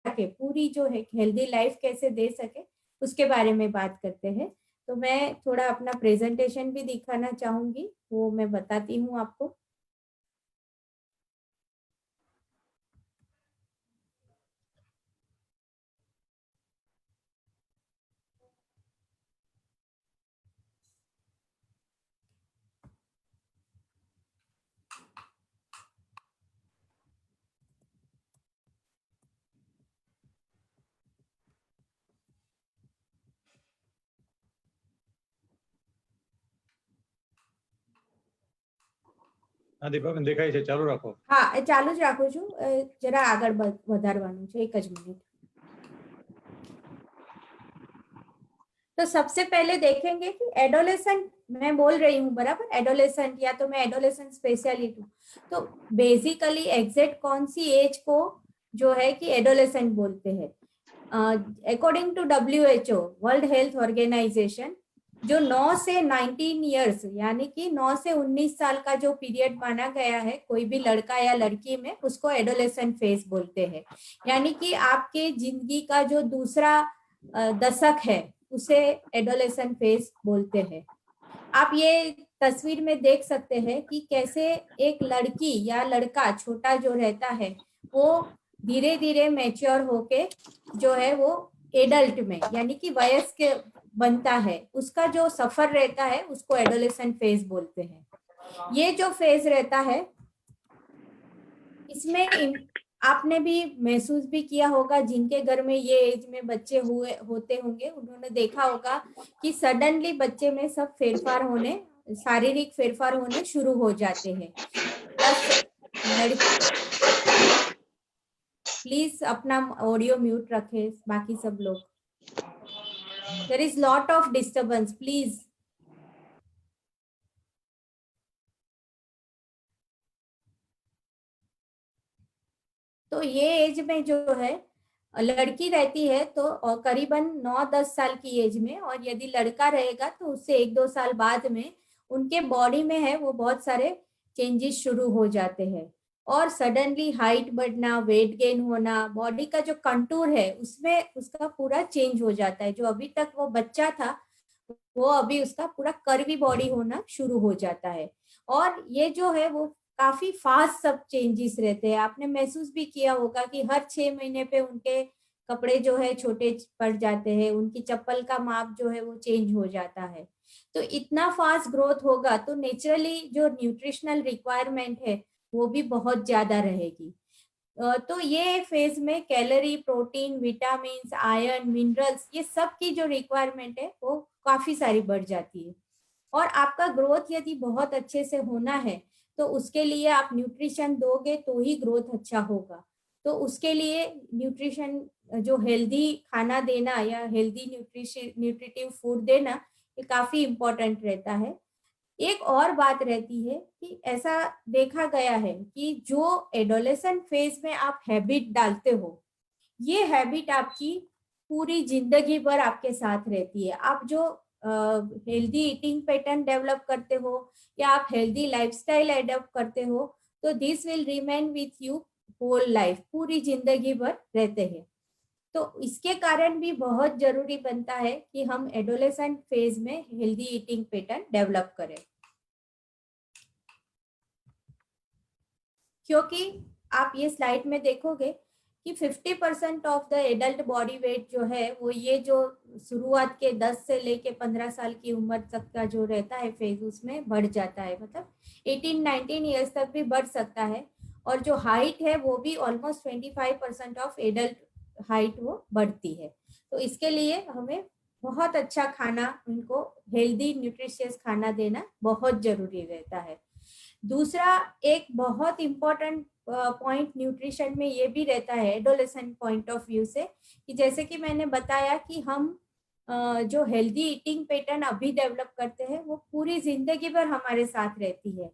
के पूरी जो है हेल्दी लाइफ कैसे दे सके उसके बारे में बात करते हैं। तो मैं थोड़ा अपना प्रेजेंटेशन भी दिखाना चाहूंगी, वो मैं बताती हूँ आपको। હા દીપાબેન દેખાય છે, ચાલુ રાખો. હા, ચાલુ જ રાખું છું, જરા આગળ વધારવાનું છે, એક જ મિનિટ। तो सबसे पहले देखेंगे कि एडोलेसेंट, मैं बोल रही हूँ बराबर, एडोलेसेंट या तो मैं एडोलेसेंट स्पेशलिस्ट हूँ, तो बेसिकली एग्जैक्ट कौन सी एज को जो है कि एडोलेसेंट बोलते हैं। According to WHO, world health organisation, जो 9 से 19 ईयर्स यानी कि 9 से 19 साल का जो पीरियड माना गया है कोई भी लड़का या लड़की में, उसको एडोलेसेंट फेज बोलते हैं। यानी कि आपके जिंदगी का जो दूसरा दशक है उसे एडोलेसेंट फेज बोलते हैं। आप ये तस्वीर में देख सकते हैं कि कैसे एक लड़की या लड़का छोटा जो रहता है वो धीरे धीरे मैच्योर होके जो है वो एडल्ट में यानी कि वयस्क बनता है, उसका जो सफर रहता है उसको एडोलेसेंट फेज बोलते हैं। ये जो फेज रहता है इसमें आपने भी महसूस भी किया होगा, जिनके घर में ये एज में बच्चे हुए होते होंगे उन्होंने देखा होगा कि सडनली बच्चे में सब फेरफार होने, शारीरिक फेरफार होने शुरू हो जाते हैं। प्लस लड़की, प्लीज अपना ऑडियो म्यूट रखें बाकी सब लोग, there is lot of disturbance please. तो ये एज में जो है लड़की रहती है तो करीबन 9-10 साल की एज में, और यदि लड़का रहेगा तो उससे 1-2 साल बाद में उनके बॉडी में है वो बहुत सारे चेंजेस शुरू हो जाते हैं, और सडनली हाइट बढ़ना, वेट गेन होना, बॉडी का जो कंटूर है उसमें उसका पूरा चेंज हो जाता है। जो अभी तक वो बच्चा था वो अभी उसका पूरा कर्वी बॉडी होना शुरू हो जाता है। और ये जो है वो काफी फास्ट सब चेंजेस रहते हैं। आपने महसूस भी किया होगा कि हर 6 महीने पे उनके कपड़े जो है छोटे पड़ जाते हैं, उनकी चप्पल का माप जो है वो चेंज हो जाता है। तो इतना फास्ट ग्रोथ होगा तो नेचुरली जो न्यूट्रिशनल रिक्वायरमेंट है वो भी बहुत ज्यादा रहेगी। तो ये फेज में calorie, protein, vitamin, iron, minerals, ये सब की जो रिक्वायरमेंट है वो काफी सारी बढ़ जाती है। और आपका ग्रोथ यदि बहुत अच्छे से होना है तो उसके लिए आप न्यूट्रिशन दोगे तो ही ग्रोथ अच्छा होगा। तो उसके लिए न्यूट्रिशन, जो हेल्दी खाना देना या हेल्दी न्यूट्रिटिव फूड देना, ये काफी इम्पोर्टेंट रहता है। एक और बात रहती है कि ऐसा देखा गया है कि जो एडोलेसेंट फेज में आप हैबिट डालते हो, ये हैबिट आपकी पूरी जिंदगी भर आपके साथ रहती है। आप जो हेल्दी ईटिंग पैटर्न डेवलप करते हो या आप हेल्दी लाइफस्टाइल एडॉप्ट करते हो तो this will remain with you whole life, पूरी जिंदगी भर रहते हैं। तो इसके कारण भी बहुत जरूरी बनता है कि हम एडोलेसेंट फेज में हेल्दी ईटिंग पैटर्न डेवलप करें, क्योंकि आप ये स्लाइड में देखोगे कि 50% of the adult body weight जो है वो ये जो शुरुआत के 10 से लेके 15 साल की उम्र तक का जो रहता है फेज उसमें बढ़ जाता है, मतलब 18-19 ईयर्स तक भी बढ़ सकता है। और जो हाइट है वो भी ऑलमोस्ट 25% ऑफ एडल्ट हाइट वो बढ़ती है। तो इसके लिए हमें बहुत अच्छा खाना, उनको हेल्दी न्यूट्रिशियस खाना देना बहुत जरूरी रहता है। दूसरा एक बहुत इंपॉर्टेंट पॉइंट न्यूट्रिशन में ये भी रहता है एडोलेसेंट पॉइंट ऑफ व्यू से, कि जैसे कि मैंने बताया कि हम जो हेल्दी ईटिंग पैटर्न अभी डेवलप करते हैं वो पूरी जिंदगी भर हमारे साथ रहती है।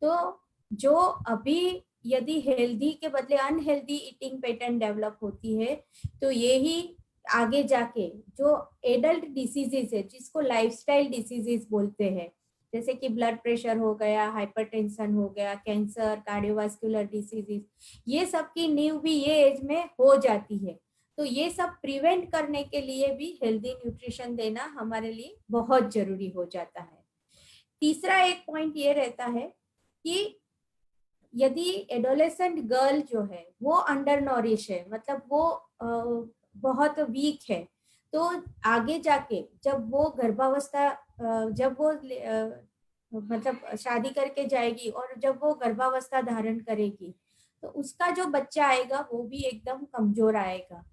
तो जो अभी यदि हेल्दी के बदले अनहेल्दी ईटिंग पैटर्न डेवलप होती है तो यही आगे जाके जो एडल्ट डिसीजेस है, जिसको लाइफस्टाइल डिसीजेस बोलते हैं, जैसे कि ब्लड प्रेशर हो गया, हाइपरटेंशन हो गया, कैंसर, कार्डियोवास्कुलर डिसीजेस, ये सब की नींव भी ये एज में हो जाती है। तो ये सब प्रिवेंट करने के लिए भी हेल्दी न्यूट्रिशन देना हमारे लिए बहुत जरूरी हो जाता है। तीसरा एक पॉइंट ये रहता है कि यदि एडोलेसेंट गर्ल जो है वो अंडर नॉरिश है, मतलब वो बहुत वीक है, तो आगे जाके जब वो गर्भावस्था जब वो मतलब शादी करके जाएगी और जब वो गर्भावस्था धारण करेगी, तो उसका जो बच्चा आएगा वो भी एकदम कमजोर आएगा।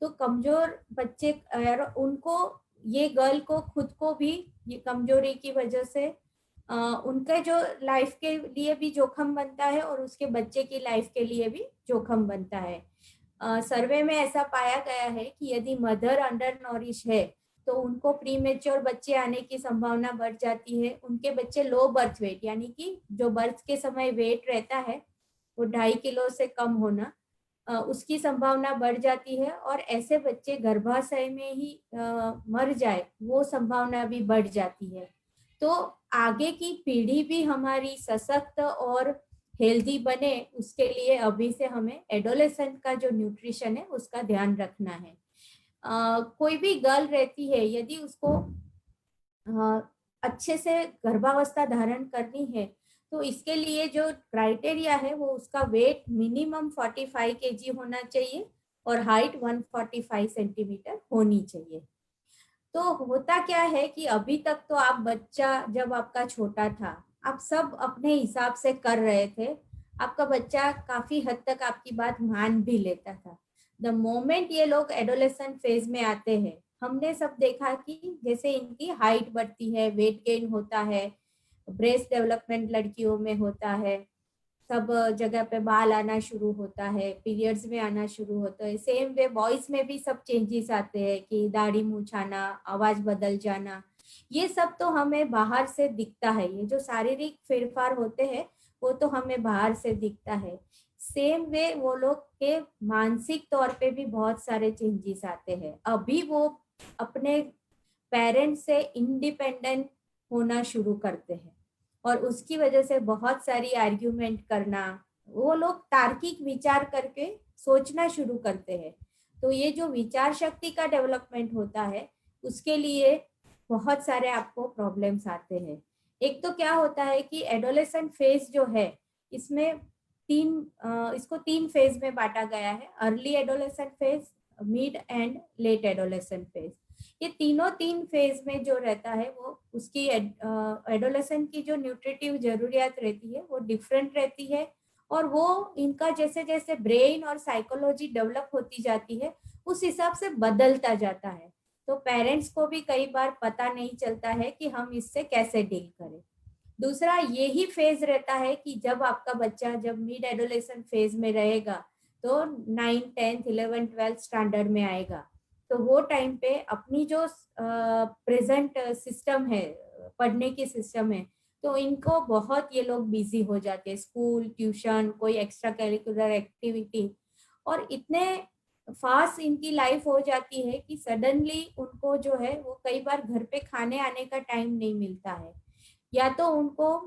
तो कमजोर बच्चे उनको, ये गर्ल को खुद को भी ये कमजोरी की वजह से उनके जो लाइफ के लिए भी जोखिम बनता है और उसके बच्चे की लाइफ के लिए भी जोखिम बनता है। सर्वे में ऐसा पाया गया है कि यदि मदर अंडर नॉरिश है तो उनको प्री मेच्योर बच्चे आने की संभावना बढ़ जाती है। उनके बच्चे लो बर्थ वेट, यानी कि जो बर्थ के समय वेट रहता है वो 2.5 किलो से कम होना, उसकी संभावना बढ़ जाती है और ऐसे बच्चे गर्भाशय में ही मर जाए वो संभावना भी बढ़ जाती है। तो आगे की पीढ़ी भी हमारी सशक्त और हेल्दी बने, उसके लिए अभी से हमें एडोलेसेंट का जो न्यूट्रिशन है उसका ध्यान रखना है। कोई भी गर्ल रहती है, यदि उसको अच्छे से गर्भावस्था धारण करनी है तो इसके लिए जो क्राइटेरिया है वो उसका वेट मिनिमम 45 kg होना चाहिए और हाइट 145 सेंटीमीटर होनी चाहिए। तो होता क्या है कि अभी तक तो आप बच्चा जब आपका छोटा था आप सब अपने हिसाब से कर रहे थे, आपका बच्चा काफी हद तक आपकी बात मान भी लेता था। द मोमेंट ये लोग एडोलेसेंट फेज में आते हैं, हमने सब देखा कि जैसे इनकी हाइट बढ़ती है, वेट गेन होता है, ब्रेस्ट डेवलपमेंट लड़कियों में होता है, सब जगह पे बाल आना शुरू होता है, पीरियड्स में आना शुरू होता है। सेम वे बॉयज में भी सब चेंजेस आते हैं कि दाढ़ी मूछ आना, आवाज बदल जाना, ये सब तो हमें बाहर से दिखता है। ये जो शारीरिक फेरफार होते हैं वो तो हमें बाहर से दिखता है। सेम वे वो लोग के मानसिक तौर पे भी बहुत सारे चेंजेस आते हैं। अभी वो अपने पेरेंट्स से इंडिपेंडेंट होना शुरू करते हैं और उसकी वजह से बहुत सारी आर्ग्यूमेंट करना, वो लोग तार्किक विचार करके सोचना शुरू करते हैं। तो ये जो विचार शक्ति का डेवलपमेंट होता है उसके लिए बहुत सारे आपको प्रॉब्लम्स आते हैं। एक तो क्या होता है कि एडोलेसेंट फेज जो है इसमें इसको 3 फेज में बांटा गया है: early adolescent phase, mid and let adolescent phase. ये तीनों 3 फेज में जो रहता है वो उसकी एडोलेसेंट की जो न्यूट्रिटिव जरूरियात रहती है वो डिफरेंट रहती है और वो इनका जैसे जैसे ब्रेन और साइकोलॉजी डेवलप होती जाती है उस हिसाब से बदलता जाता है। तो पेरेंट्स को भी कई बार पता नहीं चलता है कि हम इससे कैसे डील करें। दूसरा यही फेज रहता है कि जब आपका बच्चा जब मिड एडोलेसेंट फेज में रहेगा तो 9th 10th 11th 12th standard में आएगा, तो वो टाइम पे अपनी जो प्रेजेंट सिस्टम है, पढ़ने की सिस्टम है, तो इनको बहुत ये लोग बिजी हो जाते हैं, स्कूल, ट्यूशन, कोई एक्स्ट्रा करिकुलर एक्टिविटी, और इतने फास्ट इनकी लाइफ हो जाती है कि सडनली उनको जो है वो कई बार घर पे खाने आने का टाइम नहीं मिलता है, या तो उनको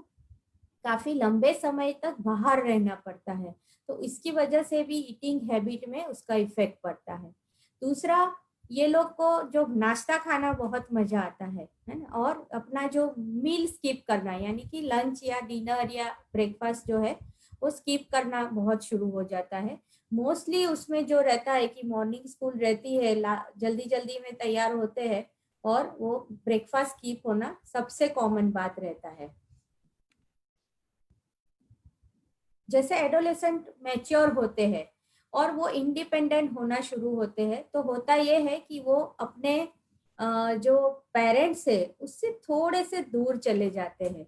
काफी लंबे समय तक बाहर रहना पड़ता है। तो इसकी वजह से भी ईटिंग हैबिट में उसका इफेक्ट पड़ता है। दूसरा, ये लोग को जो नाश्ता खाना बहुत मजा आता है ना, और अपना जो मील स्किप करना, यानी कि लंच या डिनर या ब्रेकफास्ट जो है वो स्किप करना बहुत शुरू हो जाता है। मोस्टली उसमें जो रहता है कि मॉर्निंग स्कूल रहती है, जल्दी जल्दी में तैयार होते हैं और वो ब्रेकफास्ट स्किप होना सबसे कॉमन बात रहता है। जैसे एडोलेसेंट मैच्योर होते हैं और वो इंडिपेंडेंट होना शुरू होते हैं, तो होता ये है कि वो अपने जो पेरेंट्स है उससे थोड़े से दूर चले जाते हैं।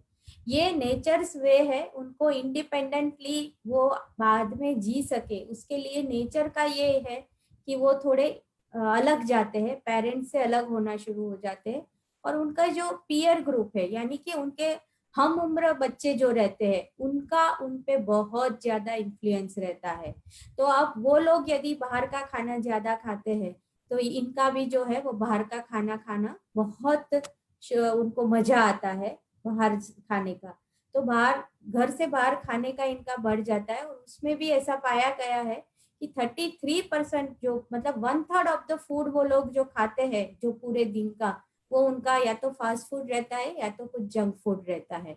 ये नेचर्स वे है, उनको इंडिपेंडेंटली वो बाद में जी सके उसके लिए नेचर का ये है कि वो थोड़े अलग जाते हैं, पेरेंट्स से अलग होना शुरू हो जाते हैं। और उनका जो पीयर ग्रुप है, यानी कि उनके हम उम्र बच्चे जो रहते हैं, उनका उन पे बहुत ज्यादा इन्फ्लुएंस रहता है। तो अब वो लोग यदि बाहर का खाना ज्यादा खाते हैं तो इनका भी जो है वो बाहर का खाना खाना बहुत उनको मजा आता है बाहर खाने का। तो बाहर, घर से बाहर खाने का इनका बढ़ जाता है और उसमें भी ऐसा पाया गया है कि 33% जो मतलब 1/3 ऑफ द फूड वो लोग जो खाते हैं जो पूरे दिन का, वो उनका या तो फास्ट फूड रहता है या तो कुछ जंक फूड रहता है।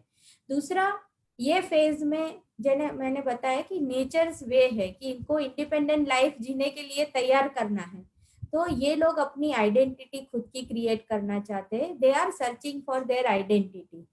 दूसरा, ये फेज में जैसे मैंने बताया कि नेचर्स वे है कि इनको इंडिपेंडेंट लाइफ जीने के लिए तैयार करना है। तो ये लोग अपनी आइडेंटिटी खुद की क्रिएट करना चाहते हैं, they are searching for their identity.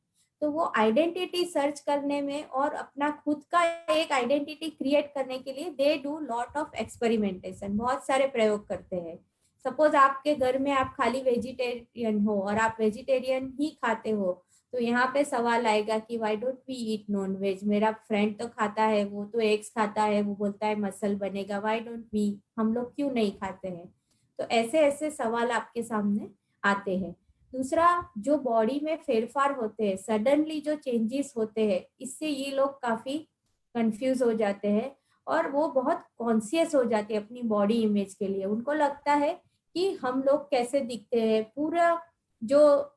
तो वो आइडेंटिटी सर्च करने में और अपना खुद का एक आइडेंटिटी क्रिएट करने के लिए they do lot of experimentation, बहुत सारे प्रयोग करते हैं। सपोज आपके घर में आप खाली वेजिटेरियन हो और आप वेजिटेरियन ही खाते हो, तो यहाँ पे सवाल आएगा कि why don't we eat non veg, मेरा फ्रेंड तो खाता है, वो तो एग्स खाता है, वो बोलता है मसल बनेगा, व्हाई डोंट वी, हम लोग क्यों नहीं खाते हैं। तो ऐसे ऐसे सवाल आपके सामने आते हैं। दूसरा, जो बॉडी में फेरफार होते हैं, सडनली जो चेंजेस होते हैं, इससे ये लोग काफी कंफ्यूज हो जाते हैं और वो बहुत कॉन्शियस हो जाते हैं अपनी बॉडी इमेज के लिए। उनको लगता है कि हम लोग कैसे दिखते हैं, पूरा जो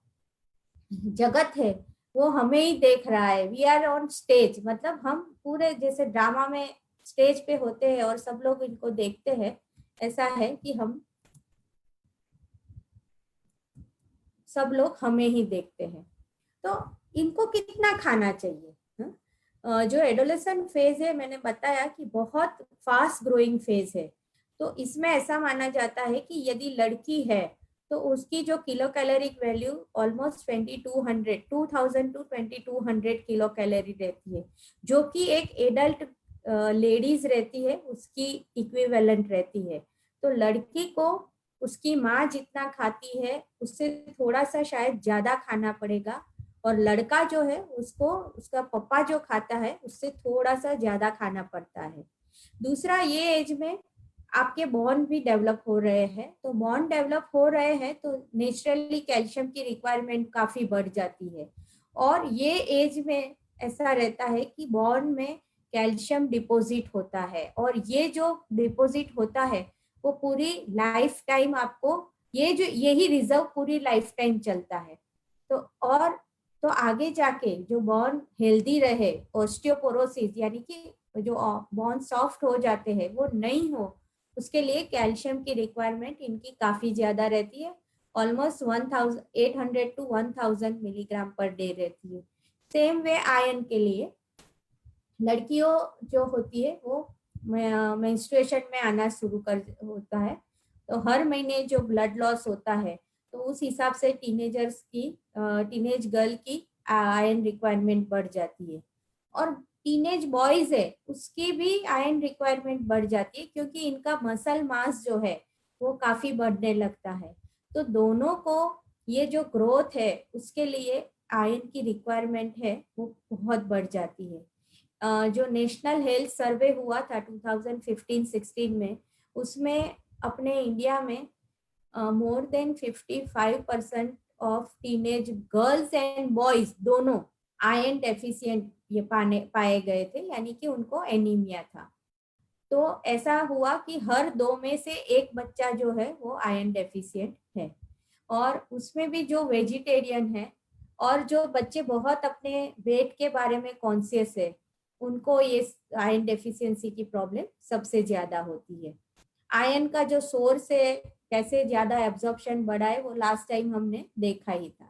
जगत है वो हमें ही देख रहा है, वी आर ऑन स्टेज, मतलब हम पूरे जैसे ड्रामा में स्टेज पे होते हैं और सब लोग इनको देखते हैं, ऐसा है कि हम सब लोग हमें ही देखते हैं। तो इनको कितना खाना चाहिए, हाँ? जो एडोलेसेंट फेज है, मैंने बताया कि बहुत फास्ट ग्रोइंग फेज है। तो इसमें ऐसा माना जाता है कि यदि लड़की है तो उसकी जो kilo caloric value almost 2200 to 2200 kilo calorie रहती है, जो कि एक एडल्ट लेडीज रहती है उसकी इक्विवेलेंट रहती है। तो लड़की को उसकी माँ जितना खाती है उससे थोड़ा सा शायद ज्यादा खाना पड़ेगा, और लड़का जो है उसको उसका पापा जो खाता है उससे थोड़ा सा ज्यादा खाना पड़ता है। दूसरा, ये एज में आपके बोन भी डेवलप हो रहे हैं, तो बोन डेवलप हो रहे हैं तो नेचुरली कैल्शियम की रिक्वायरमेंट काफी बढ़ जाती है। और ये एज में ऐसा रहता है कि बोन में कैल्शियम डिपॉजिट होता है, और ये जो डिपॉजिट होता है वो पूरी लाइफ टाइम आपको, ये जो यही रिजर्व पूरी लाइफ टाइम चलता है। तो और तो आगे जाके जो बोन हेल्दी रहे, ऑस्टियोपोरोसिस यानी कि जो बोन सॉफ्ट हो जाते हैं वो नहीं हो, उसके लिए कैल्शियम की रिक्वायरमेंट इनकी काफी ज्यादा रहती है, almost 1800 to 1000 milligram per day रहती है। सेम वे आयरन के लिए लड़कियों जो होती है वो मेंस्ट्रुएशन में आना शुरू कर होता है, तो हर महीने जो ब्लड लॉस होता है तो उस हिसाब से टीनेज गर्ल की आयरन रिक्वायरमेंट बढ़ जाती है। और टीनेज बॉयज है उसकी भी आयरन रिक्वायरमेंट बढ़ जाती है, क्योंकि इनका मसल मास जो है वो काफी बढ़ने लगता है। तो दोनों को ये जो ग्रोथ है उसके लिए आयरन की रिक्वायरमेंट है वो बहुत बढ़ जाती है। जो नेशनल हेल्थ सर्वे हुआ था 2015-16 में, उसमें अपने इंडिया में more than 55% of teenage girls and boys दोनों आयरन डेफिशिएंट ये पाए गए थे, यानी कि उनको एनीमिया था। तो ऐसा हुआ कि हर 2 में से एक बच्चा जो है वो आयरन डेफिशिएंट है। और उसमें भी जो वेजिटेरियन है और जो बच्चे बहुत अपने वेट के बारे में कॉन्शियस है, उनको ये आयरन डेफिशिएंसी की प्रॉब्लम सबसे ज्यादा होती है। आयरन का जो सोर्स है, कैसे ज्यादा एब्जॉर्प्शन बढ़ाए, वो लास्ट टाइम हमने देखा ही था।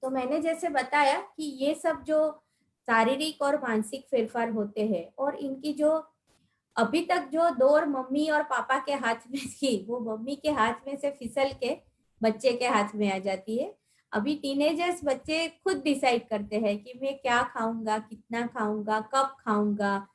तो मैंने जैसे बताया कि ये सब जो शारीरिक और मानसिक फेरफार होते हैं, और इनकी जो अभी तक जो दौर मम्मी और पापा के हाथ में थी वो मम्मी के हाथ में से फिसल के बच्चे के हाथ में आ जाती है। अभी टीनेजर्स बच्चे खुद डिसाइड करते हैं कि मैं क्या खाऊंगा, कितना खाऊंगा, कब खाऊंगा।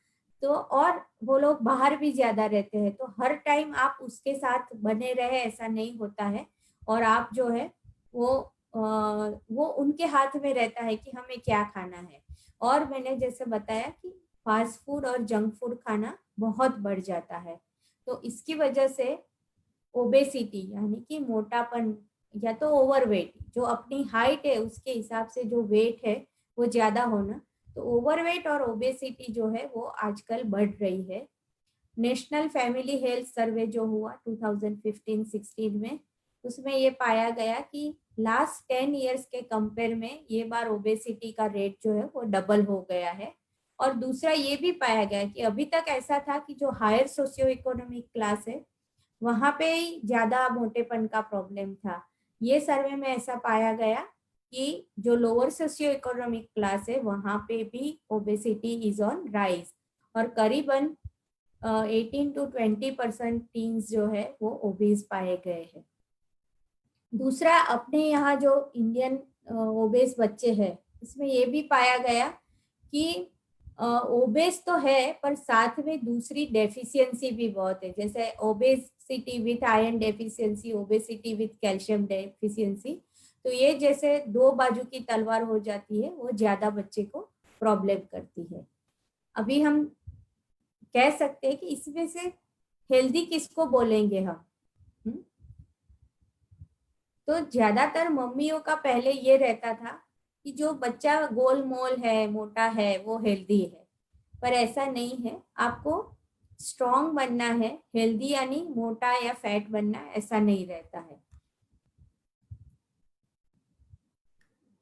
तो और वो लोग बाहर भी ज्यादा रहते हैं, तो हर टाइम आप उसके साथ बने रहे ऐसा नहीं होता है, और आप जो है वो वो उनके हाथ में रहता है कि हमें क्या खाना है। और मैंने जैसे बताया कि फास्ट फूड और जंक फूड खाना बहुत बढ़ जाता है, तो इसकी वजह से ओबेसिटी यानी कि मोटापन या तो ओवरवेट, जो अपनी हाइट है उसके हिसाब से जो वेट है वो ज्यादा होना, तो ओवरवेट और ओबेसिटी जो है वो आजकल बढ़ रही है। नेशनल फैमिली हेल्थ सर्वे जो हुआ 2015-16 में, उसमें ये पाया गया कि लास्ट 10 इयर्स के कंपेयर में ये बार ओबेसिटी का रेट जो है वो डबल हो गया है। और दूसरा ये भी पाया गया कि अभी तक ऐसा था कि जो हायर सोशियो इकोनॉमिक क्लास है वहां पे ही ज्यादा मोटेपन का प्रॉब्लम था। ये सर्वे में ऐसा पाया गया कि जो लोअर सोशियो इकोनॉमिक क्लास है वहां पे भी ओबेसिटी इज ऑन राइज, और करीबन 18 to 20% टीन्स जो है वो ओबेस पाए गए हैं। दूसरा, अपने यहाँ जो इंडियन ओबेस बच्चे हैं इसमें ये भी पाया गया कि ओबेस तो है पर साथ में दूसरी डेफिशिएंसी भी बहुत है, जैसे obesity with iron deficiency, obesity with calcium deficiency. तो ये जैसे दो बाजू की तलवार हो जाती है, वो ज्यादा बच्चे को प्रॉब्लम करती है। अभी हम कह सकते हैं कि इसमें से हेल्दी किसको बोलेंगे हम? तो ज्यादातर मम्मियों का पहले ये रहता था कि जो बच्चा गोल मोल है, मोटा है, वो हेल्दी है, पर ऐसा नहीं है। आपको स्ट्रॉन्ग बनना है, हेल्दी यानी मोटा या फैट बनना ऐसा नहीं रहता है।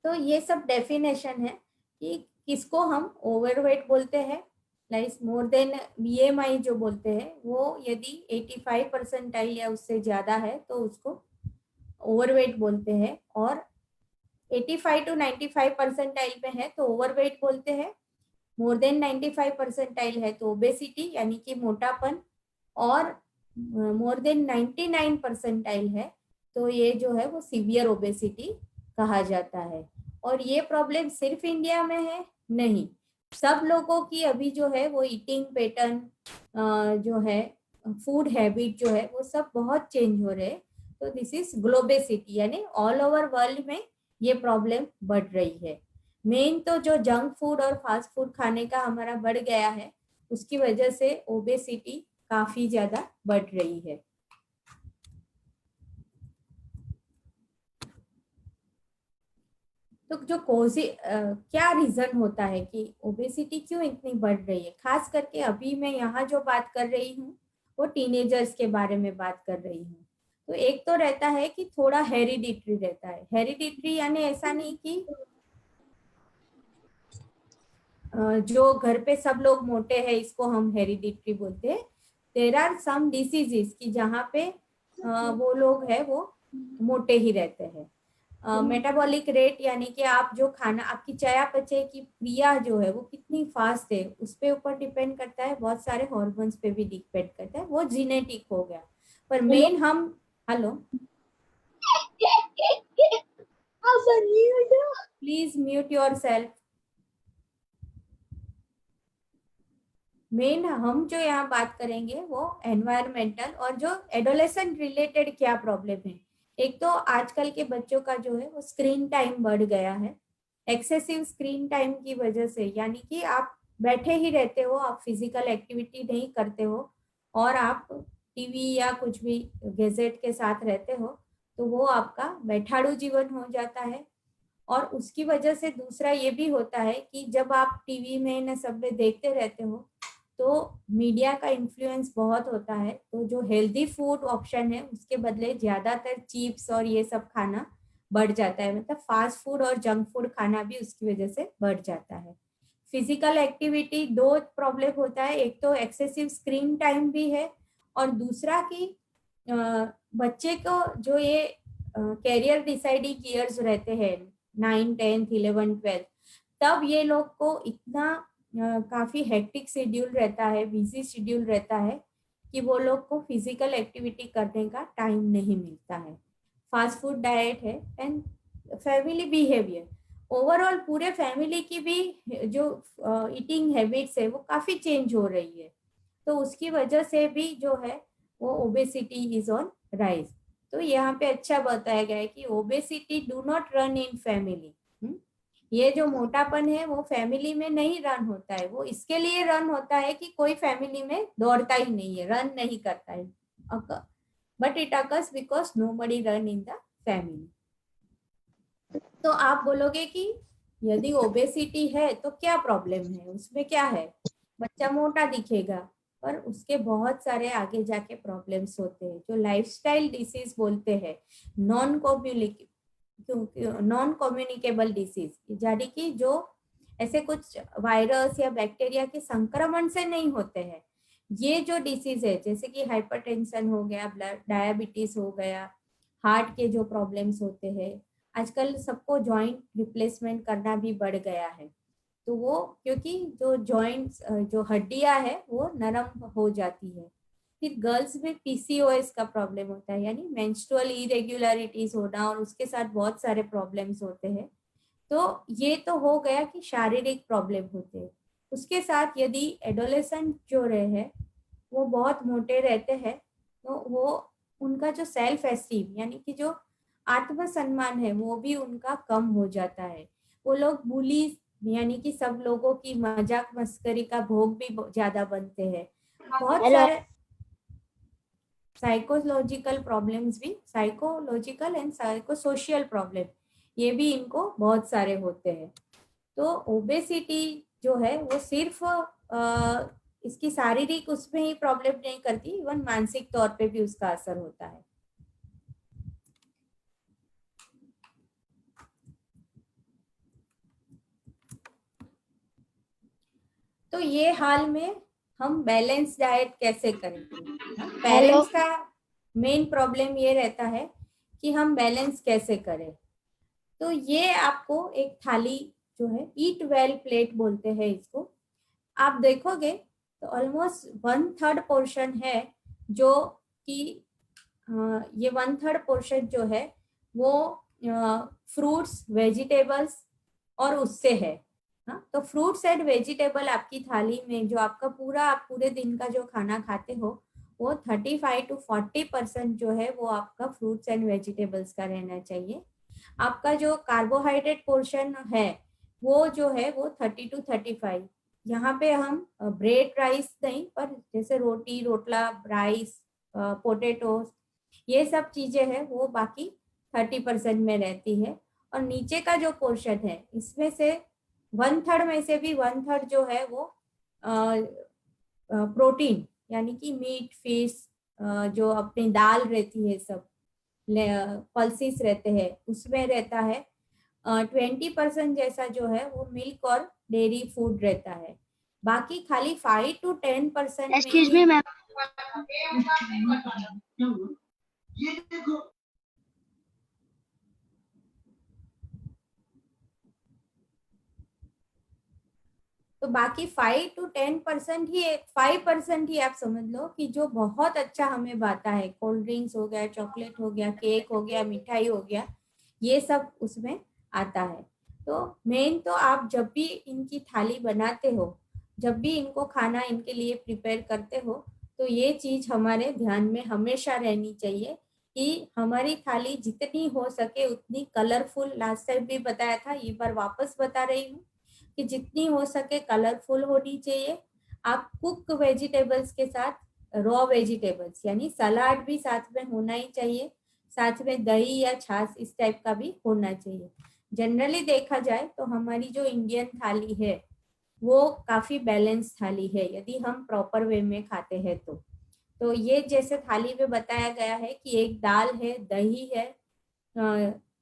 तो ये सब डेफिनेशन है कि किसको हम ओवरवेट बोलते हैं, लाइक मोर देन BMI जो बोलते हैं, वो यदि 85 परसेंटाइल या उससे ज्यादा है तो उसको ओवरवेट बोलते हैं, और 85 to 95 परसेंटाइल पे है तो ओवरवेट बोलते हैं, मोर देन 95 परसेंटाइल है तो ओबेसिटी यानी कि मोटापन, और मोर देन 99 परसेंटाइल है तो ये जो है वो सीवियर ओबेसिटी कहा जाता है। और ये प्रॉब्लम सिर्फ इंडिया में है नहीं, सब लोगों की अभी जो है वो ईटिंग पैटर्न जो है, फूड हैबिट जो है वो सब बहुत चेंज हो रहे हैं। तो दिस इज ग्लोबेसिटी, यानी ऑल ओवर वर्ल्ड में ये प्रॉब्लम बढ़ रही है। मेन तो जो जंक फूड और फास्ट फूड खाने का हमारा बढ़ गया है, उसकी वजह से ओबेसिटी काफी ज्यादा बढ़ रही है। तो जो क्या रीजन होता है कि ओबेसिटी क्यों इतनी बढ़ रही है? खास करके अभी मैं यहाँ जो बात कर रही हूँ वो टीनेजर्स के बारे में बात कर रही हूँ। तो एक तो रहता है कि थोड़ा हेरिडिटरी रहता है। हेरिडिटरी यानी ऐसा नहीं कि जो घर पे सब लोग मोटे हैं इसको हम हेरिडिटरी बोलते हैं। देयर आर सम डिसीजेस कि जहाँ पे वो लोग है वो मोटे ही रहते हैं। मेटाबॉलिक रेट यानी कि आप जो खाना, आपकी चयापचय की क्रिया जो है वो कितनी फास्ट है उस पे ऊपर डिपेंड करता है, बहुत सारे हॉर्मोन्स पे भी डिपेंड करता है, वो जीनेटिक हो गया। पर मेन हम, hello please mute your self. Main हम जो यहाँ बात करेंगे वो एनवायरमेंटल और जो एडोलेसेंट रिलेटेड क्या प्रॉब्लम है। एक तो आजकल के बच्चों का जो है वो स्क्रीन टाइम बढ़ गया है। एक्सेसिव स्क्रीन टाइम की वजह से, यानी कि आप बैठे ही रहते हो, आप फिजिकल एक्टिविटी नहीं करते हो और आप टीवी या कुछ भी गैजेट के साथ रहते हो, तो वो आपका बैठाड़ू जीवन हो जाता है। और उसकी वजह से दूसरा ये भी होता है कि जब आप टीवी में न सब में देखते रहते हो तो मीडिया का इन्फ्लुएंस बहुत होता है, तो जो हेल्दी फूड ऑप्शन है उसके बदले ज्यादातर चिप्स और ये सब खाना बढ़ जाता है, मतलब फास्ट फूड और जंक फूड खाना भी उसकी वजह से बढ़ जाता है। फिजिकल एक्टिविटी, दो प्रॉब्लम होता है, एक तो एक्सेसिव स्क्रीन टाइम भी है, और दूसरा कि बच्चे को जो ये कैरियर डिसाइडिंग ईयर्स रहते हैं 9, 10, 11, 12, तब ये लोग को इतना काफी हेक्टिक शेड्यूल रहता है, बिजी शेड्यूल रहता है कि वो लोग को फिजिकल एक्टिविटी करने का टाइम नहीं मिलता है। फास्ट फूड डाइट है एंड फैमिली बिहेवियर, ओवरऑल पूरे फैमिली की भी जो ईटिंग हैबिट्स है वो काफी चेंज हो रही है। तो उसकी वजह से भी जो है वो ओबेसिटी इज ऑन राइज। तो यहाँ पे अच्छा बताया गया है कि obesity do not run in family. ये जो मोटापन है वो फैमिली में नहीं रन होता है, वो इसके लिए रन होता है कि कोई फैमिली में दौड़ता ही नहीं है, रन नहीं करता है, but it occurs because nobody run in the family. तो आप बोलोगे कि यदि ओबेसिटी है तो क्या प्रॉब्लम है, उसमें क्या है, बच्चा मोटा दिखेगा, पर उसके बहुत सारे आगे जाके प्रॉब्लम्स होते हैं जो लाइफस्टाइल डिसीज बोलते हैं, नॉन कम्युनिकेबल डिसीज, यानी कि जो ऐसे कुछ वायरस या बैक्टीरिया के संक्रमण से नहीं होते हैं। ये जो डिसीज है जैसे कि हाइपरटेंशन हो गया, ब्लड डायबिटीज हो गया, हार्ट के जो प्रॉब्लम्स होते हैं, आजकल सबको जॉइंट रिप्लेसमेंट करना भी बढ़ गया है। तो वो क्योंकि जो जॉइंट्स जो हड्डियां है वो नरम हो जाती है। फिर गर्ल्स में पीसीओएस का प्रॉब्लम होता है, यानी मेंस्ट्रुअल इरेगुलरिटीज होना, और उसके साथ बहुत सारे प्रॉब्लम्स होते हैं। तो ये तो हो गया कि शारीरिक प्रॉब्लम होते हैं। उसके साथ यदि एडोलेसेंट जो रहे हैं वो बहुत मोटे रहते हैं, तो वो उनका जो सेल्फ एस्टीम यानी कि जो आत्मसम्मान है वो भी उनका कम हो जाता है। वो लोग बुली यानी कि सब लोगों की मजाक मस्करी का भोग भी ज्यादा बनते हैं। बहुत हेलो। सारे साइकोलॉजिकल प्रॉब्लम्स भी, साइकोलॉजिकल एंड साइकोसोशियल प्रॉब्लम, ये भी इनको बहुत सारे होते हैं। तो ओबेसिटी जो है वो सिर्फ इसकी शारीरिक उसमें ही प्रॉब्लम नहीं करती, इवन मानसिक तौर पे भी उसका असर होता है। तो ये हाल में हम बैलेंस डाइट कैसे करेंगे? पेरेंट्स का मेन प्रॉब्लम ये रहता है कि हम बैलेंस कैसे करें। तो ये आपको एक थाली जो है, ईट वेल प्लेट बोलते हैं इसको, आप देखोगे तो ऑलमोस्ट 1/3 पोर्शन है जो कि ये 1/3 पोर्शन जो है वो फ्रूट्स वेजिटेबल्स और उससे है। हाँ, तो फ्रूट्स एंड वेजिटेबल आपकी थाली में जो आपका पूरा, आप पूरे दिन का जो खाना खाते हो वो 35 to 40% जो है वो आपका फ्रूट्स एंड वेजिटेबल्स का रहना चाहिए। आपका जो कार्बोहाइड्रेट पोर्शन है वो जो है वो 30 to 35। यहाँ पे हम ब्रेड राइस नहीं, पर जैसे रोटी रोटला राइस पोटेटोज ये सब चीजें हैं वो बाकी 30% में रहती है। और नीचे का जो पोर्शन है इसमें से 1/3 में से भी 1/3 जो है वो प्रोटीन यानी कि मीट फिश, जो अपनी दाल रहती है, सब पल्सिस रहते हैं उसमें रहता है। 20% जैसा जो है वो मिल्क और डेयरी फूड रहता है। बाकी खाली 5 to 10% में एक्सक्यूज ही मी मैम। तो बाकी 5 to 10% ही, 5% ही आप समझ लो कि जो बहुत अच्छा हमें बाता है, कोल्ड ड्रिंक्स हो गया, चॉकलेट हो गया, केक हो गया, मिठाई हो गया, ये सब उसमें आता है। तो मेन तो आप जब भी इनकी थाली बनाते हो, जब भी इनको खाना इनके लिए प्रिपेयर करते हो, तो ये चीज हमारे ध्यान में हमेशा रहनी चाहिए कि हमारी थाली जितनी हो सके उतनी कलरफुल, लास्ट टाइम भी बताया था, ये बार वापस बता रही हूँ कि जितनी हो सके कलरफुल होनी चाहिए। आप कुक वेजिटेबल्स के साथ रॉ वेजिटेबल्स यानी सलाद भी साथ में होना ही चाहिए, साथ में दही या छाछ इस टाइप का भी होना चाहिए। जनरली देखा जाए तो हमारी जो इंडियन थाली है वो काफी बैलेंस थाली है यदि हम प्रॉपर वे में खाते हैं तो ये जैसे थाली में बताया गया है कि एक दाल है, दही है,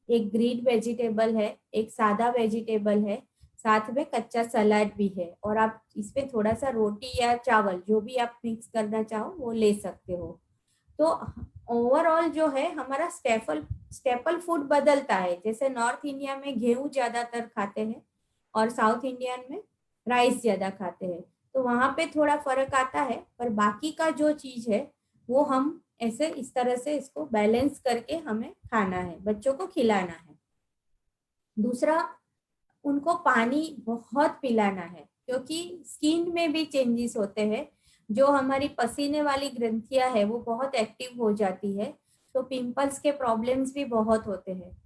एक ग्रीन वेजिटेबल है, एक सादा वेजिटेबल है, साथ में कच्चा सलाद भी है, और आप इसमें थोड़ा सा रोटी या चावल जो भी आप मिक्स करना चाहो वो ले सकते हो। तो ओवरऑल जो है हमारा स्टेपल फूड बदलता है। जैसे नॉर्थ इंडिया में गेहूं ज्यादातर खाते हैं और साउथ इंडियन में राइस ज्यादा खाते हैं, तो वहां पे थोड़ा फर्क आता है, पर बाकी का जो चीज है वो हम ऐसे इस तरह से इसको बैलेंस करके हमें खाना है, बच्चों को खिलाना है। दूसरा, उनको पानी बहुत पिलाना है, क्योंकि स्किन में भी चेंजेस होते हैं। जो हमारी पसीने वाली ग्रंथियां है वो बहुत एक्टिव हो जाती है, तो पिंपल्स के प्रॉब्लम्स भी बहुत होते हैं।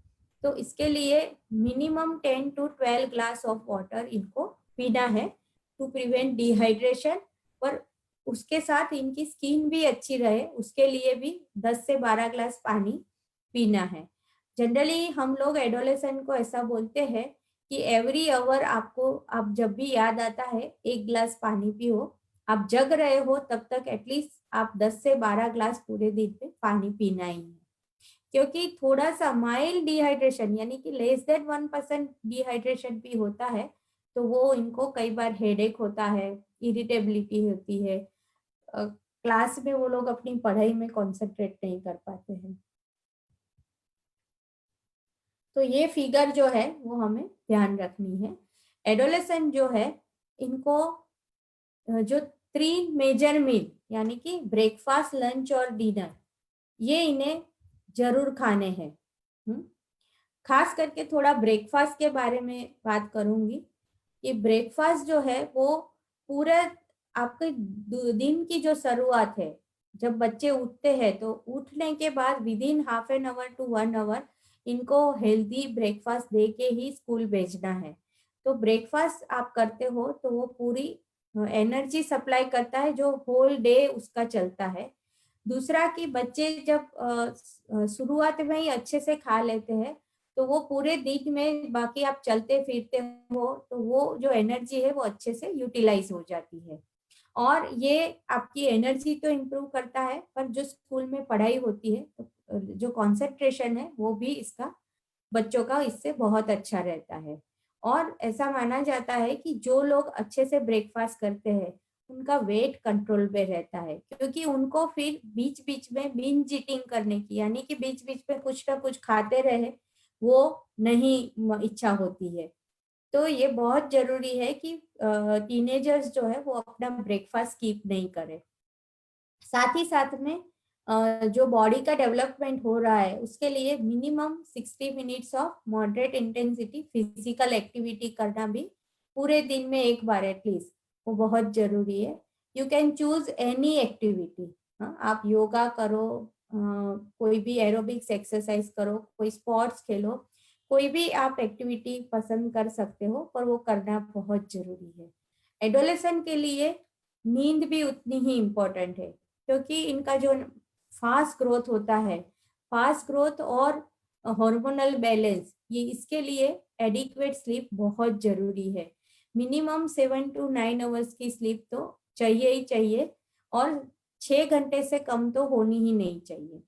तो इसके लिए minimum 10 to 12 glass of water इनको पीना है टू प्रिवेंट डिहाइड्रेशन। पर उसके साथ इनकी स्किन भी अच्छी रहे उसके लिए भी 10 से 12 ग्लास पानी पीना है। जनरली हम लोग एडोलेसेंट को ऐसा बोलते हैं कि एवरी आवर आपको, आप जब भी याद आता है 1 ग्लास पानी पियो। आप जग रहे हो तब तक एटलीस्ट आप 10 से 12 ग्लास पूरे दिन में पानी पीना ही है। क्योंकि थोड़ा सा माइल्ड डिहाइड्रेशन यानी कि लेस देन 1% डिहाइड्रेशन भी होता है तो वो इनको कई बार हेडेक होता है, इरिटेबिलिटी होती है, क्लास में वो लोग अपनी पढ़ाई में कंसंट्रेट नहीं कर पाते हैं। तो ये फिगर जो है वो हमें ध्यान रखनी है। एडोलेसेंट जो है इनको जो 3 मेजर मील यानी कि ब्रेकफास्ट, लंच और डिनर, ये इन्हें जरूर खाने हैं। खास करके थोड़ा ब्रेकफास्ट के बारे में बात करूंगी कि ब्रेकफास्ट जो है वो पूरे आपके दिन की जो शुरुआत है, जब बच्चे उठते हैं तो उठने के बाद within half an hour to 1 hour इनको हेल्दी ब्रेकफास्ट दे के ही स्कूल भेजना है। तो ब्रेकफास्ट आप करते हो तो वो पूरी एनर्जी सप्लाई करता है जो होल डे उसका चलता है। दूसरा कि बच्चे जब शुरुआत में ही अच्छे से खा लेते हैं तो वो पूरे दिन में बाकी आप चलते फिरते हो तो वो जो एनर्जी है वो अच्छे से यूटिलाइज हो जाती है। और ये आपकी एनर्जी तो इम्प्रूव करता है, पर जो स्कूल में पढ़ाई होती है तो जो कंसंट्रेशन है वो भी इसका बच्चों का इससे बहुत अच्छा रहता है। और ऐसा माना जाता है कि जो लोग अच्छे से ब्रेकफास्ट करते हैं उनका वेट कंट्रोल में रहता है, क्योंकि उनको फिर बीच बीच में बिंज ईटिंग करने की यानी कि बीच बीच में कुछ ना कुछ खाते रहे वो नहीं इच्छा होती है। तो ये बहुत जरूरी है कि टीनेजर्स जो है वो अपना ब्रेकफास्ट स्किप नहीं करें। साथ ही साथ में जो बॉडी का डेवलपमेंट हो रहा है उसके लिए minimum 60 minutes of moderate intensity physical activity करना भी पूरे दिन में एक बार एटलीस्ट वो बहुत जरूरी है। You can choose any activity. आप योगा करो, कोई भी एरोबिक्स एक्सरसाइज करो, कोई स्पोर्ट्स खेलो, कोई भी आप एक्टिविटी पसंद कर सकते हो, पर वो करना बहुत जरूरी है। एडोलेसेंट के लिए नींद भी उतनी ही इम्पोर्टेंट है, क्योंकि इनका जो फास्ट ग्रोथ होता है, फास्ट ग्रोथ और हार्मोनल बैलेंस, ये इसके लिए एडिक्वेट स्लीप बहुत जरूरी है। मिनिमम 7 to 9 आवर्स की स्लीप तो चाहिए ही चाहिए, और 6 घंटे से कम तो होनी ही नहीं चाहिए।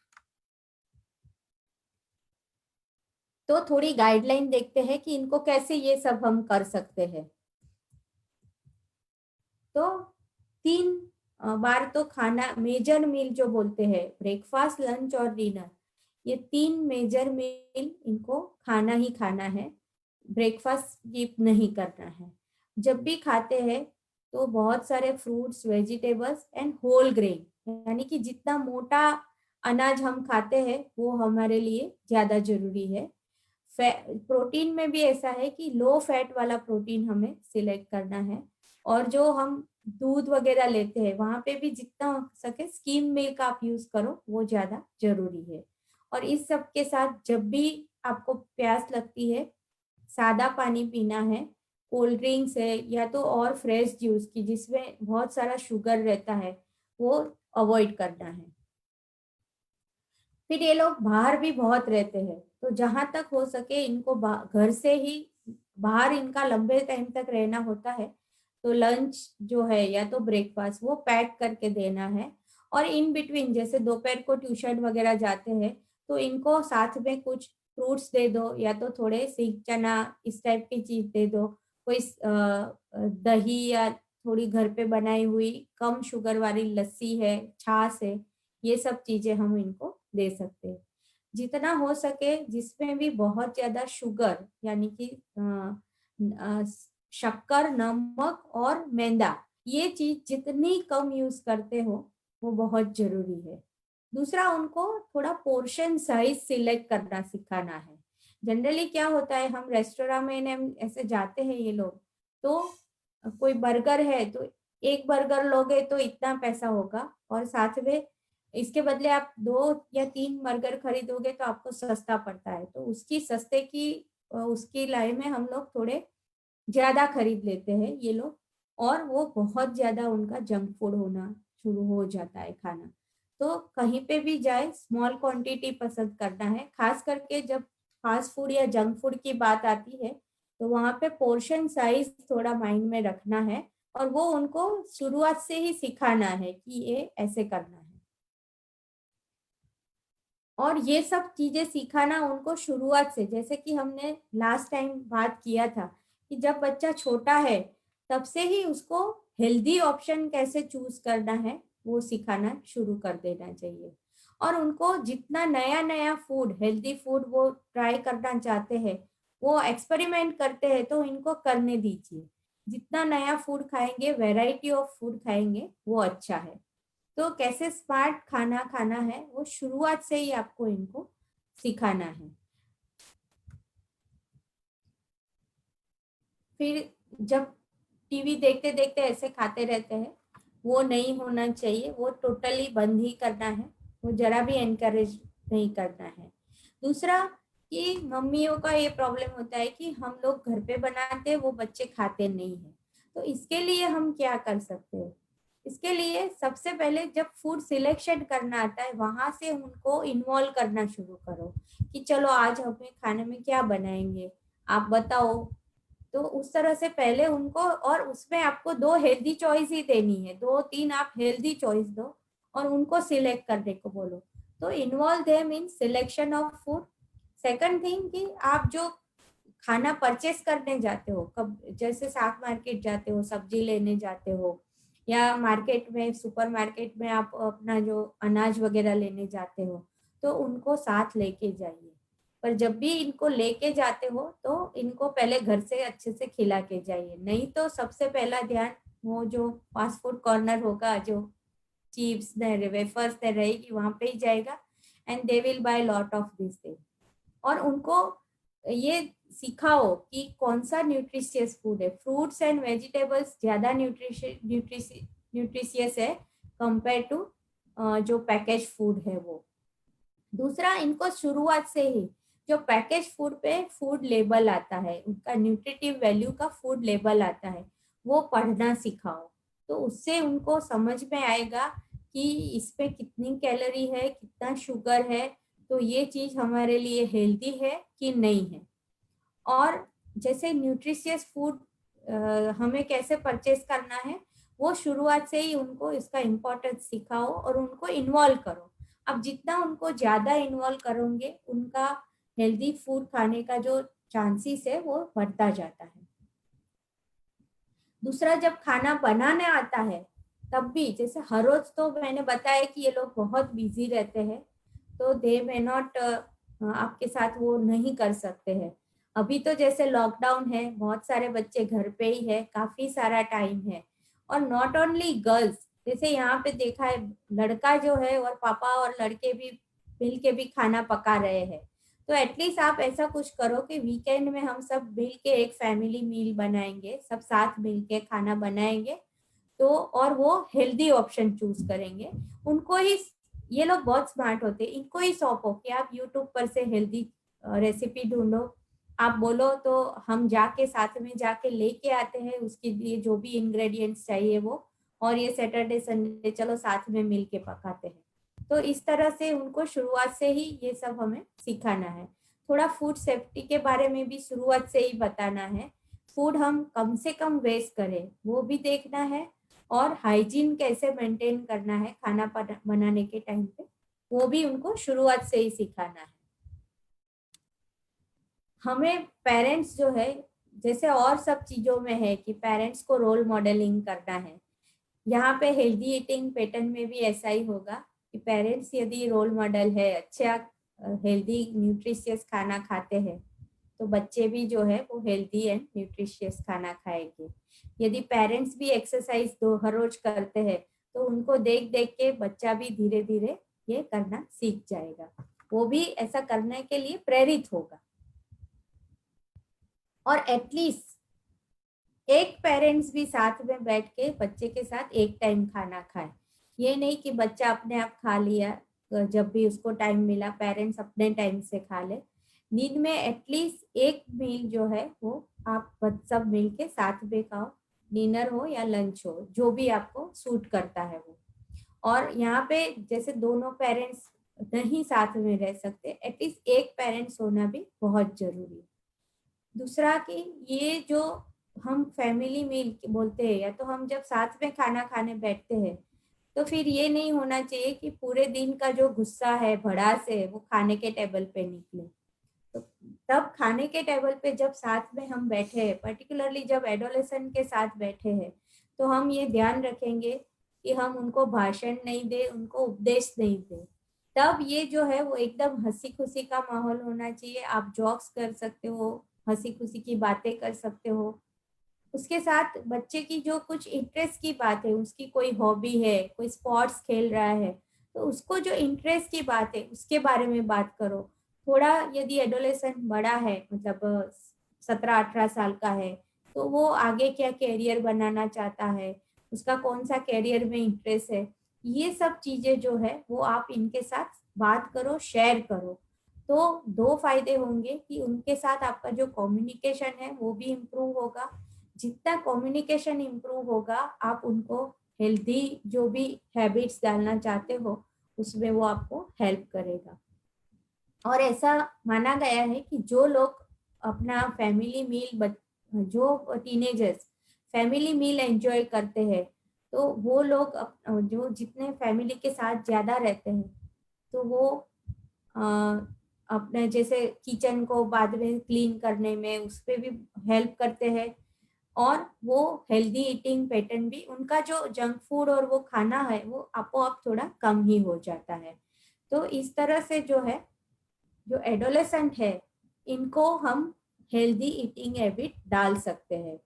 तो थोड़ी गाइडलाइन देखते हैं कि इनको कैसे ये सब हम कर सकते हैं। तो 3 बार तो खाना, मेजर मील जो बोलते हैं, ब्रेकफास्ट, लंच और डिनर, ये 3 मेजर मील इनको खाना ही खाना है, ब्रेकफास्ट स्किप नहीं करना है। जब भी खाते हैं तो बहुत सारे fruits, vegetables and whole grain, यानी कि जितना मोटा अनाज हम खाते हैं वो हमारे लिए ज्यादा जरूरी है। प्रोटीन में भी ऐसा है कि लो फैट वाला प्रोटीन हमें सिलेक्ट करना है। और जो हम दूध वगैरह लेते हैं वहां पे भी जितना हो सके स्कीम मिल्क आप यूज करो, वो ज्यादा जरूरी है। और इस सब के साथ जब भी आपको प्यास लगती है, सादा पानी पीना है, कोल्ड ड्रिंक्स है या तो और फ्रेश जूस की जिसमें बहुत सारा शुगर रहता है वो अवॉइड करना है। फिर ये लोग बाहर भी बहुत रहते हैं, तो जहां तक हो सके इनको घर से ही बाहर इनका लंबे टाइम तक रहना होता है, तो लंच जो है या तो ब्रेकफास्ट वो पैक करके देना है। और इन बिटवीन जैसे दोपहर को ट्यूशन वगैरह जाते हैं तो इनको साथ में कुछ फ्रूट्स दे दो या तो थोड़े सीख चना इस टाइप की चीज दे दो, कोई दही या थोड़ी घर पे बनाई हुई कम शुगर वाली लस्सी है, छाछ है, ये सब चीजें हम इनको दे सकते हैं। जितना हो सके जिसमें भी बहुत ज्यादा शुगर यानी कि अ, शक्कर, नमक और मैदा, ये चीज जितनी कम यूज करते हो वो बहुत जरूरी है। दूसरा, उनको थोड़ा पोर्शन साइज सिलेक्ट करना सिखाना है। जनरली क्या होता है, हम रेस्टोरेंट में ऐसे जाते हैं ये लोग, तो कोई बर्गर है तो एक बर्गर लोगे तो इतना पैसा होगा, और साथ में इसके बदले आप 2 या 3 बर्गर खरीदोगे तो आपको सस्ता पड़ता है, तो उसकी सस्ते की उसकी लाइन में हम लोग थोड़े ज्यादा खरीद लेते हैं ये लोग, और वो बहुत ज्यादा उनका जंक फूड होना शुरू हो जाता है खाना। तो कहीं पे भी जाए स्मॉल क्वांटिटी पसंद करना है, खास करके जब फास्ट फूड या जंक फूड की बात आती है तो वहां पे पोर्शन साइज थोड़ा माइंड में रखना है, और वो उनको शुरुआत से ही सिखाना है कि ये ऐसे करना है। और ये सब चीजें सिखाना उनको शुरुआत से, जैसे कि हमने लास्ट टाइम बात किया था कि जब बच्चा छोटा है तब से ही उसको हेल्दी ऑप्शन कैसे चूज करना है वो सिखाना शुरू कर देना चाहिए। और उनको जितना नया नया फूड, हेल्दी फूड वो ट्राई करना चाहते हैं, वो एक्सपेरिमेंट करते हैं, तो इनको करने दीजिए। जितना नया फूड खाएंगे, वैरायटी ऑफ फूड खाएंगे, वो अच्छा है। तो कैसे स्मार्ट खाना खाना है वो शुरुआत से ही आपको इनको सिखाना है। फिर जब टीवी देखते देखते ऐसे खाते रहते हैं, वो नहीं होना चाहिए, वो टोटली बंद ही करना है, वो जरा भी एनकरेज नहीं करना है। दूसरा कि मम्मियों का ये प्रॉब्लम होता है कि हम लोग घर पे बनाते हैं, वो बच्चे खाते नहीं है। तो इसके लिए हम क्या कर सकते हैं? इसके लिए सबसे पहले जब फूड सिलेक्शन करना आता है, वहां से उनको इन्वॉल्व करना शुरू करो कि चलो आज हमें खाने में क्या बनाएंगे, आप बताओ। तो उस तरह से पहले उनको, और उसमें आपको दो हेल्दी चॉइस ही देनी है, दो तीन आप हेल्दी चॉइस दो और उनको सिलेक्ट करने को बोलो। तो involve them in selection of food. Second thing कि आप जो खाना परचेस करने जाते हो, कब जैसे साग मार्केट जाते हो, सब्जी लेने जाते हो, या मार्केट में, सुपर मार्केट में आप अपना जो अनाज वगैरह लेने जाते हो, तो उनको साथ लेके जाइए। पर जब भी इनको लेके जाते हो तो इनको पहले घर से अच्छे से खिला के जाइए, नहीं तो सबसे पहला ध्यान वो जो फास्ट फूड कॉर्नर होगा, जो चिप्स ने वेफर्स ने रहेगी, वहां पे ही जाएगा, and they will by lot of this thing. और उनको ये सिखाओ कि कौन सा न्यूट्रिशियस फूड है। फ्रूट्स एंड वेजिटेबल्स ज्यादा न्यूट्रिशियस है कंपेयर टू जो पैकेज फूड है वो। दूसरा, इनको शुरुआत से ही जो पैकेज फूड पे फूड लेबल आता है, उनका न्यूट्रिटिव वैल्यू का फूड लेबल आता है, वो पढ़ना सिखाओ। तो उससे उनको समझ में आएगा कि इसमें कितनी कैलोरी है, कितना शुगर है, तो ये चीज हमारे लिए हेल्दी है कि नहीं है। और जैसे न्यूट्रिशियस फूड हमें कैसे परचेस करना है, वो शुरुआत से ही उनको इसका इम्पोर्टेंस सिखाओ और उनको इन्वॉल्व करो। अब जितना उनको ज्यादा इन्वॉल्व करोगे, उनका हेल्दी फूड खाने का जो चांसेस है वो बढ़ता जाता है। दूसरा, जब खाना बनाने आता है तब भी, जैसे हर रोज तो मैंने बताया कि ये लोग बहुत बिजी रहते हैं, तो दे मे नॉट आपके साथ वो नहीं कर सकते हैं। अभी तो जैसे लॉकडाउन है, बहुत सारे बच्चे घर पे ही है, काफी सारा टाइम है। और नॉट ओनली गर्ल्स, जैसे यहाँ पे देखा है, लड़का जो है और पापा और लड़के भी मिल के भी खाना पका रहे हैं। तो एटलीस्ट आप ऐसा कुछ करो कि वीकेंड में हम सब मिल के एक फैमिली मील बनाएंगे, सब साथ मिल के खाना बनाएंगे। तो और वो हेल्दी ऑप्शन चूज करेंगे। उनको ही, ये लोग बहुत स्मार्ट होते हैं, इनको ही सौंपो कि आप यूट्यूब पर से हेल्दी रेसिपी ढूंढो, आप बोलो तो हम जाके साथ में जाके लेके आते हैं उसके लिए जो भी इंग्रेडिएंट्स चाहिए वो, और ये सैटरडे संडे चलो साथ में मिल के पकाते हैं। तो इस तरह से उनको शुरुआत से ही ये सब हमें सिखाना है। थोड़ा फूड सेफ्टी के बारे में भी शुरुआत से ही बताना है। फूड हम कम से कम वेस्ट करें वो भी देखना है, और हाइजीन कैसे मेंटेन करना है खाना बनाने के टाइम पे, वो भी उनको शुरुआत से ही सिखाना है। हमें पेरेंट्स जो है, जैसे और सब चीजों में है कि पेरेंट्स को रोल मॉडलिंग करना है, यहाँ पे हेल्दी ईटिंग पैटर्न में भी ऐसा ही होगा कि पेरेंट्स यदि रोल मॉडल है, अच्छा हेल्दी न्यूट्रिशियस खाना खाते हैं, तो बच्चे भी जो है वो हेल्दी एंड न्यूट्रिशियस खाना खाएंगे। यदि पेरेंट्स भी एक्सरसाइज दो हर रोज करते हैं, तो उनको देख देख के बच्चा भी धीरे धीरे ये करना सीख जाएगा, वो भी ऐसा करने के लिए प्रेरित होगा। और एटलीस्ट एक पेरेंट्स भी साथ में बैठ के बच्चे के साथ एक टाइम खाना खाए। ये नहीं कि बच्चा अपने आप खा लिया, जब भी उसको टाइम मिला पेरेंट्स अपने टाइम से खा ले। नींद में एटलीस्ट एक मील जो है वो आप सब मिल के साथ में खाओ, डिनर हो या लंच हो, जो भी आपको सूट करता है वो। और यहाँ पे जैसे दोनों पेरेंट्स नहीं साथ में रह सकते, एटलीस्ट एक पेरेंट्स होना भी बहुत जरूरी है। दूसरा कि ये जो हम फैमिली मील बोलते हैं, या तो हम जब साथ में खाना खाने बैठते हैं, तो फिर ये नहीं होना चाहिए कि पूरे दिन का जो गुस्सा है, भड़ास है, वो खाने के टेबल पे निकले। तो तब खाने के टेबल पे जब साथ में हम बैठे हैं, पर्टिकुलरली जब एडोलेसेंट के साथ बैठे हैं, तो हम ये ध्यान रखेंगे कि हम उनको भाषण नहीं दे, उनको उपदेश नहीं दे। तब ये जो है वो एकदम हंसी खुशी का माहौल होना चाहिए। आप जॉक्स कर सकते हो, हंसी खुशी की बातें कर सकते हो। उसके साथ बच्चे की जो कुछ इंटरेस्ट की बात है, उसकी कोई हॉबी है, कोई स्पोर्ट्स खेल रहा है, तो उसको जो इंटरेस्ट की बात है उसके बारे में बात करो। थोड़ा यदि एडोलेसेंट बड़ा है, मतलब 17-18 साल का है, तो वो आगे क्या कैरियर बनाना चाहता है, उसका कौन सा कैरियर में इंटरेस्ट है, ये सब चीजें जो है वो आप इनके साथ बात करो, शेयर करो। तो दो फायदे होंगे कि उनके साथ आपका जो कम्युनिकेशन है वो भी इम्प्रूव होगा। जितना कम्युनिकेशन इम्प्रूव होगा, आप उनको हेल्दी जो भी हैबिट्स डालना चाहते हो उसमें वो आपको हेल्प करेगा। और ऐसा माना गया है कि जो लोग अपना फैमिली मील, जो टीनेजर्स फैमिली मील एंजॉय करते हैं, तो वो लोग जो जितने फैमिली के साथ ज्यादा रहते हैं, तो वो अ, अपने जैसे किचन को बाद में क्लीन करने में उस पे भी हेल्प करते हैं। और वो हेल्दी ईटिंग पैटर्न भी, उनका जो जंक फूड और वो खाना है वो आपो आप थोड़ा कम ही हो जाता है। तो इस तरह से जो है, जो एडोलेसेंट है, इनको हम हेल्दी ईटिंग हैबिट डाल सकते हैं।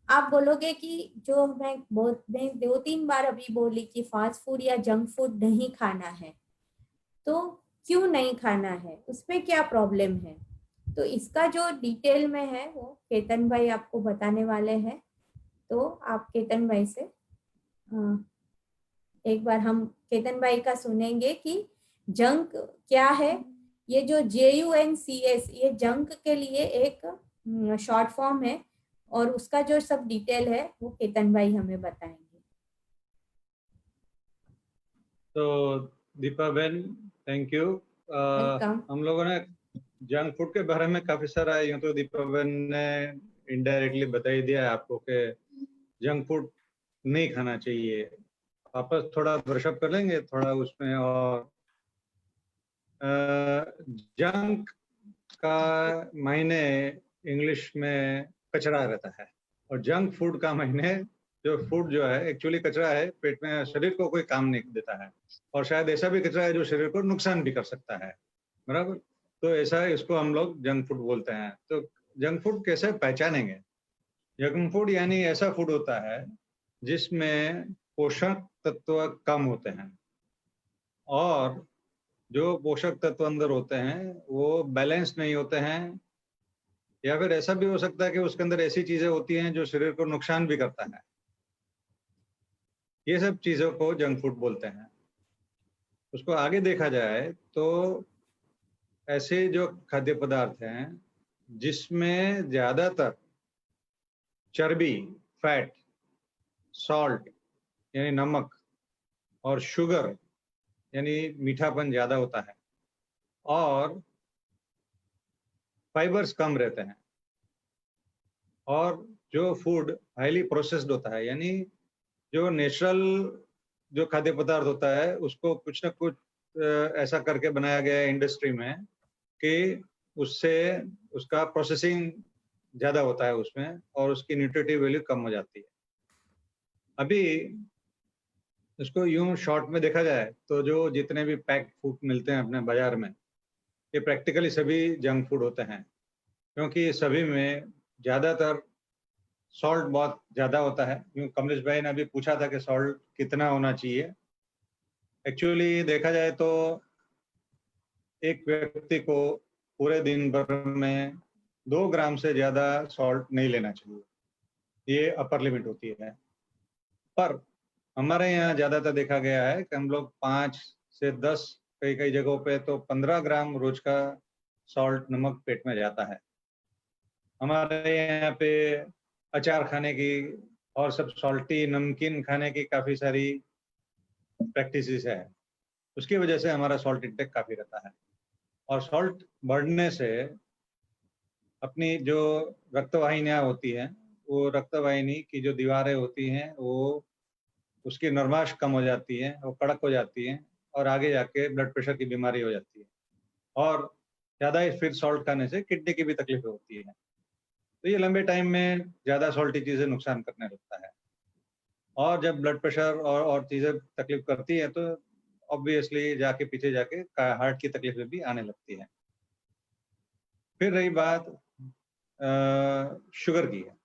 आप बोलोगे कि जो मैं 2-3 बार अभी बोली कि फास्ट फूड या जंक फूड नहीं खाना है, तो क्यों नहीं खाना है, उसमें क्या प्रॉब्लम है? तो इसका जो डिटेल में है वो केतन भाई आपको बताने वाले हैं। तो आप केतन भाई से एक बार हम केतन भाई का सुनेंगे कि जंक क्या है। ये जो JUNCS, ये जंक के लिए एक शॉर्ट फॉर्म है, और उसका जो सब डिटेल है वो केतन भाई हमें बताएंगे। तो दीपा बहन, थैंक यू। वेलकम। हम लोगों ने जंक फूड के बारे में काफी सारा, यूं तो दीपा बहन ने इनडायरेक्टली बता ही दिया है आपको कि जंक फूड नहीं खाना चाहिए। वापस थोड़ा ब्रशअप कर लेंगे थोड़ा उसमें। और जंक का मायने इंग्लिश में कचरा रहता है, और जंक फूड का मायने जो फूड जो है एक्चुअली कचरा है, पेट में शरीर को कोई काम नहीं देता है, और शायद ऐसा भी कचरा है जो शरीर को नुकसान भी कर सकता है। बराबर। तो ऐसा इसको हम लोग जंक फूड बोलते हैं। तो जंक फूड कैसे पहचानेंगे? जंक फूड यानी ऐसा फूड होता है जिसमें पोषक तत्व कम होते हैं, और जो पोषक तत्व अंदर होते हैं वो बैलेंस नहीं होते हैं, या फिर ऐसा भी हो सकता है कि उसके अंदर ऐसी चीजें होती हैं जो शरीर को नुकसान भी करता है। ये सब चीजों को जंक फूड बोलते हैं। उसको आगे देखा जाए तो ऐसे जो खाद्य पदार्थ हैं जिसमें ज्यादातर चर्बी, फैट, सॉल्ट यानी नमक, और शुगर यानी मीठापन ज्यादा होता है, और फाइबर्स कम रहते हैं, और जो फूड हाईली प्रोसेस्ड होता है, यानी जो नेचुरल जो खाद्य पदार्थ होता है उसको कुछ ना कुछ ऐसा करके बनाया गया है इंडस्ट्री में कि उससे उसका प्रोसेसिंग ज्यादा होता है उसमें, और उसकी न्यूट्रिटिव वैल्यू कम हो जाती है। अभी इसको यूं शॉर्ट में देखा जाए तो जो जितने भी पैक्ड फूड मिलते हैं अपने बाजार में, ये प्रैक्टिकली सभी जंक फूड होते हैं, क्योंकि सभी में ज्यादातर सॉल्ट बहुत ज्यादा होता है। यूं कमलेश भाई ने अभी पूछा था कि सॉल्ट कितना होना चाहिए। एक्चुअली देखा जाए तो एक व्यक्ति को पूरे दिन भर में 2 ग्राम से ज्यादा सॉल्ट नहीं लेना चाहिए, ये अपर लिमिट होती है। पर हमारे यहाँ ज्यादातर देखा गया है कि हम लोग 5 से 10, कई कई जगहों पे तो 15 ग्राम रोज का सॉल्ट, नमक पेट में जाता है। हमारे यहाँ पे अचार खाने की और सब सॉल्टी नमकीन खाने की काफी सारी प्रैक्टिसेस है, उसकी वजह से हमारा सॉल्ट इंटेक काफी रहता है। और सॉल्ट बढ़ने से अपनी जो रक्तवाहिनियां होती हैं, वो रक्तवाहिनी की जो दीवारें होती हैं वो उसकी नरमाश कम हो जाती है, वो कड़क हो जाती है, और आगे जाके ब्लड प्रेशर की बीमारी हो जाती है। और ज़्यादा ही फिर सॉल्ट खाने से किडनी की भी तकलीफें होती है। तो ये लंबे टाइम में ज़्यादा सॉल्टी चीज़ें नुकसान करने लगता है। और जब ब्लड प्रेशर और चीज़ें तकलीफ करती है तो ऑब्वियसली जाके पीछे जाके हार्ट की तकलीफें भी आने लगती हैं। फिर रही बात शुगर की है।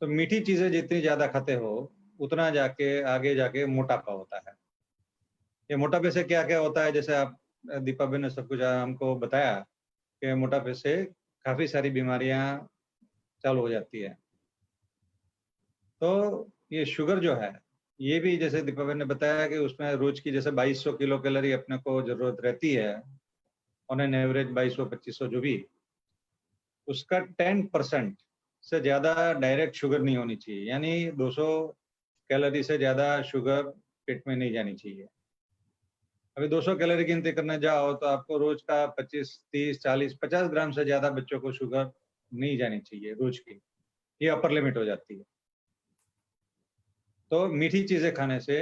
तो मीठी चीज़ें जितनी ज़्यादा खाते हो, उतना जाके आगे जाके मोटापा होता है। ये मोटापे से क्या-क्या होता है, जैसे आप दीपा बहन ने सब कुछ हमको बताया कि मोटापे से काफ़ी सारी बीमारियाँ चालू हो जाती है। तो ये शुगर जो है, ये भी जैसे दीपा बहन ने बताया कि उसमें रोज़ की जैसे 2200 किलो कैलोरी अपने को ज़रूरत रहती है, ऑन एन एवरेज 2200-2500 जो भी, उसका 10% से ज़्यादा डायरेक्ट शुगर नहीं होनी चाहिए। यानी 200 कैलोरी से ज़्यादा शुगर पेट में नहीं जानी चाहिए। अभी 200 कैलोरी गिनती करने जाओ तो आपको रोज का 25, 30, 40, 50 ग्राम से ज़्यादा बच्चों को शुगर नहीं जानी चाहिए रोज की। ये अपर लिमिट हो जाती है। तो मीठी चीज़ें खाने से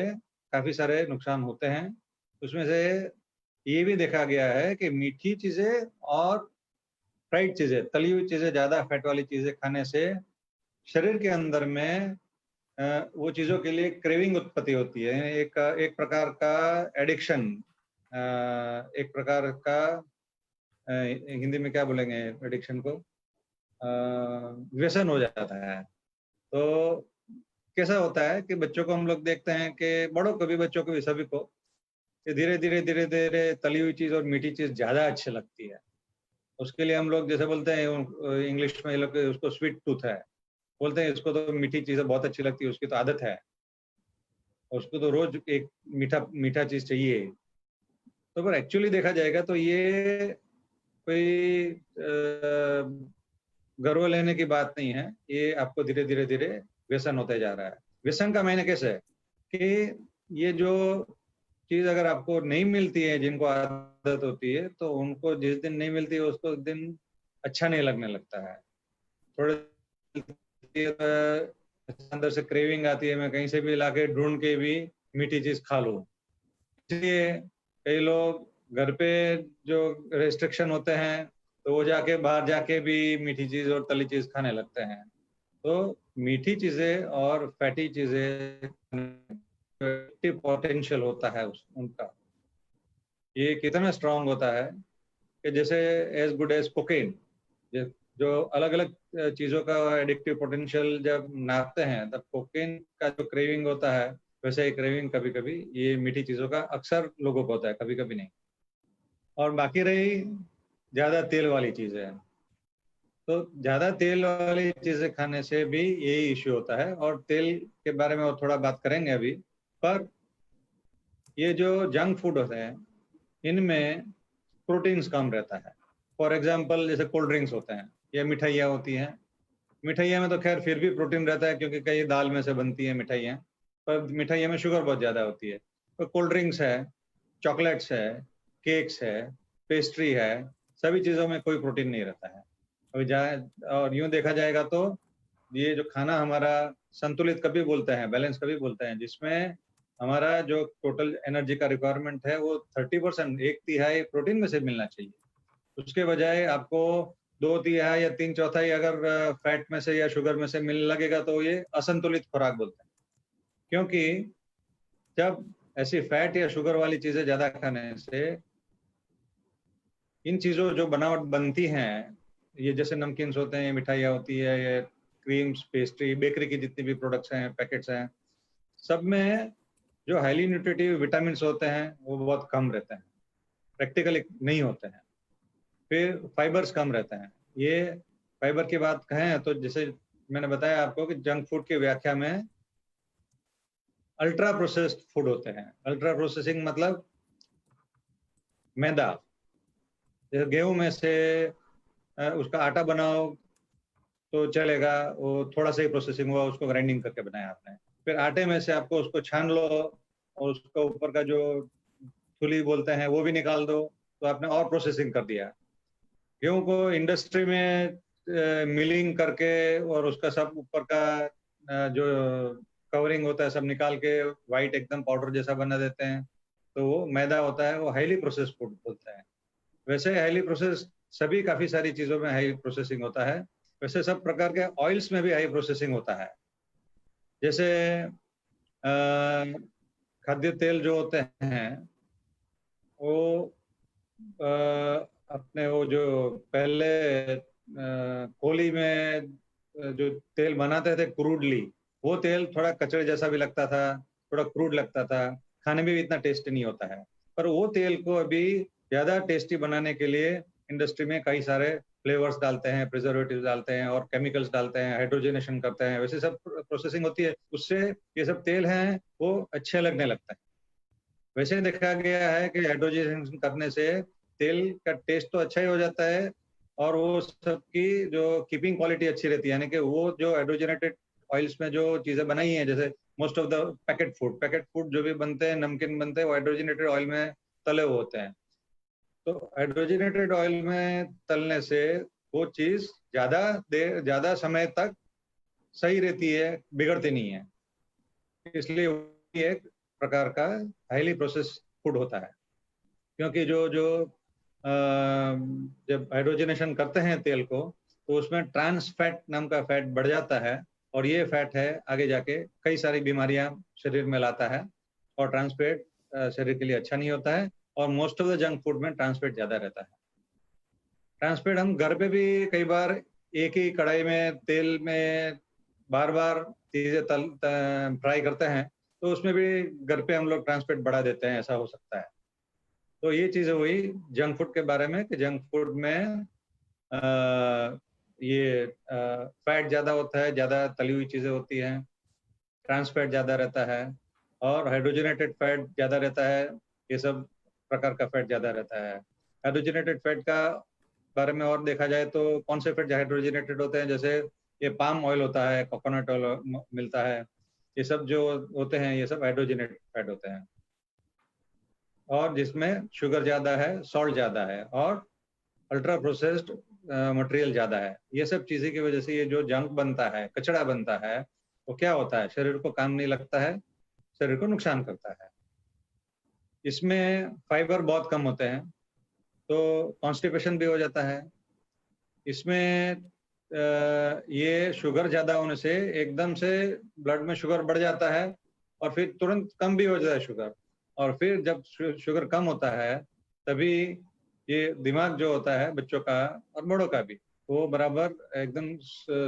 काफ़ी सारे नुकसान होते हैं। उसमें से ये भी देखा गया है कि मीठी चीज़ें और फ्राइड चीज़ें, तली हुई चीज़ें, ज़्यादा फैट वाली चीज़ें खाने से शरीर के अंदर में वो चीज़ों के लिए क्रेविंग उत्पत्ति होती है। एक प्रकार का एडिक्शन, एक प्रकार का हिंदी में क्या बोलेंगे एडिक्शन को? व्यसन हो जाता है। तो कैसा होता है कि बच्चों को हम लोग देखते हैं कि बड़ों को भी, बच्चों को भी, सभी को, कि धीरे-धीरे तली हुई चीज़ और मीठी चीज़ ज़्यादा अच्छी लगती है। उसके लिए हम लोग जैसे बोलते हैं इंग्लिश में ये लोग उसको स्वीट टूथ है। बोलते हैं इसको तो मीठी चीज़ें बहुत अच्छी लगती है, उसकी तो आदत है। उसको तो रोज़ एक मीठा मीठा चीज़ चाहिए। तो अगर एक्चुअली देखा जाएगा तो ये कोई गर्व लेने की बात नहीं है। ये आपको धीरे-धीरे व्यसन होते जा रहा है। व्यसन का मायने कैसे है कि ये जो चीज़ अगर आपको नहीं मिलती है, जिनको आदत होती है, तो उनको जिस दिन नहीं मिलती है, उसको उस दिन अच्छा नहीं लगने लगता है। थोड़े अंदर से क्रेविंग आती है, मैं कहीं से भी लाके ढूँढ के भी मीठी चीज़ खा लूँ। इसलिए कई लोग घर पे जो रिस्ट्रिक्शन होते हैं, तो वो जाके बाहर जाके भी मीठी चीज़ और तली चीज़ खाने लगते हैं। तो मीठी चीज़ें और फैटी चीज़ें पोटेंशियल होता है उनका। ये कितना स्ट्रॉन्ग होता है कि जैसे एज़ गुड एज़ कोकेन, ज जो अलग-अलग चीज़ों का एडिक्टिव पोटेंशियल जब नापते हैं, तब कोकेन का जो क्रेविंग होता है, वैसे ही क्रेविंग कभी-कभी ये मीठी चीज़ों का अक्सर लोगों को होता है, कभी-कभी नहीं। और बाकी रही ज़्यादा तेल वाली चीज़ें, तो ज़्यादा तेल वाली चीज़ें खाने से भी यही इश्यू होता है और तेल के बारे में और थोड़ा बात करेंगे अभी। पर ये जो जंक फूड होते हैं, इनमें प्रोटीन्स कम रहता है। फॉर एग्ज़ाम्पल जैसे कोल्ड ड्रिंक्स होते हैं या मिठाइयाँ होती हैं। मिठाइयाँ में तो ख़ैर फिर भी प्रोटीन रहता है क्योंकि कई दाल में से बनती हैं मिठाइयाँ, पर मिठाइयों में शुगर बहुत ज़्यादा होती है। तो कोल्ड ड्रिंक्स है, चॉकलेट्स है, केक्स है, पेस्ट्री है, सभी चीज़ों में कोई प्रोटीन नहीं रहता है। और और यूँ देखा जाएगा तो ये जो खाना हमारा संतुलित कभी बोलते हैं, बैलेंस कभी बोलते हैं, जिसमें हमारा जो टोटल एनर्जी का रिक्वायरमेंट है वो 30% 1/3 प्रोटीन में से मिलना चाहिए। उसके बजाय आपको 2/3 या 3/4 अगर फैट में से या शुगर में से मिलने लगेगा तो ये असंतुलित खुराक बोलते हैं। क्योंकि जब ऐसी फैट या शुगर वाली चीज़ें ज़्यादा खाने से इन चीज़ों जो बनावट बनती हैं, ये जैसे नमकीन्स होते हैं, मिठाइयाँ होती है, ये क्रीम्स, पेस्ट्री, बेकरी की जितनी भी प्रोडक्ट्स हैं, पैकेट्स हैं, सब में जो हाइली न्यूट्रिटिव विटामिन्स होते हैं, वो बहुत कम रहते हैं, प्रैक्टिकली नहीं होते हैं। फिर फाइबर्स कम रहते हैं। ये फाइबर की बात कहें तो जैसे मैंने बताया आपको कि जंक फूड की व्याख्या में अल्ट्रा प्रोसेस्ड फूड होते हैं। अल्ट्रा प्रोसेसिंग मतलब मैदा। जैसे गेहूँ में से उसका आटा बनाओ तो चलेगा, वो थोड़ा-सा ही प्रोसेसिंग हुआ, उसको ग्राइंडिंग करके बनाया आपने। फिर आटे में से आपको उसको छान लो और उसका ऊपर का जो थुली बोलते हैं, वो भी निकाल दो, तो आपने और प्रोसेसिंग कर दिया। गेहूँ को इंडस्ट्री में मिलिंग करके और उसका सब ऊपर का जो कवरिंग होता है सब निकाल के व्हाइट एकदम पाउडर जैसा बना देते हैं, तो वो मैदा होता है, वो हाइली प्रोसेस्ड फूड बोलते हैं। वैसे हाईली प्रोसेस सभी काफी सारी चीजों में हाई प्रोसेसिंग होता है, वैसे सब प्रकार के ऑयल्स में भी हाई प्रोसेसिंग होता है। जैसे खाद्य तेल जो होते हैं वो अपने वो जो पहले कोली में जो तेल बनाते थे क्रूडली, वो तेल थोड़ा कचरे जैसा भी लगता था, थोड़ा क्रूड लगता था, खाने में भी इतना टेस्टी नहीं होता है। पर वो तेल को अभी ज्यादा टेस्टी बनाने के लिए इंडस्ट्री में कई सारे फ्लेवर्स डालते हैं, प्रिजर्वेटिव डालते हैं और केमिकल्स डालते हैं, हाइड्रोजनेशन करते हैं, वैसे सब प्रोसेसिंग होती है, उससे ये सब तेल हैं वो अच्छे लगने लगता है। वैसे देखा गया है कि हाइड्रोजनेशन करने से तेल का टेस्ट तो अच्छा ही हो जाता है और वो सबकी जो कीपिंग क्वालिटी अच्छी रहती है, यानी कि वो जो हाइड्रोजनेटेड ऑयल्स में जो चीजें बनाई हैं, जैसे most of the packet food जो भी बनते हैं, नमकीन बनते हैं, वो हाइड्रोजनेटेड ऑयल में तले हुए होते हैं। तो हाइड्रोजनेटेड ऑयल में तलने से वो चीज ज्यादा समय तक सही रहती है, बिगड़ती नहीं है, इसलिए ये एक प्रकार का हाईली प्रोसेस फूड होता है। क्योंकि जो जो जब हाइड्रोजनेशन करते हैं तेल को, तो उसमें ट्रांस फैट नाम का फैट बढ़ जाता है और ये फैट है आगे जाके कई सारी बीमारियां शरीर में लाता है और ट्रांस फैट शरीर के लिए अच्छा नहीं होता है और most of the junk food में ट्रांस फैट ज्यादा रहता है। ट्रांस फैट हम घर पे भी कई बार एक ही कढ़ाई में तेल में बार बार चीजें फ्राई करते हैं, तो उसमें भी घर पे हम लोग ट्रांस फैट बढ़ा देते हैं, ऐसा हो सकता है। तो ये चीजें हुई जंक फूड के बारे में कि जंक फूड में ये फैट ज्यादा होता है, ज्यादा तली हुई चीजें होती हैं, ट्रांस फैट ज्यादा रहता है और हाइड्रोजनेटेड फैट ज्यादा रहता है, ये सब प्रकार का फैट ज्यादा रहता है। हाइड्रोजनेटेड फैट का बारे में और देखा जाए तो कौन से फैट हाइड्रोजनेटेड होते हैं, जैसे ये पाम ऑयल होता है, कोकोनट ऑयल मिलता है, ये सब जो होते हैं ये सब हाइड्रोजनेटेड फैट होते हैं और जिसमें शुगर ज्यादा है, सॉल्ट ज्यादा है और अल्ट्रा प्रोसेस्ड मटेरियल ज्यादा है। ये सब चीजें की वजह से ये जो जंक बनता है, कचरा बनता है, वो क्या होता है, शरीर को काम नहीं लगता है, शरीर को नुकसान करता है। इसमें फाइबर बहुत कम होते हैं तो कॉन्स्टिपेशन भी हो जाता है। इसमें ये शुगर ज्यादा होने से एकदम से ब्लड में शुगर बढ़ जाता है और फिर तुरंत कम भी हो जाता है शुगर, और फिर जब शुगर कम होता है तभी ये दिमाग जो होता है बच्चों का और बड़ों का भी, वो बराबर एकदम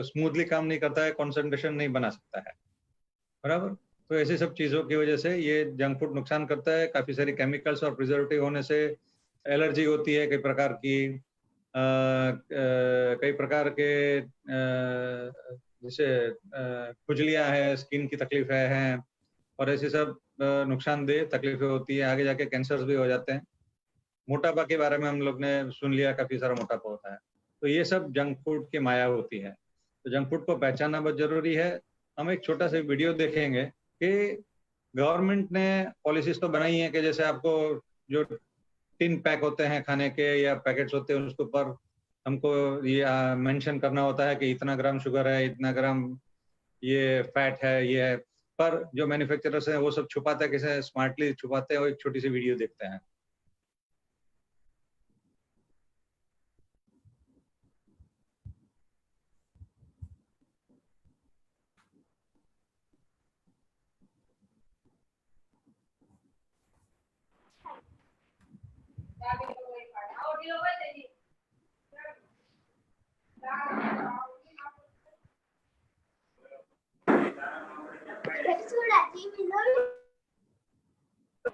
स्मूथली काम नहीं करता है, कंसंट्रेशन नहीं बना सकता है, बराबर। तो ऐसी सब चीजों की वजह से ये जंक फूड नुकसान करता है। काफी सारी केमिकल्स और प्रिजर्वेटिव होने से एलर्जी होती है कई प्रकार की, कई प्रकार के जैसे खुजलियां है, स्किन की तकलीफें हैं और ऐसी सब नुकसानदेह तकलीफें होती है, आगे जाके कैंसर्स भी हो जाते हैं। मोटापा के बारे में हम लोग ने सुन लिया, काफी सारा मोटापा होता है। तो ये सब जंक फूड की माया होती है। तो जंक फूड को पहचानना बहुत जरूरी है। हम एक छोटा सा वीडियो देखेंगे कि गवर्नमेंट ने पॉलिसीज तो बनाई है कि जैसे आपको जो टिन पैक होते हैं खाने के या पैकेट्स होते हैं उसके ऊपर हमको ये मेंशन करना होता है कि इतना ग्राम शुगर है, इतना ग्राम ये फैट है, ये है। पर जो मैन्युफैक्चरर्स हैं वो सब छुपाते हैं, कैसे स्मार्टली छुपाते हैं। और एक छोटी सी वीडियो देखते हैं।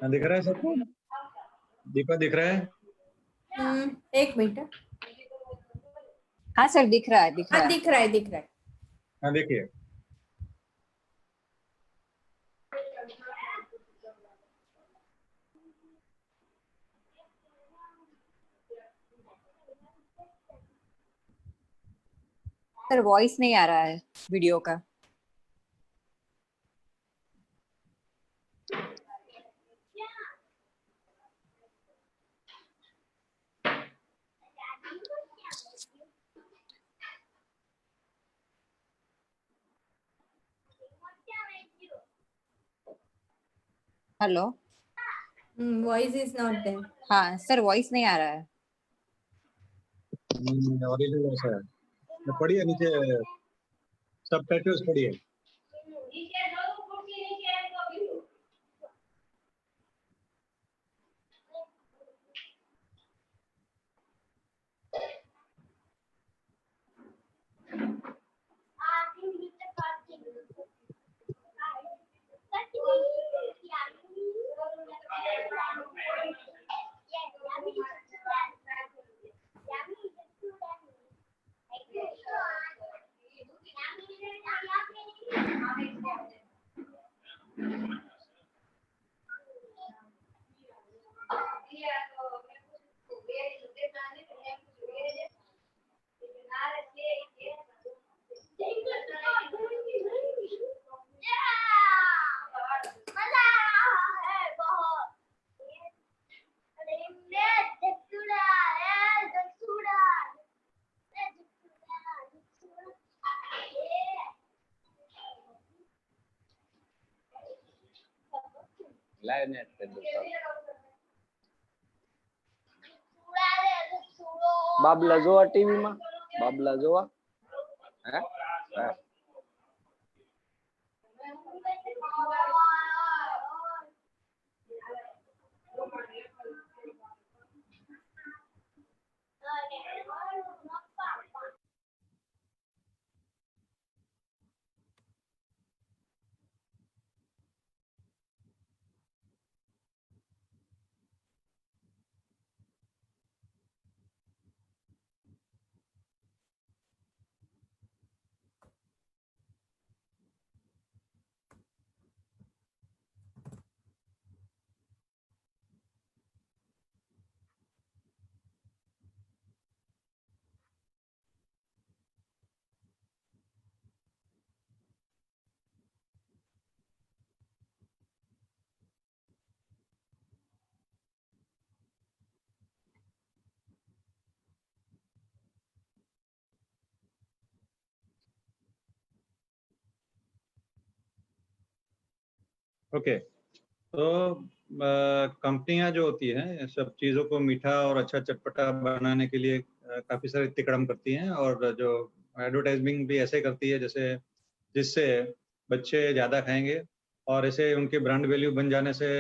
दिख रहा है सबको? दीपा दिख रहा है? एक मिनट। हाँ सर, दिख रहा है, दिख रहा हाँ है। दिख रहा है, दिख रहा है। हाँ देखिए। सर वॉइस नहीं आ रहा है वीडियो का। Hello. Voice is not there. हाँ सर, वॉइस नहीं आ रहा है। ओरिजिनल ऐसा है, तो पढ़िए नीचे सबटाइटल्स पढ़िए। બાબલા જોવા ટીવી માં બાબલા જોવા હે હે ओके, तो कंपनियां जो होती हैं सब चीज़ों को मीठा और अच्छा चटपटा बनाने के लिए काफ़ी सारे तिकड़म करती हैं, और जो एडवर्टाइजमेंट भी ऐसे करती है जैसे जिससे बच्चे ज़्यादा खाएंगे, और ऐसे उनके ब्रांड वैल्यू बन जाने से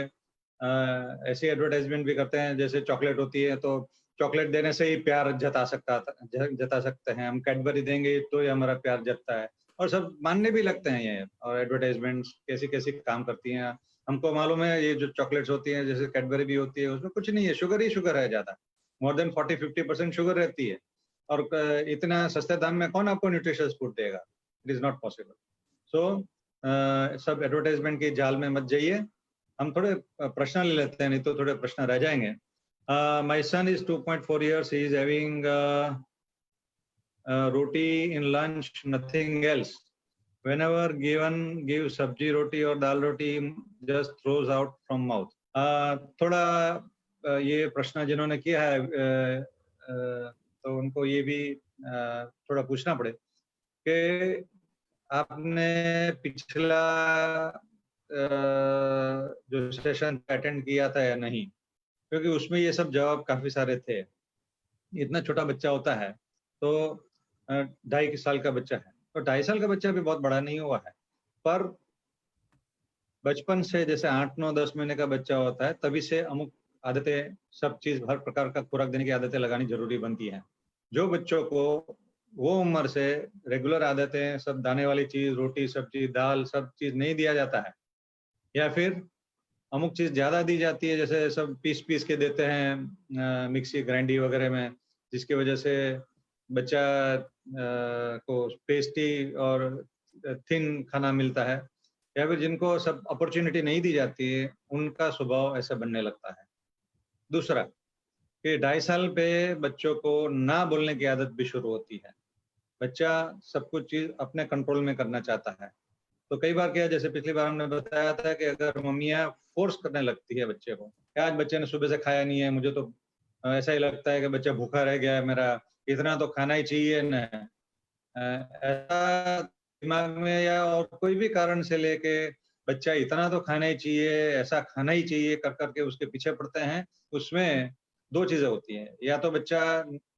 ऐसी एडवर्टाइजमेंट भी करते हैं जैसे चॉकलेट होती है तो चॉकलेट देने से ही प्यार जता सकते हैं हम, कैडबरी देंगे तो ये हमारा प्यार जतता है, और सब मानने भी लगते हैं ये। और एडवर्टाइजमेंट्स कैसी कैसी काम करती हैं हमको मालूम है। ये जो चॉकलेट्स होती हैं जैसे कैडबरी भी होती है उसमें कुछ नहीं है, शुगर ही शुगर है, ज़्यादा मोर देन 40-50% शुगर रहती है, और इतना सस्ते दाम में कौन आपको न्यूट्रिशियस फूड देगा? It is not possible. So सब एडवर्टाइजमेंट की जाल में मत जाइए। हम थोड़े प्रश्न ले लेते हैं, नहीं तो थोड़े प्रश्न रह जाएंगे। My son is 2.4 years, he is having roti in lunch, nothing else. Whenever given, give sabji roti or dal roti, just throws out from mouth. थोड़ा ये प्रश्न जिन्होंने किया है तो उनको ये भी थोड़ा पूछना पड़े कि आपने पिछला जो सेशन अटेंड किया था या नहीं, क्योंकि उसमें ये सब जवाब काफी सारे थे। इतना छोटा बच्चा होता है तो 2.5 साल का बच्चा है, तो 2.5 साल का बच्चा भी बहुत बड़ा नहीं हुआ है, पर बचपन से जैसे 8-9-10 महीने का बच्चा होता है तभी से अमुक आदतें, सब चीज हर प्रकार का खुराक देने की आदतें लगानी जरूरी बनती है। जो बच्चों को वो उम्र से रेगुलर आदतें, सब दाने वाली चीज, रोटी सब्जी दाल सब चीज नहीं दिया जाता है, या फिर अमुक चीज ज्यादा दी जाती है, जैसे सब पीस पीस के देते हैं मिक्सी ग्राइंडी वगैरह में, जिसकी वजह से बच्चा को पेस्टी और थिन खाना मिलता है, या फिर जिनको सब अपॉर्चुनिटी नहीं दी जाती है उनका स्वभाव ऐसा बनने लगता है। दूसरा कि 2.5 साल पे बच्चों को ना बोलने की आदत भी शुरू होती है। बच्चा सब कुछ चीज अपने कंट्रोल में करना चाहता है, तो कई बार क्या, जैसे पिछली बार हमने बताया था कि अगर मम्मियाँ फोर्स करने लगती है बच्चे को, आज बच्चे ने सुबह से खाया नहीं है, मुझे तो ऐसा ही लगता है कि बच्चा भूखा रह गया है, मेरा इतना तो खाना ही चाहिए न, ऐसा दिमाग में या और कोई भी कारण से लेके बच्चा इतना तो खाना ही चाहिए, ऐसा खाना ही चाहिए कर करके उसके पीछे पड़ते हैं, उसमें दो चीजें होती हैं, या तो बच्चा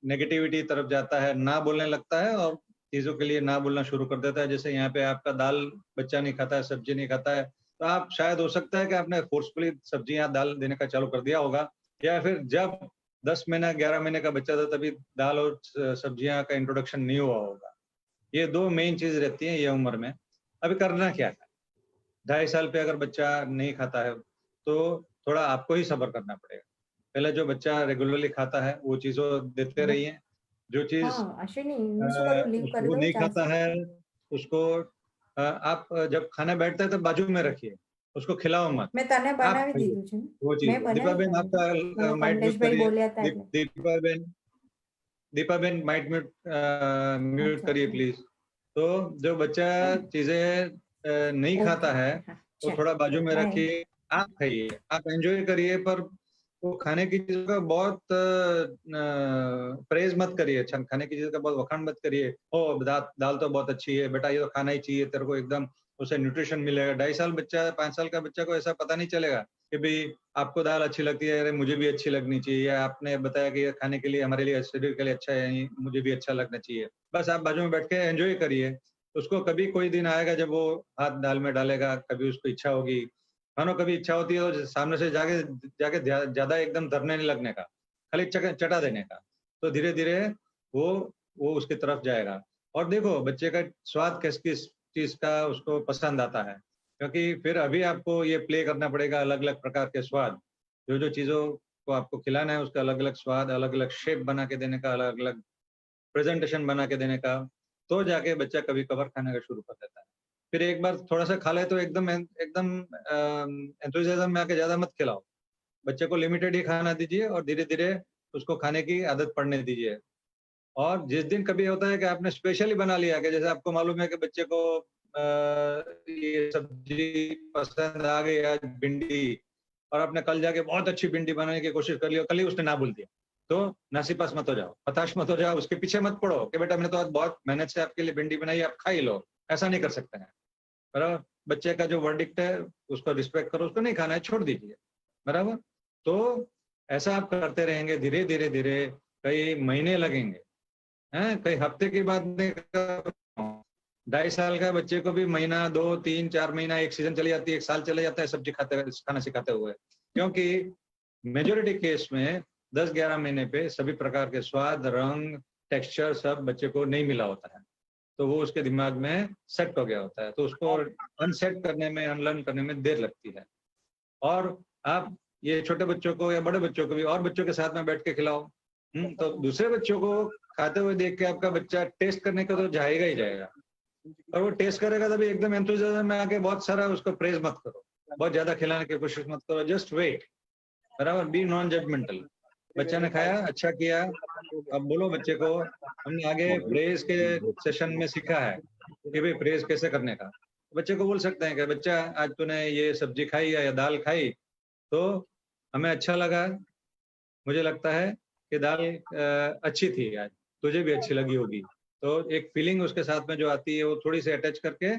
नेगेटिविटी तरफ जाता है, ना बोलने लगता है और चीजों के लिए ना बोलना शुरू कर देता है। जैसे यहाँ पे आपका दाल बच्चा नहीं खाता है, सब्जी नहीं खाता है, तो आप शायद हो सकता है कि आपने फोर्सफुली सब्जियां दाल देने का चालू कर दिया होगा, या फिर जब 10 महीना 11 महीने का बच्चा था तभी दाल और सब्जियां का इंट्रोडक्शन नहीं हुआ होगा। ये दो मेन चीज रहती है ये उम्र में। अभी करना क्या है, 2.5 साल पे अगर बच्चा नहीं खाता है तो थोड़ा आपको ही सब्र करना पड़ेगा। पहले जो बच्चा रेगुलरली खाता है वो चीजों देते रहिए। जो चीज अश्विनी इनमें करो लिंक कर वो दो नहीं चांस खाता है उसको आप जब खाने बैठते हैं तो बाजू में रखिए, उसको खिलाओ मत, मैं तने आप बनावी खाइए દીધું છે ને वो चीज। मैं दीपा बनावी बेन तने आपका મને माइट म्यूट कमलेशભાઈ करिए। बोल्या હતા એટલે दीपा बेन माइट म्यूट अच्छा करिए प्लीज। तो जो बच्चा चीजें नहीं ओके खाता है हाँ तो चल थोड़ा बाजू में बाय रखिए, आप खाइए, आप एंजॉय करिए, पर वो खाने की चीजों का बहुत प्रेज मत करिए, अच्छा खाने की चीजों का बहुत वखाण मत करिए। ओ दाल तो बहुत अच्छी है बेटा, ये तो खाना ही चाहिए तेरे को, एकदम उसे न्यूट्रिशन मिलेगा। 2.5 साल बच्चा, 5 साल का बच्चा को ऐसा पता नहीं चलेगा कि भाई आपको दाल अच्छी लगती है, अरे मुझे भी अच्छी लगनी चाहिए, या आपने बताया कि ये खाने के लिए हमारे लिए शरीर के लिए अच्छा है, मुझे भी अच्छा लगना चाहिए। बस आप बाजू में बैठ के एंजॉय करिए। उसको कभी कोई दिन आएगा जब वो हाथ दाल में डालेगा, कभी उसको इच्छा होगी, मानो कभी इच्छा होती है तो सामने से जाके जाके ज्यादा एकदम धरने नहीं लगने का, खाली चटा देने का, तो धीरे धीरे वो वो उसकी तरफ जाएगा। और देखो बच्चे का स्वाद किस चीज का उसको पसंद आता है, क्योंकि फिर अभी आपको ये प्ले करना पड़ेगा अलग अलग प्रकार के स्वाद, जो जो चीजों को आपको खिलाना है उसका अलग अलग स्वाद, अलग अलग शेप बना के देने का, अलग अलग प्रेजेंटेशन बना के देने का, तो जाके बच्चा कभी कभार खाने का शुरू कर देता है। फिर एक बार थोड़ा सा खा ले तो एकदम एकदम एंथुसियाज्म में आके ज्यादा मत खिलाओ, बच्चे को लिमिटेड ही खाना दीजिए और धीरे धीरे उसको खाने की आदत पड़ने दीजिए। और जिस दिन कभी होता है कि आपने स्पेशली बना लिया कि जैसे आपको मालूम है कि बच्चे को ये सब्जी पसंद आ गई आज भिंडी, और आपने कल जाके बहुत अच्छी भिंडी बनाने की कोशिश कर ली और कल ही उसने ना बोल दिया, तो नासीपास मत हो जाओ, हताश मत हो जाओ, उसके पीछे मत पड़ो कि बेटा मैंने तो आज बहुत मेहनत से आपके लिए भिंडी बनाई, आप खा ही लो। ऐसा नहीं कर सकते हैं, बराबर। बच्चे का जो वर्डिक्ट है उसको रिस्पेक्ट करो, उसको नहीं खाना है छोड़ दीजिए, बराबर। तो ऐसा आप करते रहेंगे, धीरे धीरे धीरे कई महीने लगेंगे, हैं, कई हफ्ते की बात नहीं कर रहा हूं। 2.5 साल का बच्चे को भी महीना 2 3 4 महीना एक सीजन चली जाती है, एक साल चले जाता है सब्जी खाना सिखाते हुए, क्योंकि मेजोरिटी केस में 10 11 महीने पे सभी प्रकार के स्वाद, रंग, टेक्सचर सब बच्चे को नहीं मिला होता है, तो वो उसके दिमाग में सेट हो गया होता है, तो उसको अनसेट करने में, अनलर्न करने में देर लगती है। और आप ये छोटे बच्चों को या बड़े बच्चों को भी और बच्चों के साथ में बैठ के खिलाओ, तो दूसरे बच्चों को खाते हुए देख के आपका बच्चा टेस्ट करने को तो जाएगा ही जाएगा, और वो टेस्ट करेगा तभी एकदम एंथुसियाज्म में आके बहुत सारा उसको प्रेज मत करो, बहुत ज्यादा खिलाने की कोशिश मत करो, जस्ट वेट, बराबर। Be non judgmental. बच्चा ने खाया, अच्छा किया, अब बोलो बच्चे को, हमने आगे प्रेज के सेशन में सीखा है कि भाई प्रेज कैसे करने का। बच्चे को बोल सकते हैं कि बच्चा आज तूने ये सब्जी खाई या दाल खाई तो हमें अच्छा लगा, मुझे लगता है कि दाल अच्छी थी आज, तुझे भी अच्छी लगी होगी। तो एक फीलिंग उसके साथ में जो आती है वो थोड़ी सी अटैच करके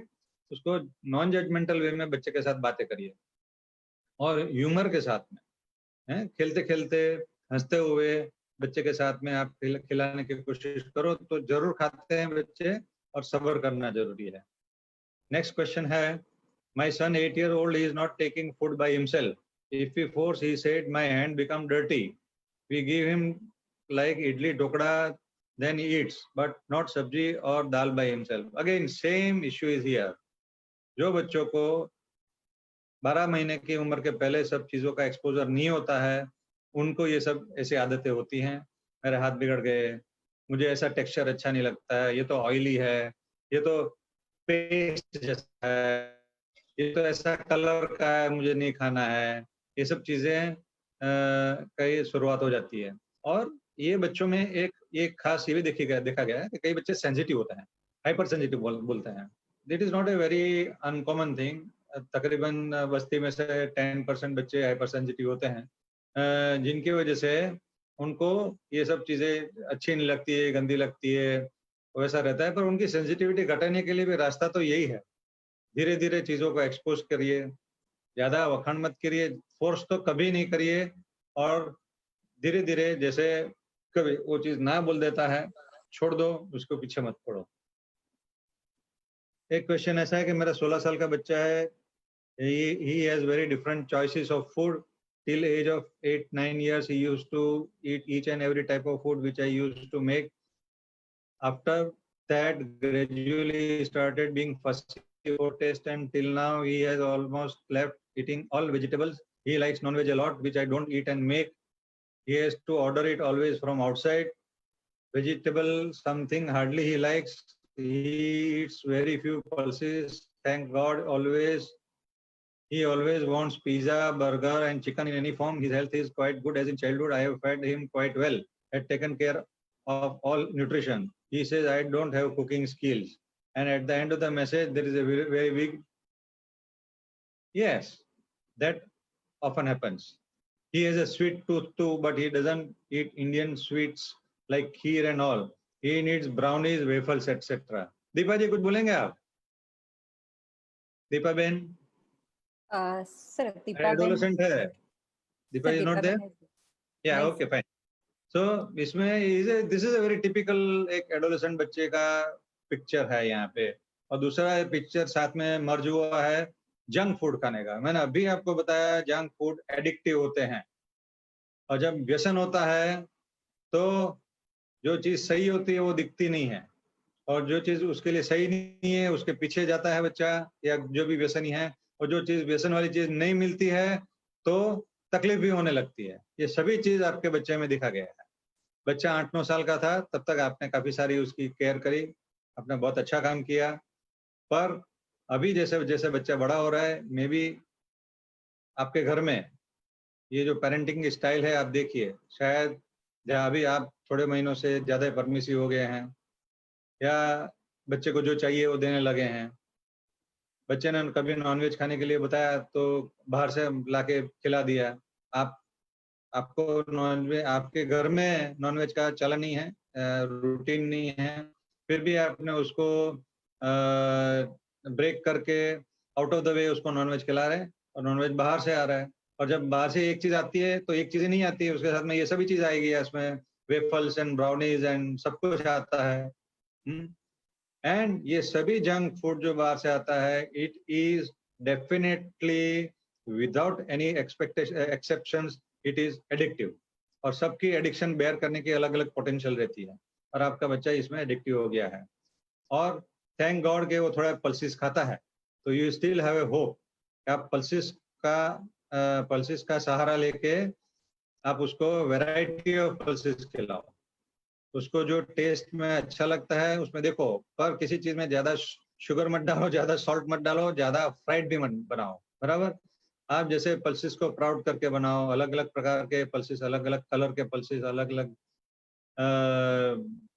उसको नॉन जजमेंटल वे में बच्चे के साथ बातें करिए, और ह्यूमर के साथ में, हैं, खेलते खेलते हंसते हुए बच्चे के साथ में आप खिलाने की कोशिश करो तो जरूर खाते हैं बच्चे, और सब्र करना जरूरी है। नेक्स्ट क्वेश्चन है, my son 8 year old is not taking food by himself. If we force, he said, my hand become dirty. We give him like idli dokda, then he eats, but not sabji or dal by himself. Again, same issue is here. जो बच्चों को 12 महीने की उम्र के पहले सब चीजों का एक्सपोजर नहीं होता है, उनको ये सब ऐसी आदतें होती हैं, मेरे हाथ बिगड़ गए, मुझे ऐसा टेक्सचर अच्छा नहीं लगता है, ये तो ऑयली है, ये तो पेस्ट जैसा है, ये तो ऐसा कलर का है, मुझे नहीं खाना है, ये सब चीजें कई शुरुआत हो जाती है। और ये बच्चों में एक खास ये भी देखा गया है कि कई बच्चे सेंसिटिव होते हैं, हाइपर सेंसिटिव बोलते हैं। That is not a very uncommon thing, तकरीबन बस्ती में से 10% बच्चे हाइपर सेंसिटिव होते हैं, जिनकी वजह से उनको ये सब चीजें अच्छी नहीं लगती है, गंदी लगती है, वैसा रहता है। पर उनकी सेंसिटिविटी घटाने के लिए भी रास्ता तो यही है, धीरे धीरे चीजों को एक्सपोज करिए, ज्यादा वखाण मत करिए, फोर्स तो कभी नहीं करिए, और धीरे धीरे जैसे कभी वो चीज ना बोल देता है, छोड़ दो, उसको पीछे मत पड़ो। एक क्वेश्चन ऐसा है कि मेरा 16 साल का बच्चा है, he has very different choices of food. Till age of 8-9 years he used to eat each and every type of food which I used to make. After that gradually he started being fussy for taste, and till now he has almost left eating all vegetables. He likes non-veg a lot, which I don't eat and make. He has to order it always from outside. Vegetable something hardly he likes. He eats very few pulses. Thank God always. He always wants pizza, burger and chicken in any form. His health is quite good, as in childhood I have fed him quite well, had taken care of all nutrition. He says I don't have cooking skills, and at the end of the message there is a very, very big yes, that often happens. He has a sweet tooth too, but he doesn't eat Indian sweets like kheer and all. He needs brownies, waffles, etc. Deepa जी कुछ बोलेंगे आप? Deepa ben sir Deepa ben adolescent है. Deepa sir is not Deepa there? Ben या नहीं, okay fine. So इसमें this is a very typical एक adolescent बच्चे का पिक्चर है यहाँ पे. और दूसरा पिक्चर साथ में मर्ज हुआ है जंक फूड खाने का. मैंने अभी आपको बताया जंक फूड एडिक्टिव होते हैं, और जब व्यसन होता है तो जो चीज सही होती है वो दिखती नहीं है, और जो चीज उसके लिए सही नहीं है उसके पीछे जाता है बच्चा या जो भी व्यसनी है. और जो चीज व्यसन वाली चीज नहीं मिलती है तो तकलीफ भी होने लगती है. ये सभी चीज आपके बच्चे में दिखा गया है. बच्चा 8-9 साल का था तब तक आपने काफी सारी उसकी केयर करी, आपने बहुत अच्छा काम किया. पर अभी जैसे जैसे बच्चा बड़ा हो रहा है, मे बी आपके घर में ये जो पेरेंटिंग स्टाइल है आप देखिए, शायद जहाँ अभी आप थोड़े महीनों से ज्यादा परमिसिव हो गए हैं, या बच्चे को जो चाहिए वो देने लगे हैं. बच्चे ने कभी नॉनवेज खाने के लिए बताया तो बाहर से लाके खिला दिया. आपको नॉनवेज, आपके घर में नॉनवेज का चलन नहीं है, रूटीन नहीं है, फिर भी आपने उसको ब्रेक करके आउट ऑफ द वे उसको नॉनवेज खिला रहे हैं, और नॉनवेज बाहर से आ रहा है. और जब बाहर से एक चीज आती है तो एक चीज नहीं आती है, उसके साथ में ये सभी चीज आएगी. इसमें वेफल्स एंड ब्राउनीज एंड सब कुछ आता है. एंड ये सभी जंक फूड जो बाहर से आता है, it is definitely without any exceptions it is addictive. और सबकी एडिक्शन बेयर करने की अलग अलग पोटेंशियल रहती है, और आपका बच्चा इसमें एडिक्टिव हो गया है. और थैंक गॉड के वो थोड़ा पल्सिस खाता है, तो you still have a hope. आप पल्सिस का सहारा लेके आप उसको वैरायटी ऑफ पल्सिस खिलाओ. उसको जो टेस्ट में अच्छा लगता है उसमें देखो, पर किसी चीज में ज्यादा शुगर मत डालो, ज्यादा सॉल्ट मत डालो, ज्यादा फ्राइड भी मत बनाओ. बराबर. आप जैसे पल्सिस को प्राउड करके बनाओ, अलग अलग प्रकार के पल्सिस, अलग अलग कलर के पल्सिस, अलग अलग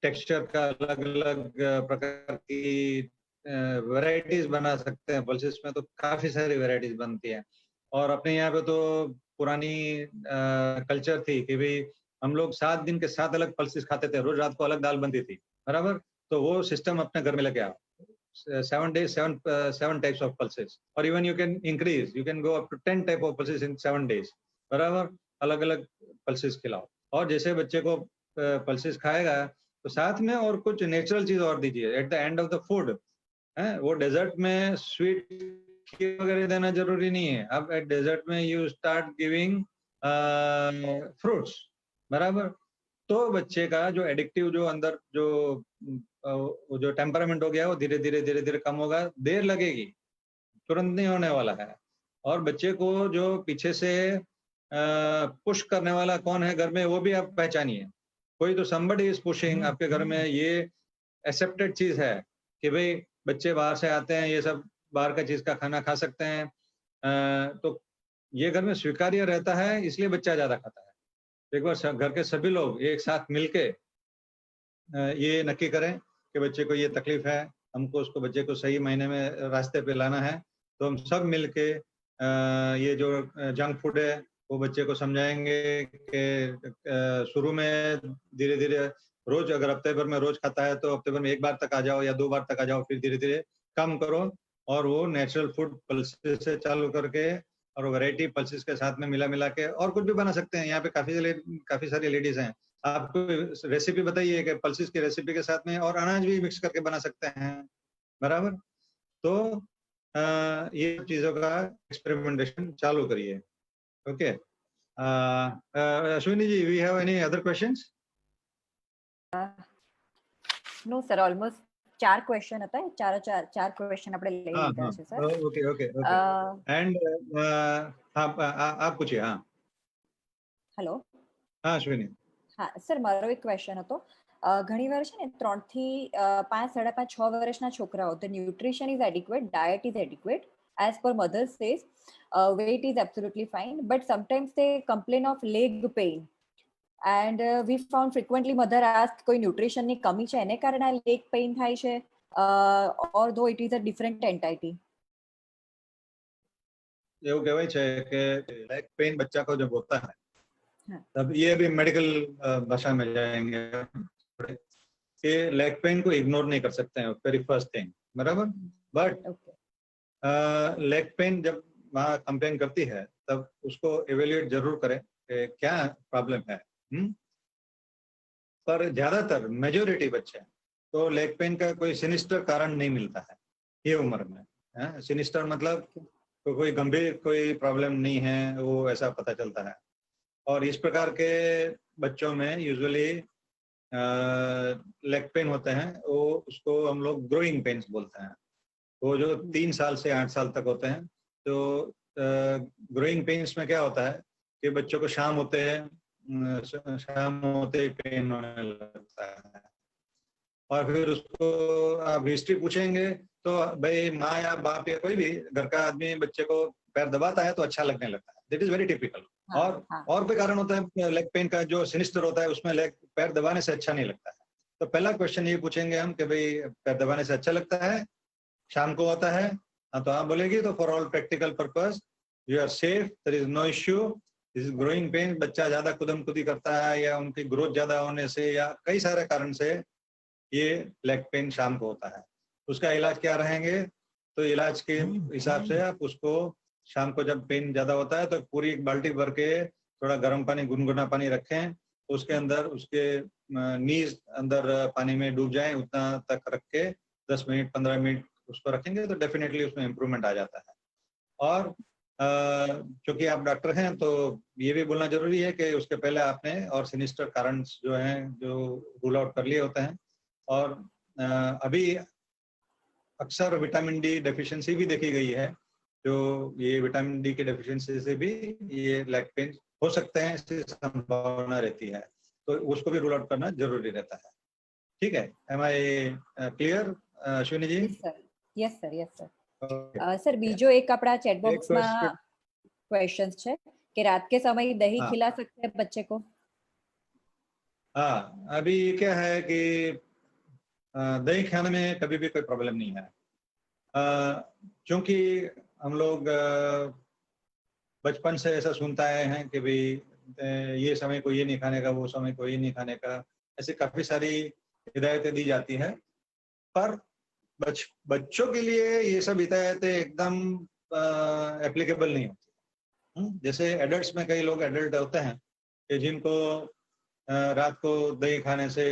टेक्सचर का अलग अलग प्रकार की वैरायटीज बना सकते हैं. पल्सिस में तो काफी सारी वैरायटीज बनती है. और अपने यहाँ पे तो पुरानी कल्चर थी कि भाई हम लोग 7 दिन के 7 अलग पल्सिस खाते थे, रोज रात को अलग दाल बनती थी. बराबर. तो वो सिस्टम अपने घर में लेके आओ. 7 days, 7 types of pulses, or even you can increase, you can go up to 10 type of pulses in 7 days. बराबर. अलग अलग पल्सेस खिलाओ. और जैसे बच्चे को पल्सेस खाएगा तो साथ में और कुछ नेचुरल चीज और दीजिए eight the end of the food. वो डेजर्ट में स्वीट खीर वगैरह देना जरूरी नहीं है. अब एट डेजर्ट में यू स्टार्ट गिविंग फ्रूट्स. बराबर. तो बच्चे का जो एडिक्टिव जो अंदर जो टेम्परामेंट हो गया वो धीरे धीरे कम होगा. देर लगेगी, तुरंत नहीं होने वाला है. और बच्चे को जो पीछे से पुश करने वाला कौन है घर में, वो भी आप पहचानिए. कोई तो somebody is pushing आपके घर में. ये एक्सेप्टेड चीज है कि भाई बच्चे बाहर से आते हैं, ये सब बाहर का चीज का खाना खा सकते हैं, तो ये घर में स्वीकार्य रहता है, इसलिए बच्चा ज्यादा खाता है. एक बार घर के सभी लोग एक साथ मिलके ये नक्की करें कि बच्चे को ये तकलीफ है, हमको उसको बच्चे को सही महीने में रास्ते पे लाना है, तो हम सब मिलके ये जो जंक फूड है वो बच्चे को समझाएंगे कि शुरू में धीरे धीरे रोज, अगर हफ्ते भर में रोज खाता है तो हफ्ते भर में 1 बार तक आ जाओ या 2 बार तक आ जाओ, फिर धीरे धीरे कम करो. और वो नेचुरल फूड पल्सेस से चालू करके और वैरायटी पल्सेस के साथ में मिला मिला के और कुछ भी बना सकते हैं। यहाँ पे काफी सारी लेडीज हैं, आपको रेसिपी बताइए कि पल्सेस की रेसिपी के साथ में और अनाज भी मिक्स करके बना सकते हैं, बराबर। तो ये चीजों का एक्सपेरिमेंटेशन चालू करिए। Okay, Ashwini ji, we have any other questions? No sir, almost 4 question હતા, ચાર ક્વેશ્ચન આપણે લઈ લીધા છે sir. Okay okay okay, and आप पूछिए। हाँ હેલો. हाँ अश्विनी। હા સર, મારો એક ક્વેશ્ચન હતો. ઘણીવાર છે ને 3 થી 5, 5.5, 6 વર્ષના છોકરાઓ, the nutrition is adequate, diet is adequate as per mother says, weight is absolutely fine, but sometimes they complain of leg pain. And we found frequently mother ask કોઈ ન્યુટ્રિશનની કમી છે એને કારણે લેગ પેઇન થાય છે, or though it is a different entity. એવું કહેવાય છે કે લેગ પેઇન बच्चा को जब होता है, हाँ. तब ये भी मेडिकल भाषा में जाएंगे कि लेग पेन को इग्नोर नहीं कर सकते हैं, वेरी फर्स्ट थिंग, बराबर। बट लेग पेन जब वहाँ कंप्लेन करती है तब उसको एवेल्युएट जरूर करें कि क्या प्रॉब्लम है। पर ज्यादातर मेजोरिटी बच्चे तो लेग पेन का कोई सिनिस्टर कारण नहीं मिलता है ये उम्र में। सिनिस्टर मतलब तो कोई गंभीर कोई प्रॉब्लम नहीं है, वो ऐसा पता चलता है। और इस प्रकार के बच्चों में यूजुअली लेग पेन होते हैं, वो उसको हम लोग ग्रोइंग पेन्स बोलते हैं। वो जो 3 साल से 8 साल तक होते हैं। तो ग्रोइंग पेन्स में क्या होता है कि बच्चों को शाम होते ही पेन होने लगता है, और फिर उसको आप हिस्ट्री पूछेंगे तो भाई माँ या बाप या कोई भी घर का आदमी बच्चे को पैर दबाता है तो अच्छा लगने लगता है। That is very typical. और भी कारण होता है लेग पेन का, जो सिनिस्टर होता है उसमें लेग पैर दबाने से अच्छा नहीं लगता है। तो पहला क्वेश्चन ये पूछेंगे हम कि भाई पैर दबाने से अच्छा लगता है, शाम को होता है? हाँ, तो आप बोलेगी तो for all practical purpose you are safe, there is no issue, this is growing pain. बच्चा ज्यादा कुदम कुदी करता है या उनकी ग्रोथ ज्यादा होने से या कई सारे कारण से ये लेग पेन शाम को होता है। उसका इलाज क्या रहेंगे? तो इलाज के हिसाब से आप उसको शाम को जब पेन ज्यादा होता है तो पूरी एक बाल्टी भर के थोड़ा गर्म पानी, गुनगुना पानी रखें, उसके अंदर उसके नीज अंदर पानी में डूब जाए उतना तक रख के 10 मिनट 15 मिनट उसको रखेंगे तो डेफिनेटली उसमें इम्प्रूवमेंट आ जाता है। और क्योंकि आप डॉक्टर हैं तो ये भी बोलना जरूरी है कि उसके पहले आपने और सिनिस्टर कारण जो हैं जो रूल आउट कर लिए होते हैं। और अभी अक्सर विटामिन डी डेफिशिएंसी भी देखी गई है, जो ये विटामिन डी की डेफिशिएंसी से भी ये लेग पेन हो सकते हैं, इसकी संभावना रहती है, तो उसको भी रूल आउट करना जरूरी रहता है। ठीक है, am I clear Ashwini ji? Yes sir, yes sir. Sir बीजो एक આપણા ચેટ બોક્સમાં ક્વેશ્ચન છે કે રાત के समय दही खिला सकते हैं बच्चे को? हाँ, अभी क्या है कि दही खाने में कभी भी कोई प्रॉब्लम नहीं है, क्योंकि हम लोग बचपन से ऐसा सुनता आए हैं कि भाई ये समय को ये नहीं खाने का, वो समय को ये नहीं खाने का, ऐसे काफी सारी हिदायतें दी जाती है। पर बच्चों के लिए ये सब हिदायतें एकदम एप्लीकेबल नहीं होती। जैसे एडल्ट्स में कई लोग एडल्ट होते हैं कि जिनको रात को दही खाने से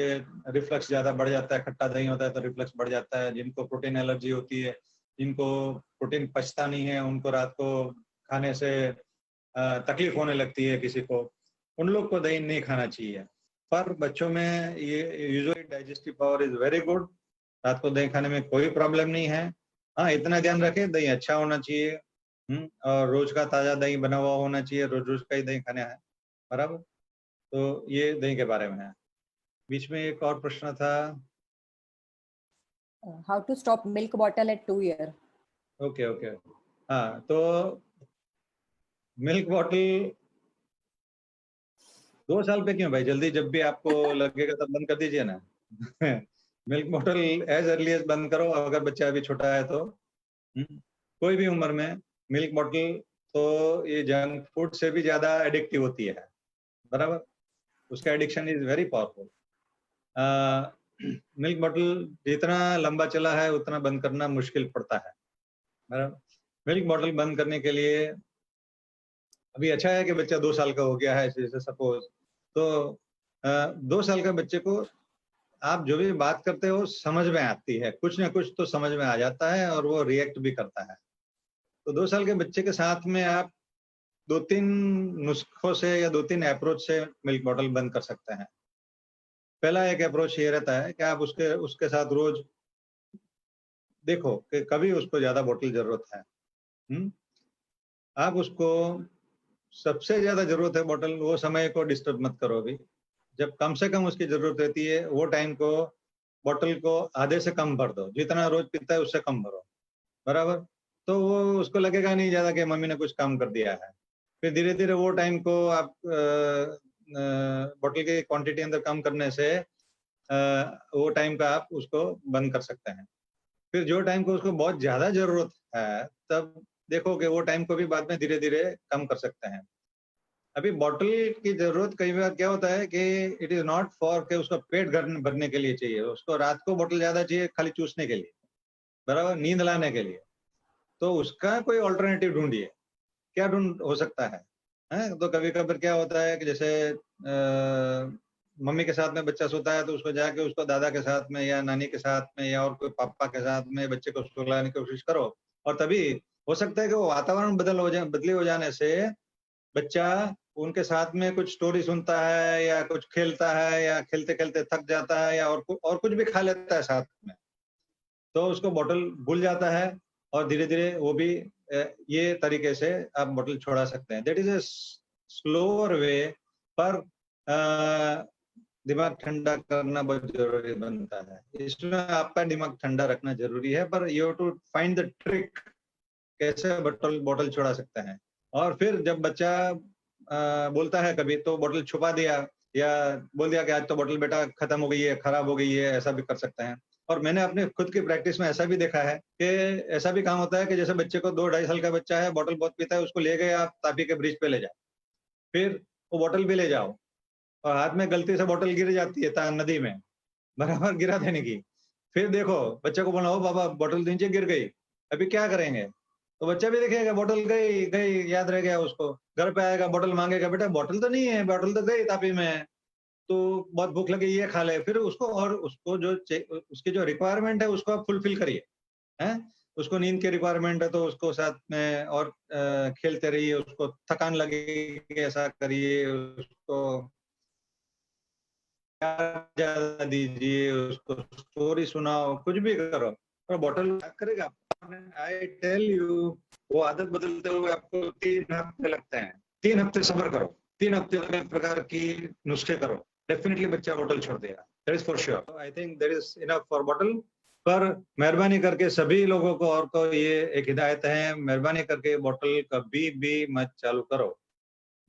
रिफ्लक्स ज्यादा बढ़ जाता है, खट्टा दही होता है तो रिफ्लक्स बढ़ जाता है, जिनको प्रोटीन एलर्जी होती है, जिनको प्रोटीन पचता नहीं है, उनको रात को खाने से तकलीफ होने लगती है किसी को, उन लोग को दही नहीं खाना चाहिए। पर बच्चों में ये usually digestive power is very good, रात को दही खाने में कोई प्रॉब्लम नहीं है। हाँ, इतना ध्यान रखें दही अच्छा होना चाहिए, और रोज का ताजा दही बना हुआ होना चाहिए, रोज रोज का ही दही खाना है, बराबर। तो ये दही के बारे में है। बीच में एक और प्रश्न था, how to stop milk bottle at 2 year? Okay okay, हाँ, तो मिल्क बॉटल 2 साल पे क्यों भाई, जल्दी जब भी आपको लगेगा तब बंद कर दीजिए ना। Milk bottle as early age बंद करो, अगर बच्चा अभी छोटा है तो। कोई भी उम्र में मिल्क बॉटल तो ये जंक फूड से भी ज्यादा एडिक्टिव होती है, बराबर। उसका addiction is very powerful. Milk bottle जितना लंबा चला है उतना बंद करना मुश्किल पड़ता है, बराबर। मिल्क बॉटल बंद करने के लिए अभी अच्छा है कि बच्चा 2 साल का हो गया है, जैसे सपोज, तो 2 साल का बच्चे को आप जो भी बात करते हो समझ में आती है, कुछ ना कुछ तो समझ में आ जाता है और वो रिएक्ट भी करता है। तो 2 साल के बच्चे के साथ में आप 2-3 नुस्खों से या 2-3 अप्रोच से मिल्क बॉटल बंद कर सकते हैं। पहला एक अप्रोच ये रहता है कि आप उसके साथ रोज देखो कि कभी उसको ज्यादा बोतल जरूरत है। आप उसको सबसे ज्यादा जरूरत है बोतल, वो समय को डिस्टर्ब मत करो अभी। जब कम से कम उसकी जरूरत रहती है वो टाइम को बोतल को आधे से कम भर दो, जितना रोज पीता है उससे कम भरो, बराबर। तो वो उसको लगेगा नहीं ज्यादा कि मम्मी ने कुछ काम कर दिया है। फिर धीरे धीरे वो टाइम को आप बोतल की क्वांटिटी अंदर कम करने से वो टाइम का आप उसको बंद कर सकते हैं। फिर जो टाइम को उसको बहुत ज्यादा जरूरत है तब देखो कि वो टाइम को भी बाद में धीरे धीरे कम कर सकते हैं। अभी बॉटल की जरूरत कई बार क्या होता है कि इट इज नॉट फॉर के उसका पेट भरने के लिए चाहिए, उसको रात को बॉटल ज्यादा चाहिए खाली चूसने के लिए, बराबर, नींद लाने के लिए। तो उसका कोई ऑल्टरनेटिव ढूंढिए, क्या ढूंढ हो सकता है? तो कभी कभी क्या होता है कि जैसे मम्मी के साथ में बच्चा सोता है तो उसको जाके उसको दादा के साथ में या नानी के साथ में या और कोई पापा के साथ में बच्चे को सुलाने की कोशिश करो। और तभी हो सकता है कि वो वातावरण बदली हो जाने से बच्चा उनके साथ में कुछ स्टोरी सुनता है या कुछ खेलता है या खेलते खेलते थक जाता है या और कुछ भी खा लेता है साथ में, तो उसको बोतल भूल जाता है और धीरे धीरे वो भी ये तरीके से आप बोतल छोड़ा सकते हैं। दैट इज ए स्लोअर वे, पर दिमाग ठंडा करना बहुत जरूरी बनता है। इसमें आपका दिमाग ठंडा रखना जरूरी है, पर you have to find the trick कैसे बोतल छोड़ा सकते हैं। और फिर जब बच्चा बोलता है कभी तो बोतल छुपा दिया या बोल दिया कि आज तो बोतल बेटा खत्म हो गई है, खराब हो गई है, ऐसा भी कर सकते हैं। और मैंने अपने खुद की प्रैक्टिस में ऐसा भी देखा है कि ऐसा भी काम होता है कि जैसे बच्चे को 2-2.5 साल का बच्चा है, बोतल बहुत पीता है, उसको ले गए आप तापी के ब्रिज पे ले जाओ, फिर वो बोतल भी ले जाओ और हाथ में गलती से बोतल गिर जाती है नदी में, बराबर गिरा देने की। फिर देखो बच्चे को बोला हो बाबा बोतल नीचे गिर गई, अभी क्या करेंगे? तो बच्चा भी देखेगा बोतल गई गई, याद रह गया उसको। घर पे आएगा बोतल मांगेगा, बेटा बोतल तो नहीं है, बोतल तो गई तापी में, तो बहुत भूख लगी, ये खा ले। फिर उसको और उसको जो उसकी जो रिक्वायरमेंट है उसको आप फुलफिल करिए, हैं? उसको नींद की रिक्वायरमेंट है तो उसको साथ में और खेलते रहिए, उसको थकान लगेगी ऐसा करिए, उसको ज्यादा दीजिए, उसको स्टोरी सुनाओ, कुछ भी करो, पर बोतल करेगा। आई टेल यू, वो आदत बदलते हुए आपको 3 हफ्ते लगते हैं। 3 हफ्ते सब्र करो, 3 हफ्ते अलग प्रकार की नुस्खे करो, डेफिनेटली बच्चा बोतल छोड़ देगा, that is for sure. I think there is enough for बोतल। पर मेहरबानी करके सभी लोगों को और को ये एक हिदायत है, मेहरबानी करके बोतल कभी भी मत चालू करो।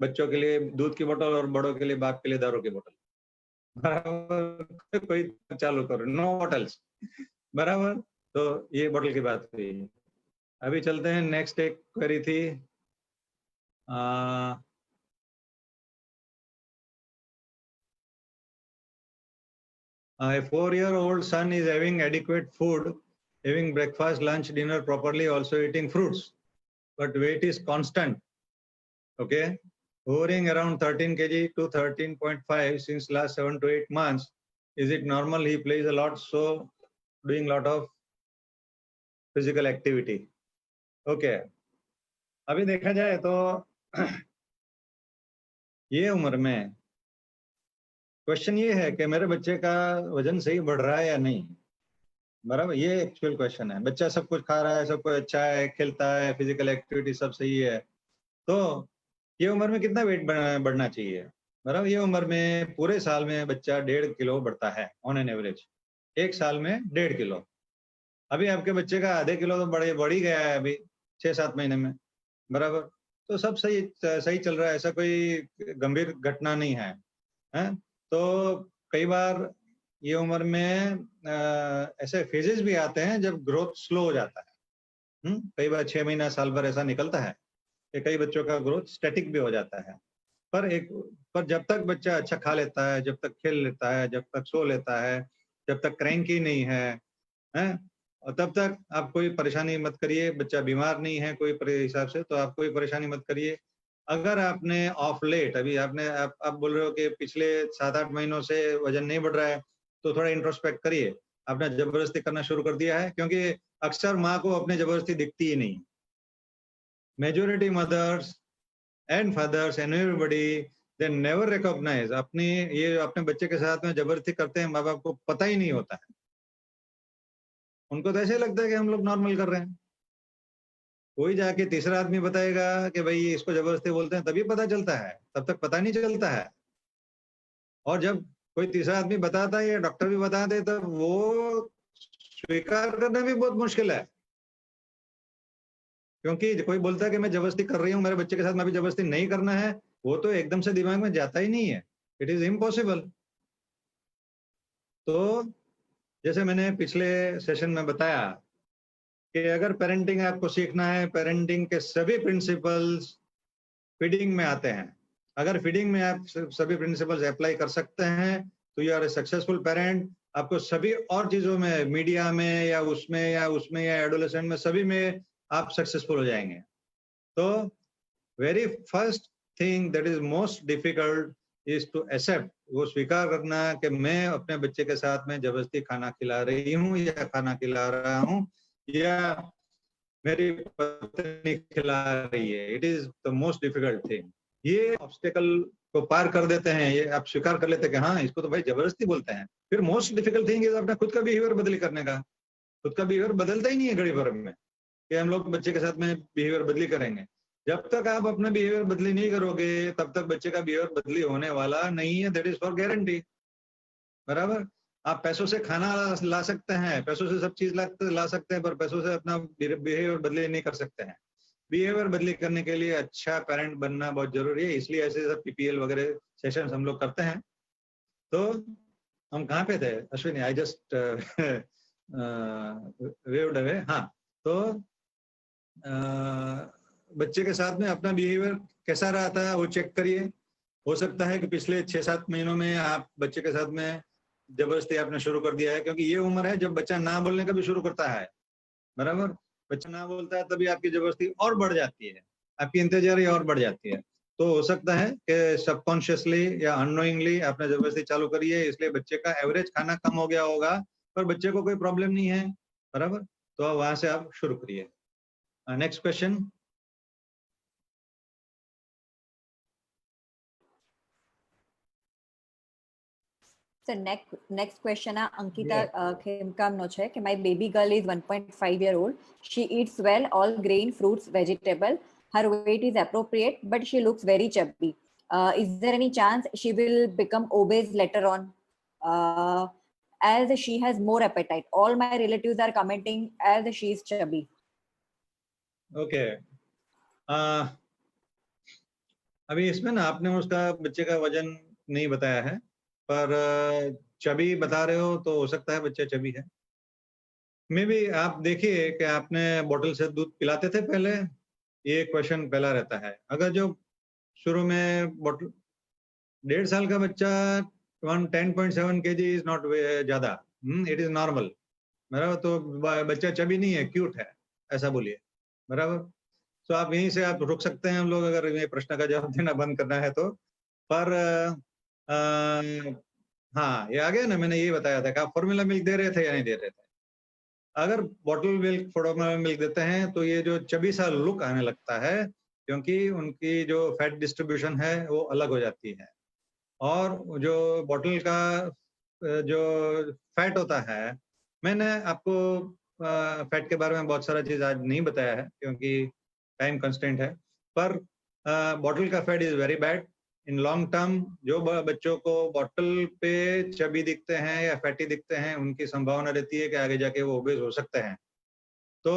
बच्चों के लिए दूध की बोतल और बड़ों के लिए बाप के लिए दारू की बोतल, बराबर, कोई चालू करो, नो बोटल्स, बराबर। तो ये बोतल की बात हुई। अभी चलते हैं, नेक्स्ट एक क्वेरी थी, a 4-year-old son is having adequate food, having breakfast, lunch, dinner properly, also eating fruits, but weight is constant, okay, hovering around 13 kg to 13.5 since last 7 to 8 months. Is it normal? He plays a lot, so doing lot of physical activity, okay. अभी देखा जाए तो ये उम्र में question ये है कि मेरे बच्चे का वजन सही बढ़ रहा है या नहीं, बराबर, ये एक्चुअल क्वेश्चन है। बच्चा सब कुछ खा रहा है, सब कुछ अच्छा है, खेलता है, फिजिकल एक्टिविटी सब सही है, तो ये उम्र में कितना वेट बढ़ना चाहिए? बराबर, ये उम्र में पूरे साल में बच्चा 1.5 किलो बढ़ता है ऑन एन एवरेज, एक साल में 1.5 किलो। अभी आपके बच्चे का आधे किलो तो बढ़ ही गया है अभी 6-7 महीने में, बराबर। तो सब सही चल रहा है, ऐसा कोई गंभीर घटना नहीं है, हैं? तो कई बार ये उम्र में ऐसे फेजेस भी आते हैं जब ग्रोथ स्लो हो जाता है। कई बार 6 महीना साल भर ऐसा निकलता है कि कई बच्चों का ग्रोथ स्टैटिक भी हो जाता है। पर जब तक बच्चा अच्छा खा लेता है, जब तक खेल लेता है, जब तक सो लेता है, जब तक क्रैंकी नहीं है, हैं? और तब तक आप कोई परेशानी मत करिए। बच्चा बीमार नहीं है कोई हिसाब से, तो आप कोई परेशानी मत करिए। अगर आपने ऑफ लेट अभी आपने आप बोल रहे हो कि पिछले 7-8 महीनों से वजन नहीं बढ़ रहा है, तो थोड़ा इंट्रोस्पेक्ट करिए। आपने जबरदस्ती करना शुरू कर दिया है, क्योंकि अक्सर माँ को अपनी जबरदस्ती दिखती ही नहीं। Majority mothers and fathers and everybody they never recognise ये अपने बच्चे के साथ में जबरदस्ती करते हैं, माँ बाप को पता ही नहीं होता है। उनको तो ऐसे लगता है कि हम लोग नॉर्मल कर रहे हैं। कोई जाके तीसरा आदमी बताएगा कि भाई इसको जबरदस्ती बोलते हैं, तभी पता चलता है, तब तक पता नहीं चलता है। और जब कोई तीसरा आदमी बताता है या डॉक्टर भी बताते हैं, तब वो स्वीकार करना भी बहुत मुश्किल है, क्योंकि कोई बोलता है कि मैं जबरदस्ती कर रही हूँ मेरे बच्चे के साथ, मैं भी जबरदस्ती नहीं करना है, वो तो एकदम से दिमाग में जाता ही नहीं है। It is impossible. तो जैसे मैंने पिछले सेशन में बताया कि अगर पेरेंटिंग आपको सीखना है, पेरेंटिंग के सभी प्रिंसिपल्स फीडिंग में आते हैं। अगर फीडिंग में आप सभी प्रिंसिपल्स अप्लाई कर सकते हैं तो you are a successful parent. आपको सभी और चीजों में, मीडिया में या उसमें या एडोलेसेंट में, सभी में आप सक्सेसफुल हो जाएंगे। तो very first thing that is most difficult is to accept, वो स्वीकार करना कि मैं अपने बच्चे के साथ में जबरदस्ती खाना खिला रही हूँ या खाना खिला रहा हूँ या मेरी पत्नी खिला रही है। It is the most difficult thing. ये ऑब्स्टेकल को पार कर देते हैं, ये आप स्वीकार कर लेते हैं कि हाँ इसको तो भाई जबरदस्ती बोलते हैं। फिर मोस्ट डिफिकल्ट थिंग इज अपना खुद का बिहेवियर बदली करने का। खुद का बिहेवियर बदलता ही नहीं है घड़ी भर में कि हम लोग बच्चे के साथ में बिहेवियर बदली करेंगे। जब तक आप अपना बिहेवियर बदली नहीं करोगे तब तक बच्चे का बिहेवियर बदली होने वाला नहीं है। That is for guarantee. बराबर। आप पैसों से खाना ला सकते हैं, पैसों से सब चीज ला सकते हैं, पर पैसों से अपना बिहेवियर बदली नहीं कर सकते हैं। बिहेवियर बदली करने के लिए अच्छा पेरेंट बनना बहुत जरूरी है। इसलिए ऐसे सब पीपीएल वगैरह सेशंस हम लोग करते हैं। तो हम कहाँ पे थे Ashwini? I just waived away. हाँ, तो बच्चे के साथ में अपना बिहेवियर कैसा रहा था वो चेक करिए। हो सकता है कि पिछले 6-7 महीनों में आप बच्चे के साथ में जबरदस्ती आपने शुरू कर दिया है, क्योंकि ये उम्र है जब बच्चा ना बोलने का भी शुरू करता है। बराबर। बच्चा ना बोलता है तभी आपकी जबरदस्ती और बढ़ जाती है, आपकी इंतजारी और बढ़ जाती है। तो हो सकता है कि सबकॉन्शियसली या अननोइंगली आपने जबरदस्ती चालू करी है, इसलिए बच्चे का एवरेज खाना कम हो गया होगा, पर बच्चे को कोई प्रॉब्लम नहीं है। बराबर। तो वहां से आप शुरू करिए। Next question. So next question Ankita Khemkamno છે કે my baby girl is 1.5 year old. She eats well, all grain, fruits, vegetable. Her weight is appropriate, but she looks very chubby. Is there any chance she will become obese later on? As she has more appetite. All my relatives are commenting as she is chubby. Okay. अभी इसमें ना आपने उसका बच्चे का वजन नहीं बताया है, पर चबी बता रहे हो तो हो सकता है बच्चा चबी है। मे भी आप देखिए कि आपने बोतल से दूध पिलाते थे पहले, ये क्वेश्चन पहला रहता है। अगर जो शुरू में बोतल 1.5 साल का बच्चा 10.7 kg इज नॉट ज्यादा, इट इज नॉर्मल। बराबर। तो बच्चा चबी नहीं है, क्यूट है, ऐसा बोलिए। बराबर। तो आप यहीं से आप रुक सकते हैं हम लोग, अगर ये प्रश्न का जवाब देना बंद करना है तो। पर हाँ, ये आ गया ना, मैंने ये बताया था कि आप फॉर्मूला मिल्क दे रहे थे या नहीं दे रहे थे। अगर बॉटल मिल्क, फॉर्मूला मिल्क देते हैं तो ये जो चबी सा लुक आने लगता है, क्योंकि उनकी जो फैट डिस्ट्रीब्यूशन है वो अलग हो जाती है। और जो बॉटल का जो फैट होता है, मैंने आपको फैट के बारे में बहुत सारा चीज आज नहीं बताया है क्योंकि टाइम कंस्टेंट है, पर बॉटल का fat is very bad in long term. जो बच्चों को बॉटल पे चबी दिखते हैं या फैटी दिखते हैं, उनकी संभावना रहती है कि आगे जाके वो ओबेस हो सकते हैं। तो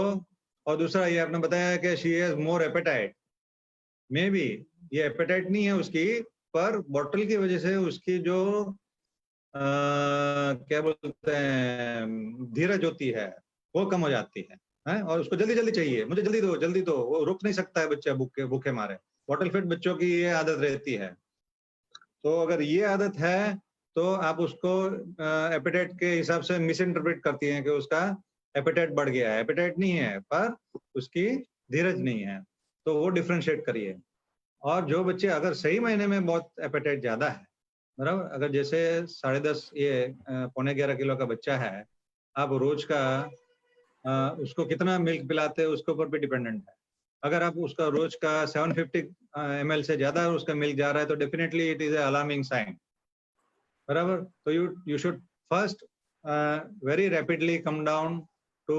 और दूसरा ये आपने बताया कि she has more appetite. Maybe ये एपेटाइट नहीं है उसकी, पर बॉटल की वजह से उसकी जो क्या बोलते हैं धीरज होती है वो कम हो जाती है, और उसको जल्दी जल्दी चाहिए, मुझे जल्दी दो, वो रुक नहीं सकता है बच्चा भूखे मारे। बॉटल फीड बच्चों की ये आदत रहती है। तो अगर ये आदत है तो आप उसको एपेटाइट के हिसाब से मिस इंटरप्रेट करती हैं कि उसका एपेटाइट बढ़ गया है। एपेटाइट नहीं है, पर उसकी धीरज नहीं है। तो वो डिफरेंशिएट करिए। और जो बच्चे अगर सही महीने में बहुत एपेटाइट ज्यादा है, बराबर, अगर जैसे 10.5 ये 11.25 किलो का बच्चा है, आप रोज का उसको कितना मिल्क पिलाते हैं उसके ऊपर भी डिपेंडेंट है। अगर आप उसका रोज का 750 ml से ज्यादा उसका मिल्क जा रहा है तो definitely it is a alarming sign, बराबर। तो you should first very rapidly come down to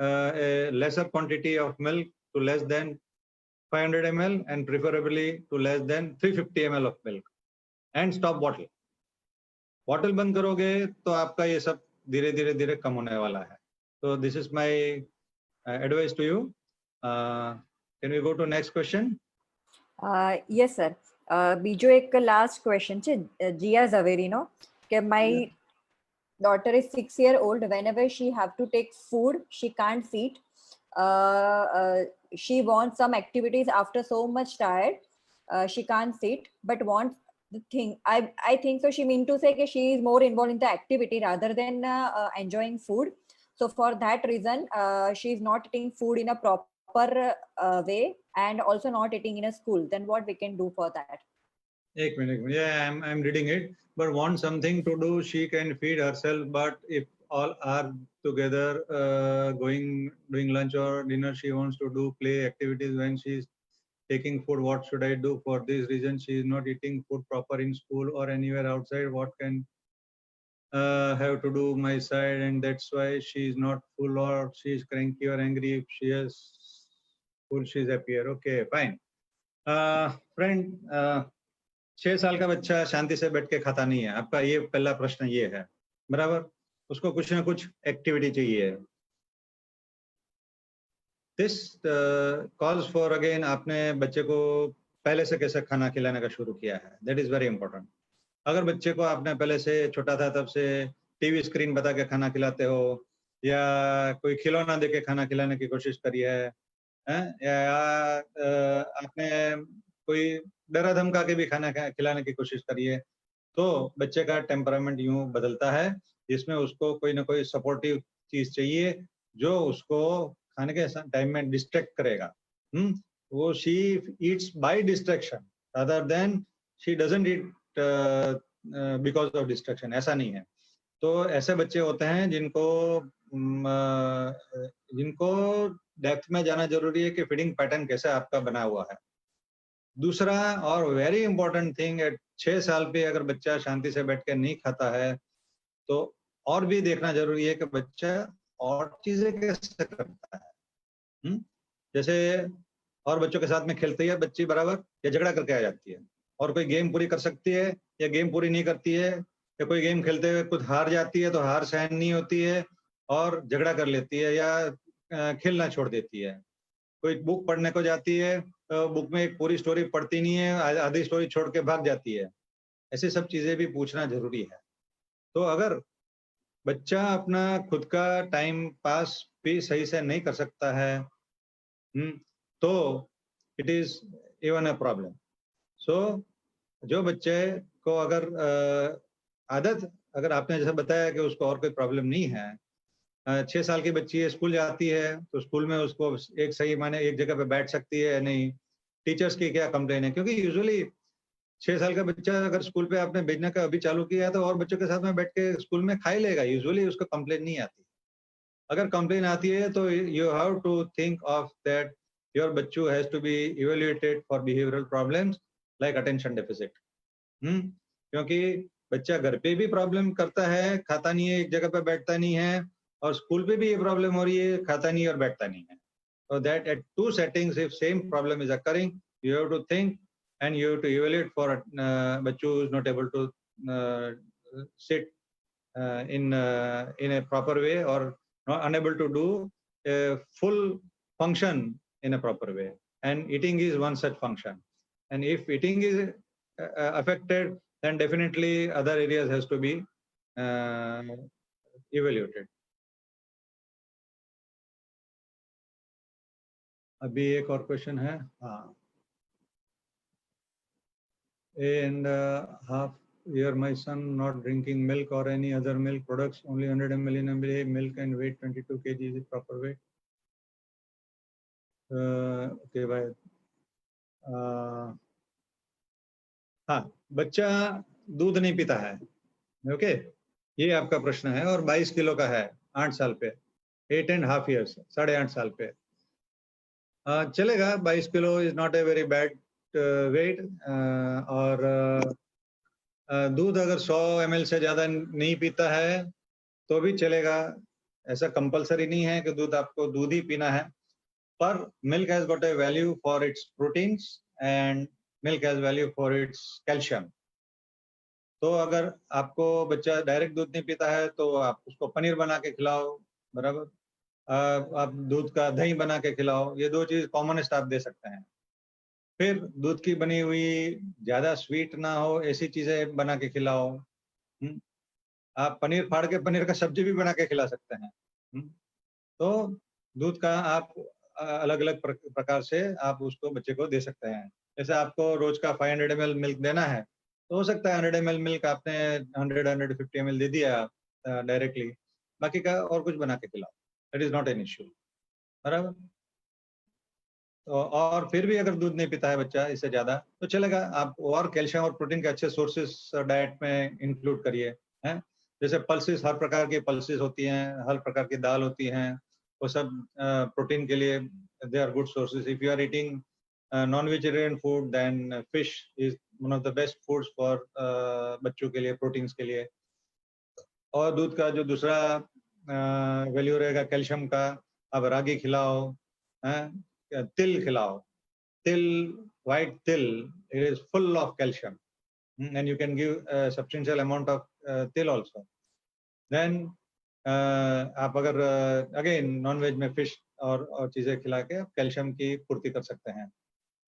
a lesser quantity of milk, to less than 500 ml and preferably to less than 350 ml of milk, and stop bottle. Bottle बंद करोगे तो आपका ये सब धीरे धीरे धीरे कम होने वाला है। तो this is my advice to you. Can we go to next question? Yes sir, બીજો એક લાસ્ટ ક્વેશ્ચન છે જીયા ઝવેરીનો કે my daughter is 6 year old. Whenever she have to take food, she can't sit. She wants some activities after so much tired. She can't sit, but wants the thing. I think so. She mean to say that she is more involved in the activity rather than enjoying food. So for that reason, she is not eating food in a proper way and also not eating in a school. Then what we can do for that? एक minute, yeah, I'm reading it. But want something to do, she can feed herself. But if all are together doing lunch or dinner, she wants to do play activities when she's taking food. What should I do? For this reason, she is not eating food proper in school or anywhere outside. What can have to do my side? And that's why she is not full, or she is cranky or angry. If she is full, she is happier. Okay, fine. Friend, 6 साल का बच्चा शांति से बैठ के खाता नहीं है, आपका ये पहला प्रश्न ये है, बराबर। उसको कुछ ना कुछ एक्टिविटी चाहिए। दिस कॉल्स फॉर अगेन, आपने बच्चे को पहले से कैसे खाना खिलाने का शुरू किया है, दैट इज वेरी इंपॉर्टेंट। अगर बच्चे को आपने पहले से छोटा था तब से टीवी स्क्रीन बता के खाना खिलाते हो, या कोई खिलौना दे के खाना खिलाने की कोशिश करी है, या आपने कोई डरा धमका के भी खाना खिलाने की कोशिश करी है, तो बच्चे का टेम्परामेंट यूं बदलता है, जिसमें उसको कोई ना कोई सपोर्टिव चीज चाहिए जो उसको खाने के टाइम में डिस्ट्रैक्ट करेगा। वो she eats by distraction rather than she doesn't eat because of distraction, ऐसा नहीं है। तो ऐसे बच्चे होते हैं जिनको डेप्थ में जाना जरूरी है कि फीडिंग पैटर्न कैसे आपका बना हुआ है। दूसरा और वेरी इंपॉर्टेंट थिंग, 6 साल पे अगर बच्चा शांति से बैठ के नहीं खाता है तो और भी देखना जरूरी है कि बच्चा और चीजें कैसे करता है। जैसे और बच्चों के साथ में खेलती है बच्ची बराबर, या झगड़ा करके आ जाती है, और कोई गेम पूरी कर सकती है या गेम पूरी नहीं करती है, या कोई गेम खेलते हुए कुछ हार जाती है तो हार सहन नहीं होती है और झगड़ा कर लेती है, या खेलना छोड़ देती है। कोई बुक पढ़ने को जाती है तो बुक में एक पूरी स्टोरी पढ़ती नहीं है, आधी स्टोरी छोड़ के भाग जाती है। ऐसी सब चीजें भी पूछना जरूरी है। तो अगर बच्चा अपना खुद का टाइम पास भी सही से नहीं कर सकता है, तो it is even a problem. So जो बच्चे को अगर आदत, अगर आपने जैसे बताया कि उसको और कोई प्रॉब्लम नहीं है, 6 साल की बच्ची है, स्कूल जाती है, तो स्कूल में उसको एक सही माने एक जगह पे बैठ सकती है या नहीं, टीचर्स की क्या कंप्लेन है? क्योंकि यूजुअली 6 साल का बच्चा अगर स्कूल पे आपने भेजने का अभी चालू किया है तो और बच्चों के साथ में बैठ के स्कूल में खा ही लेगा, यूजुअली उसको कंप्लेन नहीं आती। अगर कंप्लेन आती है तो you have to think of that your बच्चू has to be evaluated for behavioural problems like attention deficit. क्योंकि बच्चा घर पे भी प्रॉब्लम करता है, खाता नहीं है, एक जगह पे बैठता नहीं है, और स्कूल पे भी ये प्रॉब्लम हो रही है, खाता नहीं और बैठता नहीं है। So that at two settings, if same problem is occurring, you have to think and you have to evaluate for bachchu who is not able to sit in a proper way, or not unable to do a full function in a proper way. And eating is one such function. And if eating is affected, then definitely other areas has to be evaluated. अभी एक और question है, हाँ। And half year my son not drinking milk or any other milk products, only 100 ml in a day, milk and weight 22 kg is the proper weight. Okay, bye. हाँ, बच्चा दूध नहीं पीता है, ओके, ये आपका प्रश्न है, और 22 किलो का है, 8 साल पे, 8.5 years, 8.5 साल पे। चलेगा, 22 kilo is not a very bad weight. और दूध अगर 100 ml से ज्यादा नहीं पीता है तो भी चलेगा, ऐसा कंपलसरी नहीं है कि दूध आपको दूध ही पीना है, पर milk has got a value for its proteins and milk has value for its calcium. तो अगर आपको बच्चा डायरेक्ट दूध नहीं पीता है तो आप उसको पनीर बना के खिलाओ, बराबर, आप दूध का दही बना के खिलाओ, ये 2 चीज कॉमनेस्ट आप दे सकते हैं। फिर दूध की बनी हुई ज्यादा स्वीट ना हो ऐसी चीजें बना के खिलाओ। आप पनीर फाड़ के पनीर का सब्जी भी बना के खिला सकते हैं। तो दूध का आप अलग अलग प्रकार से आप उसको बच्चे को दे सकते हैं। जैसे आपको रोज का 500 ml मिल्क देना है तो हो सकता है 100 ml मिल्क आपने 150 ml दे दिया डायरेक्टली, बाकी का और कुछ बना के खिलाओ, that is not an issue, बराबर। तो और फिर भी अगर दूध नहीं पीता है बच्चा इससे ज्यादा तो चलेगा, आप और कैल्शियम और प्रोटीन के अच्छे सोर्सेस डाइट में इंक्लूड करिए, हैं। जैसे पल्सेस, हर प्रकार की पल्सेस होती हैं, हर प्रकार की दाल होती हैं, वो सब प्रोटीन के लिए they are good sources. If you are eating non vegetarian food then fish is one of the best foods for बच्चों के लिए, प्रोटीन्स के लिए। और दूध का जो दूसरा वैल्यू रहेगा कैल्शियम का, आप रागी खिलाओ, हैं, तिल खिलाओ, till white till, it is full of calcium, and you can give a substantial amount of till also. Then आप अगर अगेन नॉन वेज में फिश और चीजें खिला के आप कैल्शियम की पूर्ति कर सकते हैं।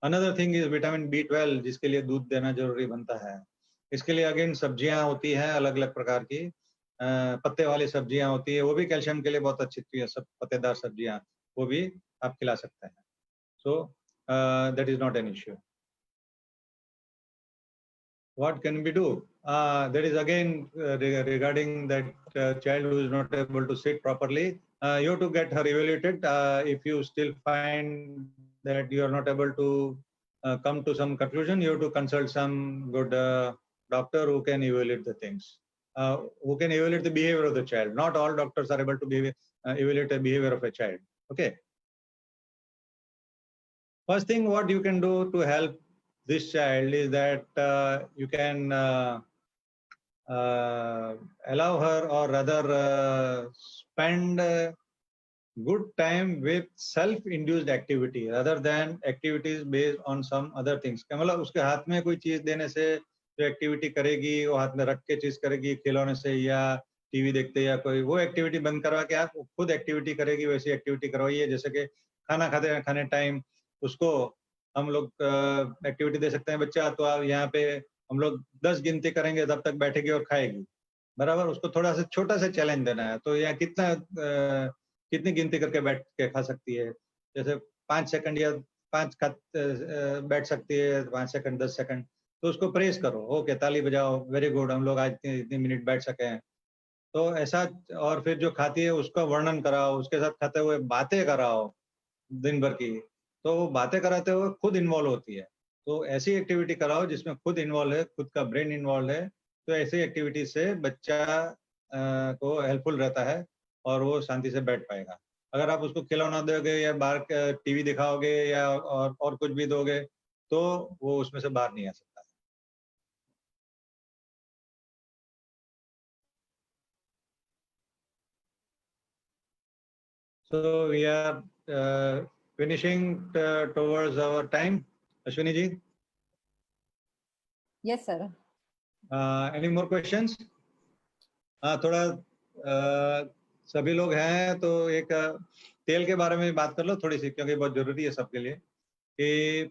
Another thing is vitamin B12, जिसके लिए दूध देना जरूरी बनता है। इसके लिए अगेन सब्जियां होती हैं अलग अलग प्रकार की, पत्ते वाली सब्जियां होती है, वो भी कैल्शियम के लिए बहुत अच्छी होती है, सब पत्तेदार सब्जियां, वो भी आप खिला सकते हैं। So that is not an issue. What can we do? That is again regarding that child who is not able to sit properly. You have to get her evaluated. If you still find that you are not able to come to some conclusion, you have to consult some good doctor who can evaluate the things, who can evaluate the behavior of the child. Not all doctors are able to evaluate the behavior of a child. Okay. First thing what you can do to help this child is that you can allow her, or rather spend good time with self-induced activity rather than activities based on some other things। मतलब उसके हाथ में कोई चीज देने से जो activity करेगी वो हाथ में रख के चीज करेगी, खिलौने से या टीवी देखते या कोई, वो एक्टिविटी बंद करवा के आप खुद एक्टिविटी करेगी वैसी एक्टिविटी करवाइए। जैसे कि खाना खाने टाइम उसको हम लोग एक्टिविटी दे सकते हैं, बच्चा तो आप यहाँ पे हम लोग 10 गिनती करेंगे तब तक बैठेगी और खाएगी, बराबर। उसको थोड़ा सा छोटा सा चैलेंज देना है, तो यहाँ कितनी गिनती करके बैठ के खा सकती है, जैसे 5 सेकंड या 5 बैठ सकती है, 5 सेकंड 10 सेकंड, तो उसको प्रेस करो, ओके ताली बजाओ, वेरी गुड, हम लोग आज इतनी मिनट बैठ सके हैं, तो ऐसा। और फिर जो खाती है उसका वर्णन कराओ, उसके साथ खाते हुए बातें कराओ दिन भर की, तो वो बातें कराते हुए खुद इन्वॉल्व होती है। तो ऐसी एक्टिविटी कराओ जिसमें खुद इन्वॉल्व है, खुद का ब्रेन इन्वॉल्व है, तो ऐसी एक्टिविटी से बच्चा को हेल्पफुल रहता है और वो शांति से बैठ पाएगा। अगर आप उसको खिलौना दोगे या बाहर टीवी दिखाओगे या और कुछ भी दोगे तो वो उसमें से बाहर नहीं आ सकता। So we are finishing towards our time. Ashwini ji? Yes, sir. Any more questions? हाँ, थोड़ा सभी लोग हैं तो एक तेल के बारे में बात कर लो थोड़ी सी, क्योंकि बहुत जरूरी है सबके लिए, कि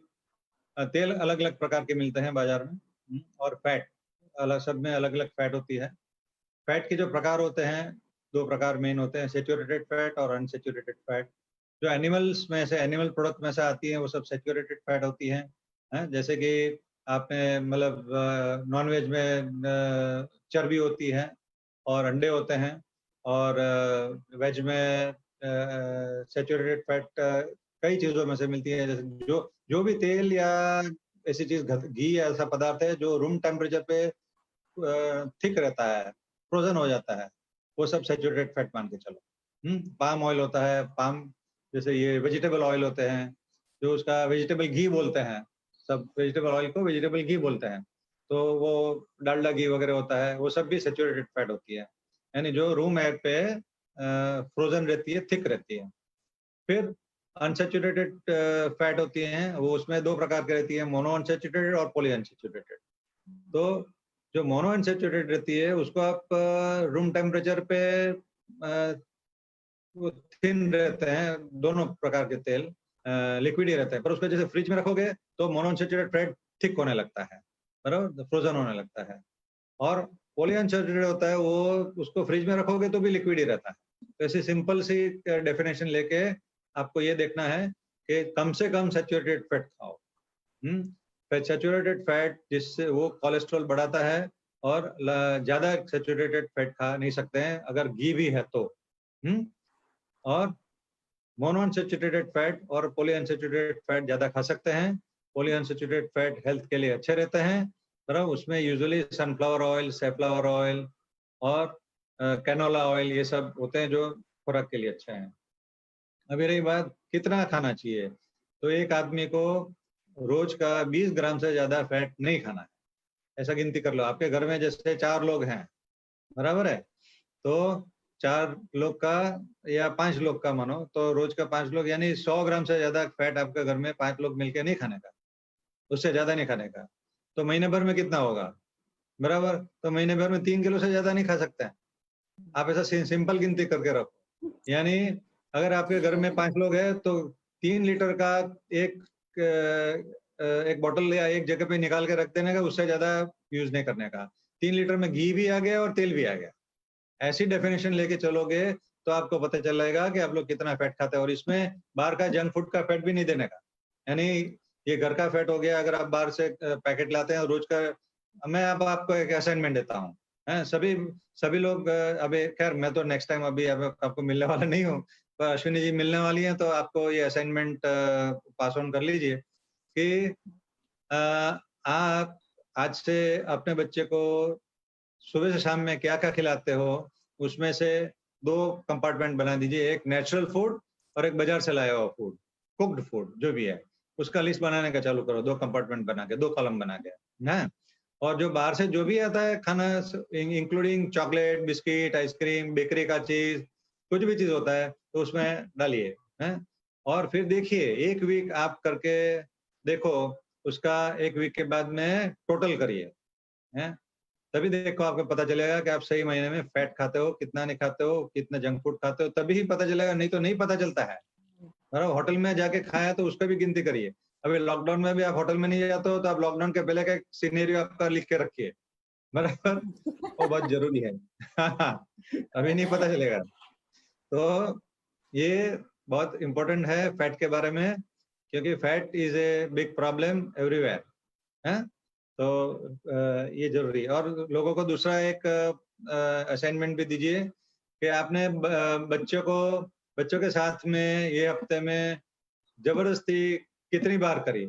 तेल अलग अलग प्रकार के मिलते हैं बाजार में, और फैट अलग, सब में अलग अलग फैट होती है। फैट के जो प्रकार होते हैं 2 प्रकार मेन होते हैं, सेचुरेटेड फैट और अनसेचुरेटेड फैट। जो एनिमल्स में से, एनिमल प्रोडक्ट में से आती है वो सब सेचुरेटेड फैट होती हैं, जैसे कि आपने मतलब नॉन वेज में चर्बी होती है और अंडे होते हैं, और वेज में सेचुरेटेड फैट कई चीज़ों में से मिलती है, जैसे जो भी तेल या ऐसी चीज, घी या ऐसा पदार्थ है जो रूम टेम्परेचर पे थिक रहता है, फ्रोजन हो जाता है, वो सब सैचुरेटेड फैट मान के चलो। पाम ऑयल होता है, पाम जैसे ये वेजिटेबल ऑयल होते हैं, जो उसका वेजिटेबल घी बोलते हैं, सब वेजिटेबल ऑयल को वेजिटेबल घी बोलते हैं, तो वो डालडा घी वगैरह होता है, वो सब भी सैचुरेटेड फैट होती है, यानी जो रूम एयर पे फ्रोजन रहती है, थिक रहती है। फिर अनसैचुरेटेड फैट होती हैं, वो उसमें दो प्रकार की रहती है, मोनो अनसैचुरेटेड और पॉली अनसैचुरेटेड। तो जो मोनो अनसैचुरेटेड रहती है उसको आप रूम टेम्परेचर पे वो थिन रहते हैं, दोनों प्रकार के तेल लिक्विड ही रहते हैं, पर उसको जैसे फ्रिज में रखोगे तो मोनो अनसैचुरेटेड फैट थिक होने लगता है, बराबर, फ्रोजन होने लगता है। और पॉली अनसैचुरेटेड होता है, वो उसको फ्रिज में रखोगे तो भी लिक्विड ही रहता है। तो ऐसी सिंपल सी डेफिनेशन लेके आपको ये देखना है कि कम से कम सैचुरेटेड फैट खाओ। सैचुरेटेड फैट जिससे वो कोलेस्ट्रॉल बढ़ाता है, और ज्यादा सैचुरेटेड फैट खा नहीं सकते हैं अगर घी भी है तो। और मोनो अनसैचुरेटेड फैट और पॉली अनसैचुरेटेड फैट ज्यादा खा सकते हैं। पॉली अनसैचुरेटेड फैट हेल्थ के लिए अच्छे रहते हैं, बराबर, उसमें usually sunflower oil, safflower oil और कैनोला ऑयल ये सब होते हैं जो खुराक के लिए अच्छे हैं। अभी रही बात कितना खाना चाहिए, तो एक आदमी को रोज का 20 ग्राम से ज्यादा फैट नहीं खाना है, ऐसा गिनती कर लो। आपके घर में जैसे 4 लोग हैं, बराबर है, तो 4 लोग का या 5 लोग का मानो, तो रोज का 5 लोग यानी 100 ग्राम से ज्यादा फैट आपके घर में 5 लोग मिलके नहीं खाने का, उससे ज्यादा नहीं खाने का। तो महीने भर में कितना होगा, बराबर, तो महीने भर में 3 किलो से ज्यादा नहीं खा सकते हैं। आप ऐसा सिंपल गिनती करके रखो, यानी अगर आपके घर में 5 लोग हैं तो 3 लीटर का एक बोतल या एक जगह पे निकाल के रख देने का, उससे ज्यादा यूज नहीं करने का। 3 लीटर में घी भी आ गया और तेल भी आ गया। ऐसी डेफिनेशन लेके चलोगे तो आपको पता चलेगा कि आप लोग कितना फैट खाते हैं, और इसमें बाहर का जंक फूड का फैट भी नहीं देने का, यानी ये घर का फैट हो गया। अगर आप बाहर से पैकेट लाते हैं रोज का, मैं अब आपको एक असाइनमेंट देता हूँ, सभी लोग अभी खैर मैं तो नेक्स्ट टाइम अभी आपको मिलने वाला नहीं हूँ, पर अश्विनी जी मिलने वाली हैं, तो आपको ये असाइनमेंट पास ऑन कर लीजिए कि आप आज से अपने बच्चे को सुबह से शाम में क्या क्या खिलाते हो, उसमें से 2 कंपार्टमेंट बना दीजिए, एक नेचुरल फूड और एक बाजार से लाया हुआ फूड, कुक्ड फूड जो भी है, उसका लिस्ट बनाने का चालू करो, 2 कंपार्टमेंट बना के, 2 कॉलम बना के, है। और जो बाहर से जो भी आता है खाना, including chocolate, biscuit, ice cream, bakery का चीज, कुछ भी चीज होता है तो उसमें डालिए, है। और फिर देखिए 1 वीक आप करके देखो, उसका 1 वीक के बाद में टोटल करिए, है। तभी देखो आपको पता चलेगा कि आप सही महीने में फैट खाते हो, कितना नहीं खाते हो, कितना जंक फूड खाते हो, तभी ही पता चलेगा, नहीं तो नहीं पता चलता है। और होटल में जाके खाया तो उसका भी गिनती करिए। अभी लॉकडाउन में भी आप होटल में नहीं जाते हो तो आप लॉकडाउन के पहले का सिनेरियो आपका लिख के रखिए, बराबर, वो बहुत जरूरी है। अभी नहीं पता चलेगा। तो ये बहुत इंपॉर्टेंट है फैट के बारे में, क्योंकि fat is a big problem everywhere, है। तो ये जरूरी है। और लोगों को दूसरा एक असाइनमेंट भी दीजिए कि आपने बच्चों के साथ में ये हफ्ते में जबरदस्ती कितनी बार करी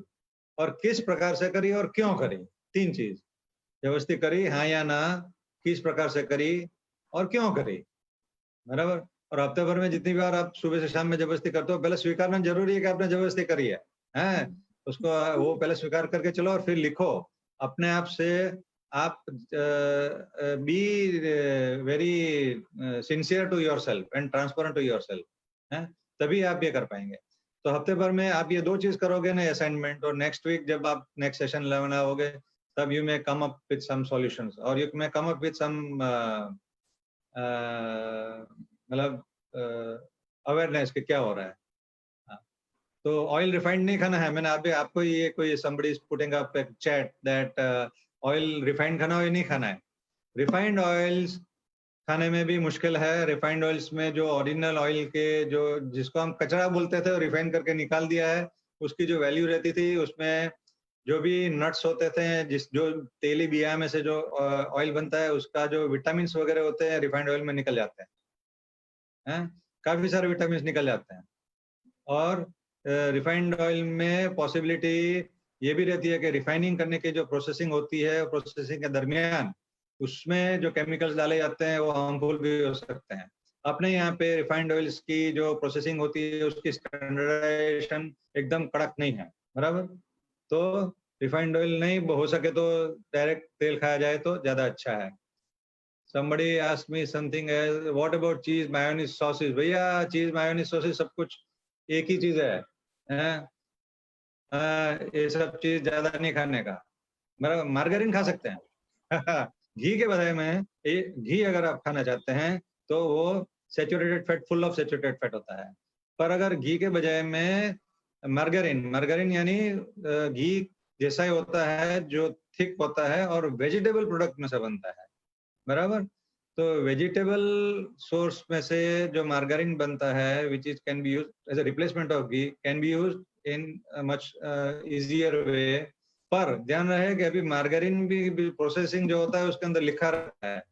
और किस प्रकार से करी और क्यों करी। 3 चीज, जबरदस्ती करी, हाँ या ना, किस प्रकार से करी और क्यों करी, बराबर। और हफ्ते भर में जितनी बार आप सुबह से शाम में जबरदस्ती करते हो, पहले स्वीकारना जरूरी है कि आपने जबरदस्ती करी है, हैं? उसको वो पहले स्वीकार करके चलो और फिर लिखो अपने आप से। आप be very sincere to yourself and transparent to yourself, हैं? तभी आप ये कर पाएंगे। तो हफ्ते भर में आप ये 2 चीज करोगे ना असाइनमेंट, और नेक्स्ट वीक जब आप नेक्स्ट सेशन लगाओगे तब you may come up with some solutions, और you may come up with some मतलब अवेयरनेस कि क्या हो रहा है। हाँ। तो ऑयल रिफाइंड नहीं खाना है। मैंने अभी आपको ये कोई somebody is putting up a chat that oil refined खाना है, नहीं खाना है। रिफाइंड ऑयल्स खाने में भी मुश्किल है। रिफाइंड ऑयल्स में जो ओरिजिनल ऑयल के जो जिसको हम कचरा बोलते थे, रिफाइन करके निकाल दिया है, उसकी जो वैल्यू रहती थी, उसमें जो भी नट्स होते थे, जो तेली बिया में से जो ऑयल बनता है, उसका जो विटामिन वगैरह होते हैं रिफाइंड ऑयल में निकल जाते हैं, काफी सारे विटामिन निकल जाते हैं। और रिफाइंड ऑयल में पॉसिबिलिटी ये भी रहती है कि रिफाइनिंग करने की जो प्रोसेसिंग होती है, प्रोसेसिंग के दरमियान उसमें जो केमिकल्स डाले जाते हैं वो हार्मफुल भी हो सकते हैं। अपने यहाँ पे रिफाइंड ऑयल्स की जो प्रोसेसिंग होती है उसकी स्टैंडर्डाइजेशन एकदम कड़क नहीं है, बराबर। तो रिफाइंड ऑयल नहीं, हो सके तो डायरेक्ट तेल खाया जाए तो ज्यादा अच्छा है। Somebody asked me something as what about cheese, mayonnaise, sauces? भैया चीज मायोनीज सॉसेज सब कुछ एक ही चीज है, हैं? ये सब चीज ज्यादा नहीं खाने का। मार्गारीन खा सकते हैं घी के बजाय में घी अगर आप खाना चाहते हैं तो वो saturated fat, full of saturated fat होता है। पर अगर घी के बजाय में मार्गारीन यानी घी जैसा ही होता है, जो थिक होता है और वेजिटेबल प्रोडक्ट में से बनता है, बराबर। तो वेजिटेबल सोर्स में से जो मार्गारीन बनता है which is can be used as a replacement of ghee, can be used in much easier way. पर ध्यान रहे कि अभी मार्गारीन भी प्रोसेसिंग जो होता है उसके अंदर लिखा रहता है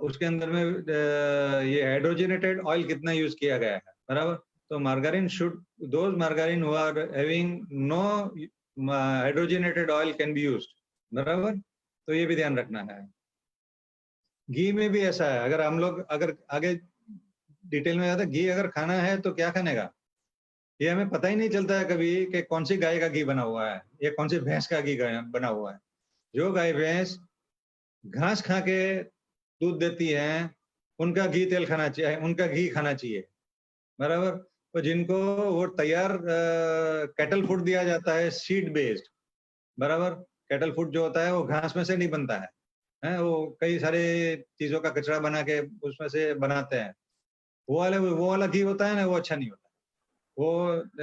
उसके अंदर में ये हाइड्रोजनेटेड ऑयल कितना यूज किया गया है, बराबर। तो margarine should, those margarine who are having no hydrogenated oil can be used, बराबर। तो ये भी ध्यान रखना है। घी में भी ऐसा है, अगर हम लोग अगर आगे डिटेल में जाता, घी अगर खाना है तो क्या खाने का ये हमें पता ही नहीं चलता है कभी कि कौन सी गाय का घी बना हुआ है या कौन सी भैंस का घी बना हुआ है। जो गाय भैंस घास खा के दूध देती हैं उनका घी तेल खाना चाहिए, उनका घी खाना चाहिए, बराबर। तो जिनको वो तैयार कैटल फूड दिया जाता है सीड बेस्ड, बराबर। कैटल फूड जो होता है वो घास में से नहीं बनता है, वो कई सारे चीजों का कचरा बना के उसमें से बनाते हैं। वो वाला घी होता है ना, वो अच्छा नहीं होता। वो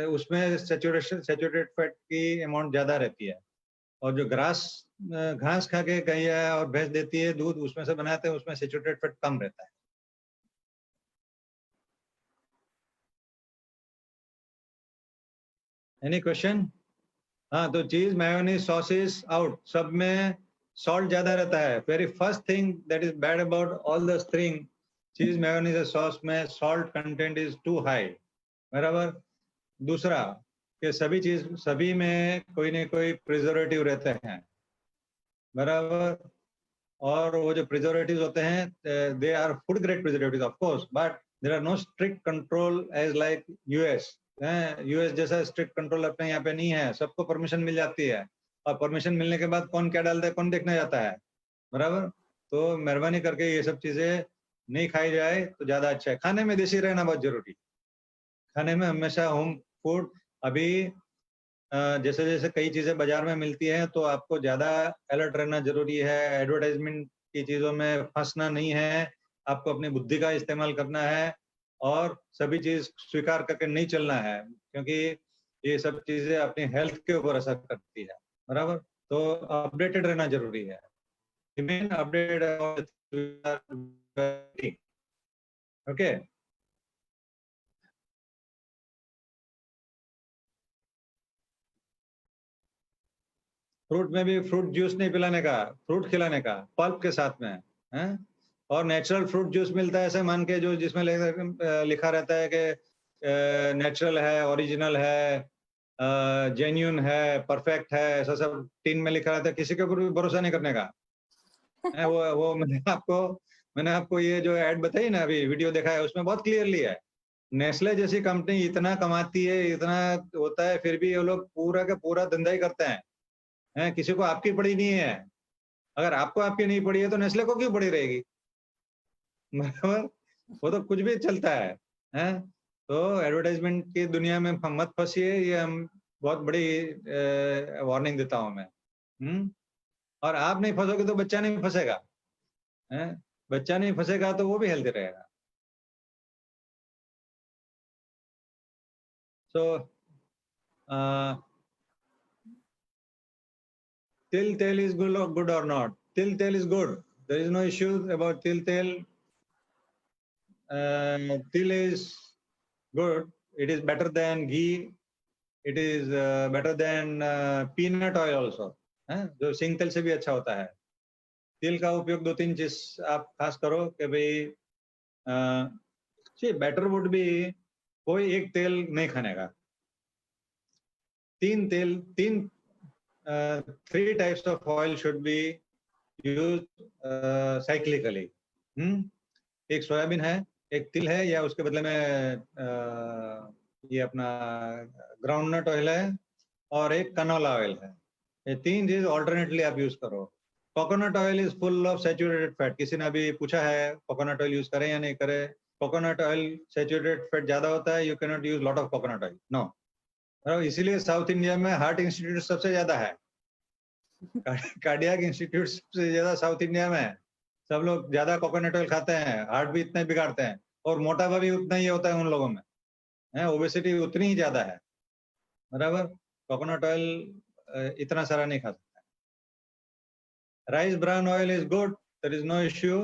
उसमें सैचुरेटेड फैट की अमाउंट ज्यादा रहती है। और जो घास खा के गैया और भैंस देती है दूध, उसमें से बनाते हैं, उसमें सैचुरेटेड फैट कम रहता है। Any question? हाँ, तो चीज, मेयोनीज, सॉसेस आउट, सब में सॉल्ट ज्यादा रहता है। Very first thing that is bad about all the thing, cheese, mayonnaise, sauce में salt content is too high, बराबर। दूसरा कि सभी में कोई न कोई प्रिजर्वेटिव रहते हैं, बराबर। और वो जो प्रिजर्वेटिव होते हैं they are food grade preservative of course, but there are no strict control as like US. US जैसा स्ट्रिक्ट कंट्रोल अपने यहाँ पे नहीं है, सबको परमिशन मिल जाती है। और परमिशन मिलने के बाद कौन क्या डालता है कौन देखने जाता है, बराबर। तो मेहरबानी करके ये सब चीजें नहीं खाई जाए तो ज्यादा अच्छा है। खाने में देसी रहना बहुत जरूरी, खाने में हमेशा होम फूड। अभी जैसे जैसे कई चीजें बाजार में मिलती हैं तो आपको ज्यादा अलर्ट रहना जरूरी है। एडवर्टाइजमेंट की चीजों में फंसना नहीं है, आपको अपनी बुद्धि का इस्तेमाल करना है और सभी चीज स्वीकार करके नहीं चलना है, क्योंकि ये सब चीजें अपनी हेल्थ के ऊपर असर करती है, बराबर। तो अपडेटेड रहना जरूरी है। Remain updated. ओके। फ्रूट में भी फ्रूट जूस नहीं पिलाने का, फ्रूट खिलाने का पल्प के साथ में, हैं। और नेचुरल फ्रूट जूस मिलता है ऐसे मान के, जो जिसमें लिखा रहता है कि नेचुरल है, ओरिजिनल है, जेन्यून है, परफेक्ट है, ऐसा सब टीन में लिखा रहता है। किसी के ऊपर भी भरोसा नहीं करने का है। वो मैंने आपको ये जो ऐड बताई ना, अभी वीडियो देखा है, उसमें बहुत क्लियरली है। नेस्ले जैसी कंपनी इतना कमाती है, इतना होता है, फिर भी ये लोग पूरा का पूरा धंधा ही करते हैं। किसी को आपकी पड़ी नहीं है। अगर आपको आपकी नहीं पड़ी है तो नेस्ले को क्यों पड़ी रहेगी, बराबर। वो तो कुछ भी चलता है। तो एडवर्टाइजमेंट की दुनिया में मत फंसिए, ये हम बहुत बड़ी वार्निंग देता हूं मैं। और आप नहीं फंसोगे तो बच्चा नहीं फंसेगा, है। बच्चा नहीं फंसेगा तो वो भी हेल्दी रहेगा। सो till tail is good or not? Till tail is good. There is no issue about till tail. Till is good. It is better than ghee. It is better than peanut oil also. जो सिंग तेल से भी अच्छा होता है। तिल का उपयोग 2-3 चीज आप खास करो कि भाई बेटर वुड भी कोई एक तेल नहीं खाने का। 3 types of oil should be used cyclically. एक सोयाबीन है, एक तिल है, या उसके बदले में ये अपना ग्राउंडनट ऑयल है, और एक कनोला ऑयल है. ये 3 चीज ऑल्टरनेटली आप यूज करो. Coconut oil is full of saturated fat. किसी ने अभी पूछा है कोकोनट ऑयल यूज करें या नहीं करें. कोकोनट ऑयल सैचुरेटेड फैट ज्यादा होता है. You can not use lot of coconut oil. No. इसीलिए साउथ इंडिया में हार्ट इंस्टीट्यूट सबसे ज्यादा है. कार्डियक इंस्टीट्यूट सबसे ज्यादा साउथ इंडिया में है. सब लोग ज्यादा कोकोनट ऑयल खाते हैं, हार्ट भी इतना ही बिगाड़ते हैं, और मोटापा भी उतना ही होता है उन लोगों में. ओबेसिटी उतनी ही ज्यादा है. बराबर. कोकोनट ऑयल इतना सारा नहीं खा सकता. Rice bran oil is good, there is no issue.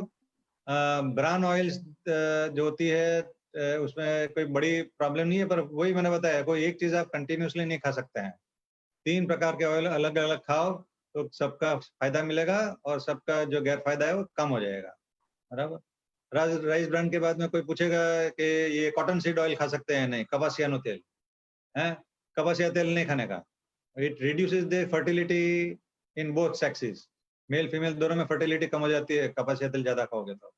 Bran oil जो होती है उसमें कोई बड़ी प्रॉब्लम नहीं है, पर वही मैंने बताया, कोई एक चीज आप कंटिन्यूसली नहीं खा सकते हैं. 3 प्रकार के ऑयल अलग अलग खाओ तो सबका फायदा मिलेगा, और सबका जो गैर फायदा है वो कम हो जाएगा. बराबर. राइस ब्रान के बाद में कोई पूछेगा कि ये कॉटन सीड ऑयल खा सकते हैं? नहीं. कपासियानो तेल है, कपासिया तेल नहीं खाने का. It reduces the fertility in both sexes. Male female दोनों में फर्टिलिटी कम हो जाती है कपासिया तेल ज्यादा खाओगे तो.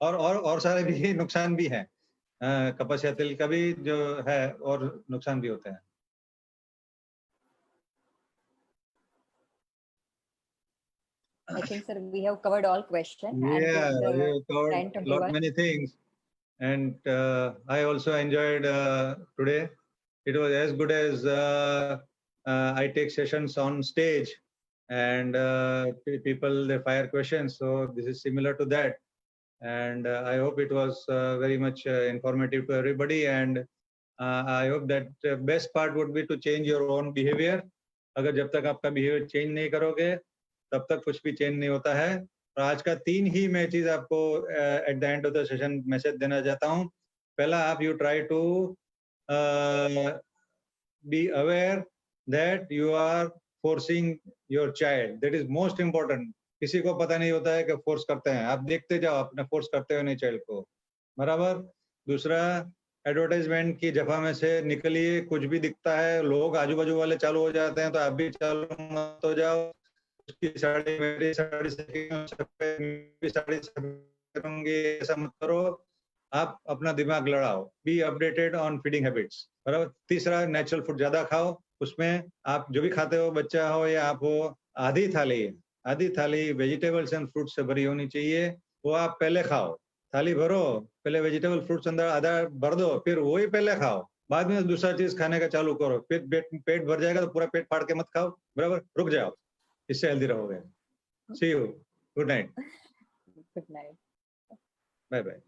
और सारे भी नुकसान भी हैं. कपासिया तेल का भी जो है और नुकसान भी होते हैं. I think, sir, we have covered all questions. Yeah, and we have covered 10:21. many things, and I also enjoyed today. It was as good as I take sessions on stage, and people they fire questions. So this is similar to that, and I hope it was very much informative to everybody. And I hope that the best part would be to change your own behavior. अगर जब तक आपका behavior change नहीं करोगे तब तक कुछ भी चेंज नहीं होता है. और आज का 3 ही मैं चीज आपको at the end of the session message देना चाहता हूँ. पहला, आप you try to be aware that you are forcing your child. That is most important. किसी को पता नहीं होता है कि फोर्स करते हैं. आप देखते जाओ अपने फोर्स करते हो नहीं चाइल्ड को. बराबर. दूसरा, एडवर्टाइजमेंट की जफा में से निकलिए. कुछ भी दिखता है, लोग आजू बाजू वाले चालू हो जाते हैं तो आप भी चालू मत हो जाओ. उसकी साड़ी मेरी साड़ी साड़ी करूंगी, ऐसा मत करो. आप अपना दिमाग लड़ाओ. Be updated on feeding habits. बराबर. तीसरा, नेचुरल फूड ज्यादा खाओ. उसमें आप जो भी खाते हो, बच्चा हो या आप हो, आधी थाली वेजिटेबल्स एंड फ्रूट से भरी होनी चाहिए. वो आप पहले खाओ. थाली भरो, पहले वेजिटेबल फ्रूट्स अंदर आधा भर दो, फिर वही पहले खाओ. बाद में दूसरा चीज खाने का चालू करो. फिर पेट भर जाएगा तो पूरा पेट फाड़ के मत खाओ. बराबर. रुक जाओ. इससे हेल्दी रहोगे. See you. Good night. Good night. Bye bye.